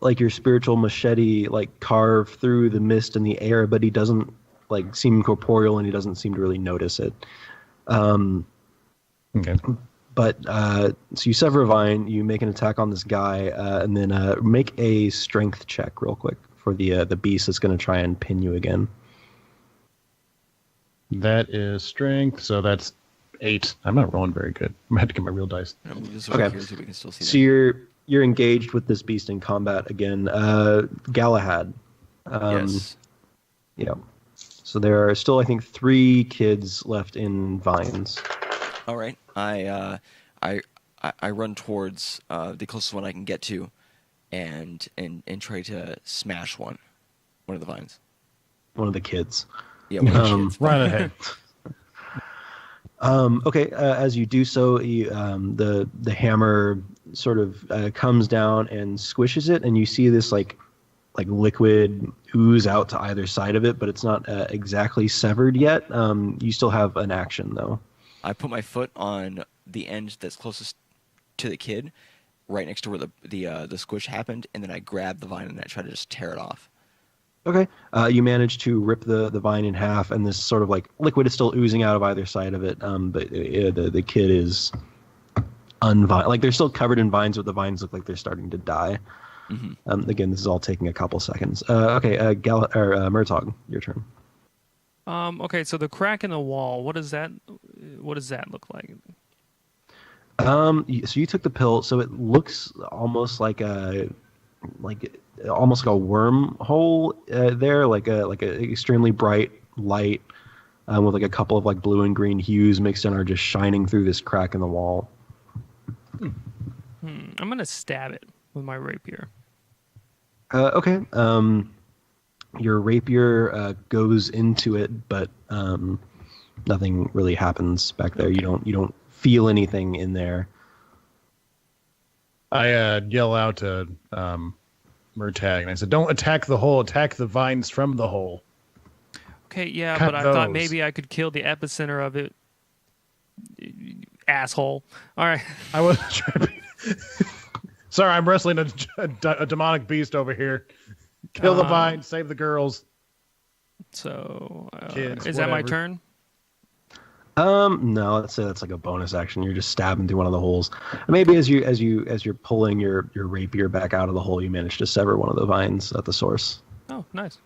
like your spiritual machete like carve through the mist and the air, but he doesn't like seem corporeal, and he doesn't seem to really notice it. Okay. But so you sever a vine, you make an attack on this guy, and then make a strength check real quick for the beast that's going to try and pin you again. That is strength, so that's 8. I'm not rolling very good. I'm gonna have to get my real dice. Okay. So we can still see So you're engaged with this beast in combat again. Galahad. Yes. Yeah. So there are still, I think, 3 kids left in vines. All right. I run towards the closest one I can get to, and try to smash one of the vines. One of the kids. Yeah, one of the kids. Right ahead. Okay. As you do so, the hammer sort of comes down and squishes it, and you see this like liquid ooze out to either side of it, but it's not exactly severed yet. You still have an action though. I put my foot on the end that's closest to the kid, right next to where the squish happened, and then I grab the vine and I try to just tear it off. Okay. You manage to rip the vine in half, and this sort of like liquid is still oozing out of either side of it. But the kid is unvine. Like they're still covered in vines, but the vines look like they're starting to die. Mm-hmm. Again, this is all taking a couple seconds. Okay, Murtog, your turn. Okay, so the crack in the wall. What does that look like? So you took the pill, so it looks almost like a wormhole there, like a extremely bright light with like a couple of like blue and green hues mixed in are just shining through this crack in the wall. I'm gonna stab it with my rapier. Okay. Your rapier goes into it, but nothing really happens back there. You don't feel anything in there. I yell out to Murtag, and I said, "Don't attack the hole. Attack the vines from the hole." Okay, yeah, Cut but I thought maybe I could kill the epicenter of it. Asshole. All right. I was trying to... Sorry, I'm wrestling a demonic beast over here. Kill the vine, save the girls. So, Kids, is that my turn? No, let's say that's like a bonus action. You're just stabbing through one of the holes. Maybe as you're pulling your rapier back out of the hole, you manage to sever one of the vines at the source. Oh, nice.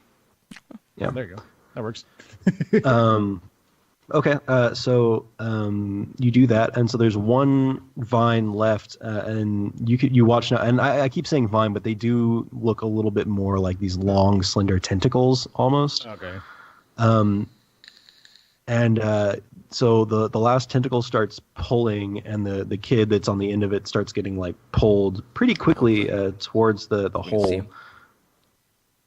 Yeah, there you go. That works. Okay, so you do that, and so there's one vine left, and you watch now. And I keep saying vine, but they do look a little bit more like these long, slender tentacles almost. Okay. So the last tentacle starts pulling, and the kid that's on the end of it starts getting like pulled pretty quickly towards the hole.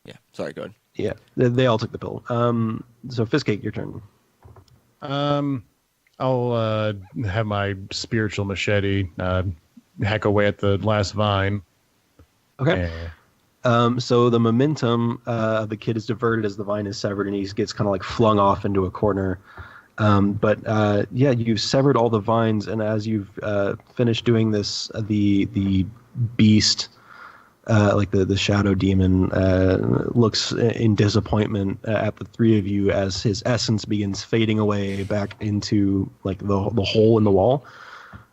Yeah, sorry, go ahead. Yeah, they all took the pill. So Fizzcake, your turn. I'll have my spiritual machete hack away at the last vine. Okay. So the momentum of the kid is diverted as the vine is severed, and he gets kind of like flung off into a corner. Yeah, you've severed all the vines, and as you've finished doing this, the beast, like the shadow demon, looks in disappointment at the three of you as his essence begins fading away back into like the hole in the wall.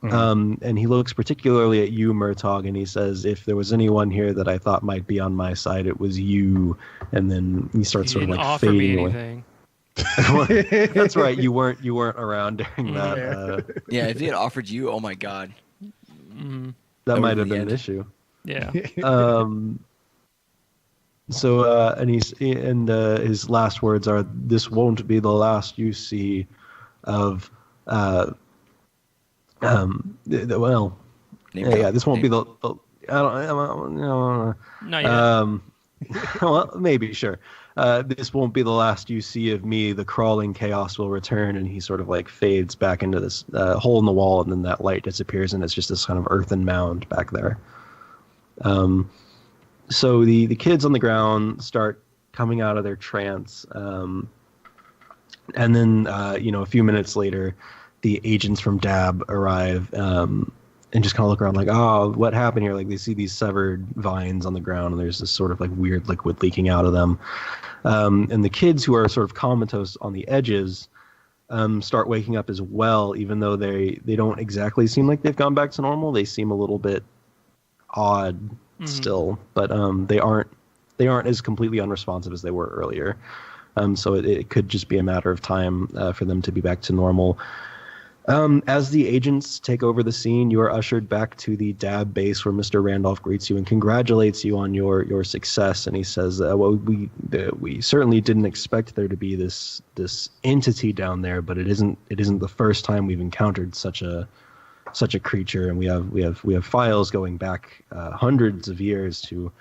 And he looks particularly at you, Murtaugh, and he says, "If there was anyone here that I thought might be on my side, it was you." And then he starts sort of like fading away. That's right. You weren't around during that. Yeah, if he had offered you, oh my god, that might have been an issue. Yeah. So his last words are, "This won't be the last you see of." This won't be the I don't know. Not yet. Well, maybe, sure. This won't be the last you see of me. The crawling chaos will return, and he sort of like fades back into this hole in the wall, and then that light disappears, and it's just this kind of earthen mound back there. So the kids on the ground start coming out of their trance, and then a few minutes later, the agents from DAB arrive and just kind of look around like, oh, what happened here? Like they see these severed vines on the ground, and there's this sort of like weird liquid leaking out of them. And the kids who are sort of comatose on the edges start waking up as well, even though they don't exactly seem like they've gone back to normal. They seem a little bit odd still, but they aren't as completely unresponsive as they were earlier. So it could just be a matter of time for them to be back to normal. As the agents take over the scene, you are ushered back to the DAB base where Mr. Randolph greets you and congratulates you on your success. And he says, we certainly didn't expect there to be this entity down there, but it isn't the first time we've encountered such a creature. And we have files going back hundreds of years to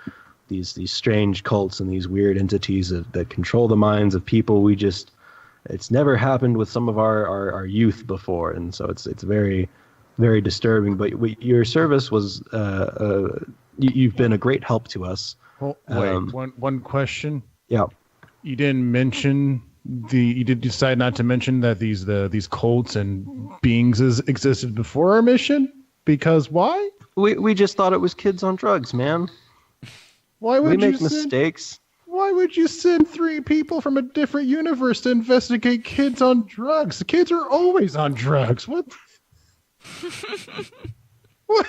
these strange cults and these weird entities that control the minds of people. It's never happened with some of our youth before, and so it's very, very disturbing. But your service was you've been a great help to us. Well, wait, one question. Yeah, you didn't mention you did decide not to mention that these cults and beings existed before our mission. Because why? We just thought it was kids on drugs, man. Why would we make mistakes? Why would you send 3 people from a different universe to investigate kids on drugs? The kids are always on drugs. What? What?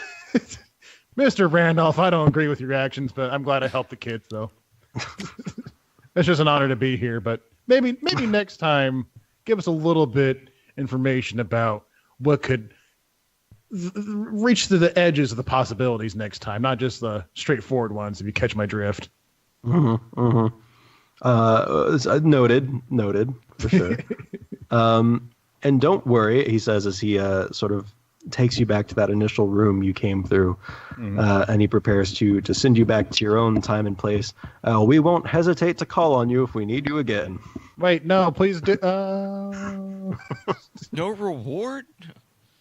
Mr. Randolph, I don't agree with your actions, but I'm glad I helped the kids, though. It's just an honor to be here, but maybe next time, give us a little bit information about what could reach to the edges of the possibilities next time, not just the straightforward ones, if you catch my drift. Noted for sure. And don't worry, he says as he sort of takes you back to that initial room you came through, and he prepares to send you back to your own time and place. We won't hesitate to call on you if we need you again. Wait, no, please do. No reward?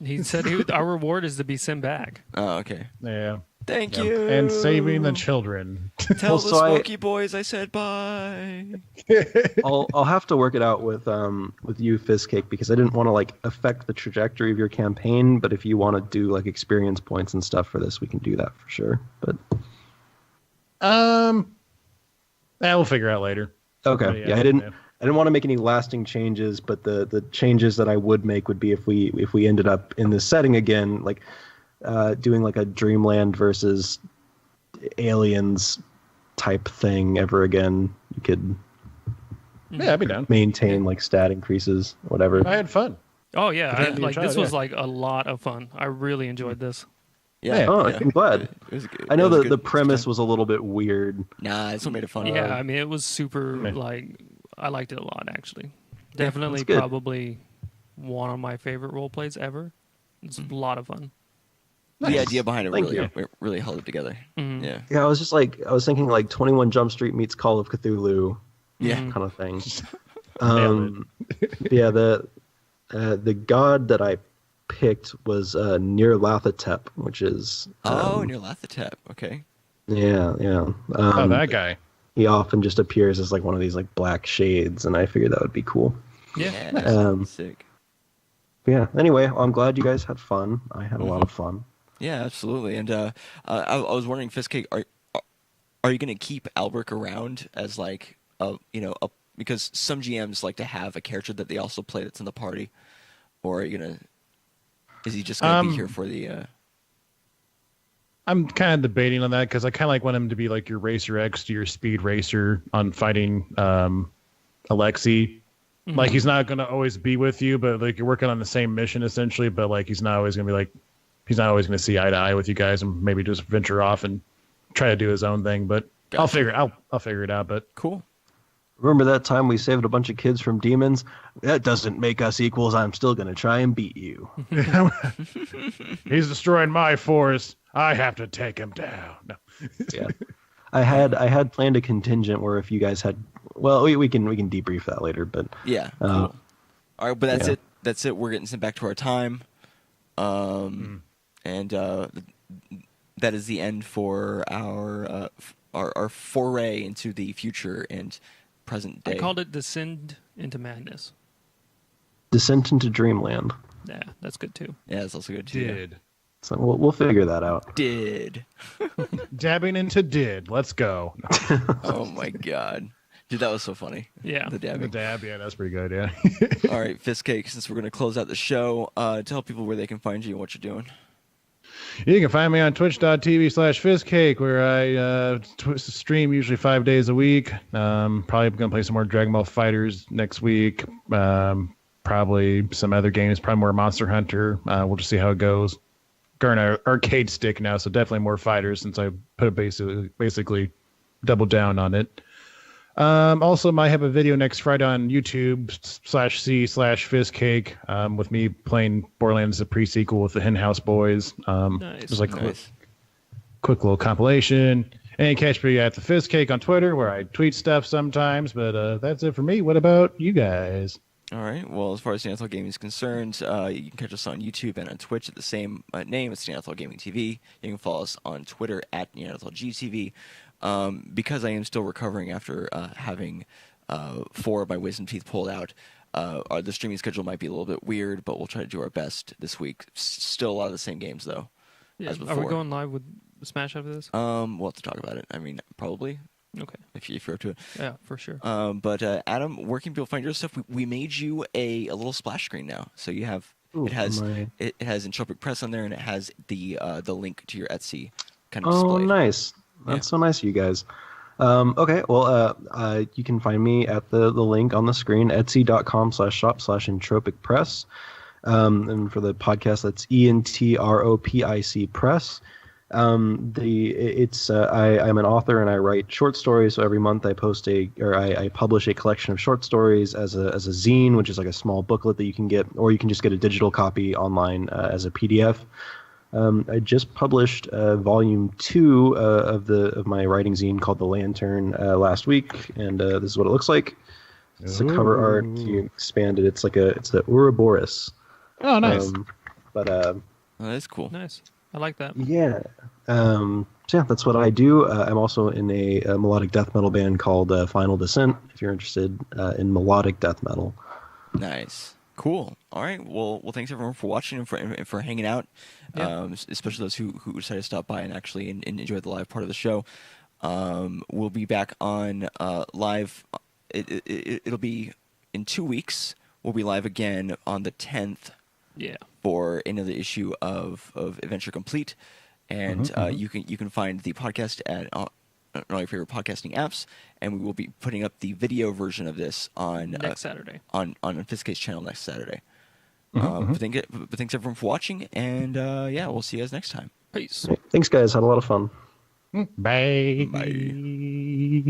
He said our reward is to be sent back. Oh, okay. Yeah. Thank you. And saving the children. Tell the Smoky Boys I said bye. I'll have to work it out with you, Fizcake, because I didn't want to like affect the trajectory of your campaign. But if you want to do like experience points and stuff for this, we can do that for sure. But we'll figure out later. Okay. Yeah, I didn't want to make any lasting changes, but the changes that I would make would be if we ended up in this setting again, like doing like a Dreamland versus Aliens type thing ever again. You could I'd be down. Maintain like stat increases, whatever. I had fun. Oh yeah, this was like a lot of fun. I really enjoyed this. Yeah. Oh, I'm glad. I know the premise was a little bit weird. Nah, it's what made it fun. Yeah, I mean it was super like I liked it a lot actually. Definitely probably one of my favorite role plays ever. It's a lot of fun. Nice. The idea behind it really held it together. Mm-hmm. Yeah. I was thinking like 21 Jump Street meets Call of Cthulhu. Kind of thing. Yeah, the god that I picked was Nyarlathotep, which is Nyarlathotep. Okay. Yeah. That guy. He often just appears as like one of these like black shades, and I figured that would be cool. Yeah. Sick. Yeah. Anyway, I'm glad you guys had fun. I had a lot of fun. Yeah, absolutely. And I was wondering, Fistcake, are you going to keep Albrecht around as like because some GMs like to have a character that they also play that's in the party, or are you gonna? Is he just gonna be here for the? I'm kind of debating on that because I kind of like want him to be like your Racer X to your Speed Racer on fighting Alexei. Mm-hmm. Like he's not gonna always be with you, but like you're working on the same mission essentially. But like he's not always gonna be like he's not always gonna see eye to eye with you guys and maybe just venture off and try to do his own thing. But gotcha. I'll figure it out. But cool. Remember that time we saved a bunch of kids from demons? That doesn't make us equals. I'm still going to try and beat you. He's destroying my forest. I have to take him down. No. Yeah. I had planned a contingent where if you guys had, well, we can debrief that later, but yeah. Cool. All right, but that's it. That's it. We're getting sent back to our time. And that is the end for our foray into the future and present day. I called it Descend into Madness. Descent into Dreamland. Yeah, that's good too. Yeah, that's also good too. Did. So we'll figure that out. Did. Dabbing into did. Let's go. Oh my god. Dude, that was so funny. Yeah. The dab, yeah, that's pretty good, yeah. All right, Fistcake, since we're going to close out the show, tell people where they can find you and what you're doing. You can find me on twitch.tv/Fistcake, where I stream usually 5 days a week. Probably going to play some more Dragon Ball Fighters next week. Probably some other games, probably more Monster Hunter. We'll just see how it goes. Got an arcade stick now, so definitely more fighters since I put basically double down on it. Also, might have a video next Friday on YouTube/C/Fistcake with me playing Borderlands, the pre-sequel with the Hen House Boys. Nice. Just like quick little compilation. And you catch me at the Fistcake on Twitter where I tweet stuff sometimes. But that's it for me. What about you guys? All right. Well, as far as Neanderthal Gaming is concerned, you can catch us on YouTube and on Twitch at the same name. It's NeanderthalGamingTV. You can follow us on Twitter at NeanderthalGTV. Because I am still recovering after having 4 of my wisdom teeth pulled out, the streaming schedule might be a little bit weird, but we'll try to do our best this week. Still a lot of the same games, though, as before. Are we going live with Smash after this? We'll have to talk about it. I mean, probably. Okay. If you're up to it. Yeah, for sure. But Adam, where can people find your stuff? We made you a little splash screen now, so you have it has Entropic Press on there, and it has the link to your Etsy kind of display. Oh, nice. That's so nice of you guys. Okay, well, you can find me at the link on the screen, etsy.com/shop/entropic press. And for the podcast, that's ENTROPIC Press. I'm an author and I write short stories. So every month I publish a collection of short stories as a zine, which is like a small booklet that you can get, or you can just get a digital copy online as a PDF. I just published volume 2 of my writing zine called The Lantern last week, and this is what it looks like. It's the cover art. You expand it. It's the Ouroboros. Oh, nice. That's cool. Nice. I like that. Yeah. So yeah, that's what I do. I'm also in a melodic death metal band called Final Dissent, if you're interested in melodic death metal. Nice. Cool. All right. Well, thanks everyone for watching and for hanging out, especially those who decided to stop by and actually enjoy the live part of the show. We'll be back on live. It'll be in 2 weeks. We'll be live again on the 10th. Yeah. For another issue of Adventure Complete, and you can find the podcast at all your favorite podcasting apps, and we will be putting up the video version of this on next Saturday on Fistcake's channel next Saturday. But thanks everyone for watching, and we'll see you guys next time. Peace. Thanks, guys. Had a lot of fun. Bye. Bye.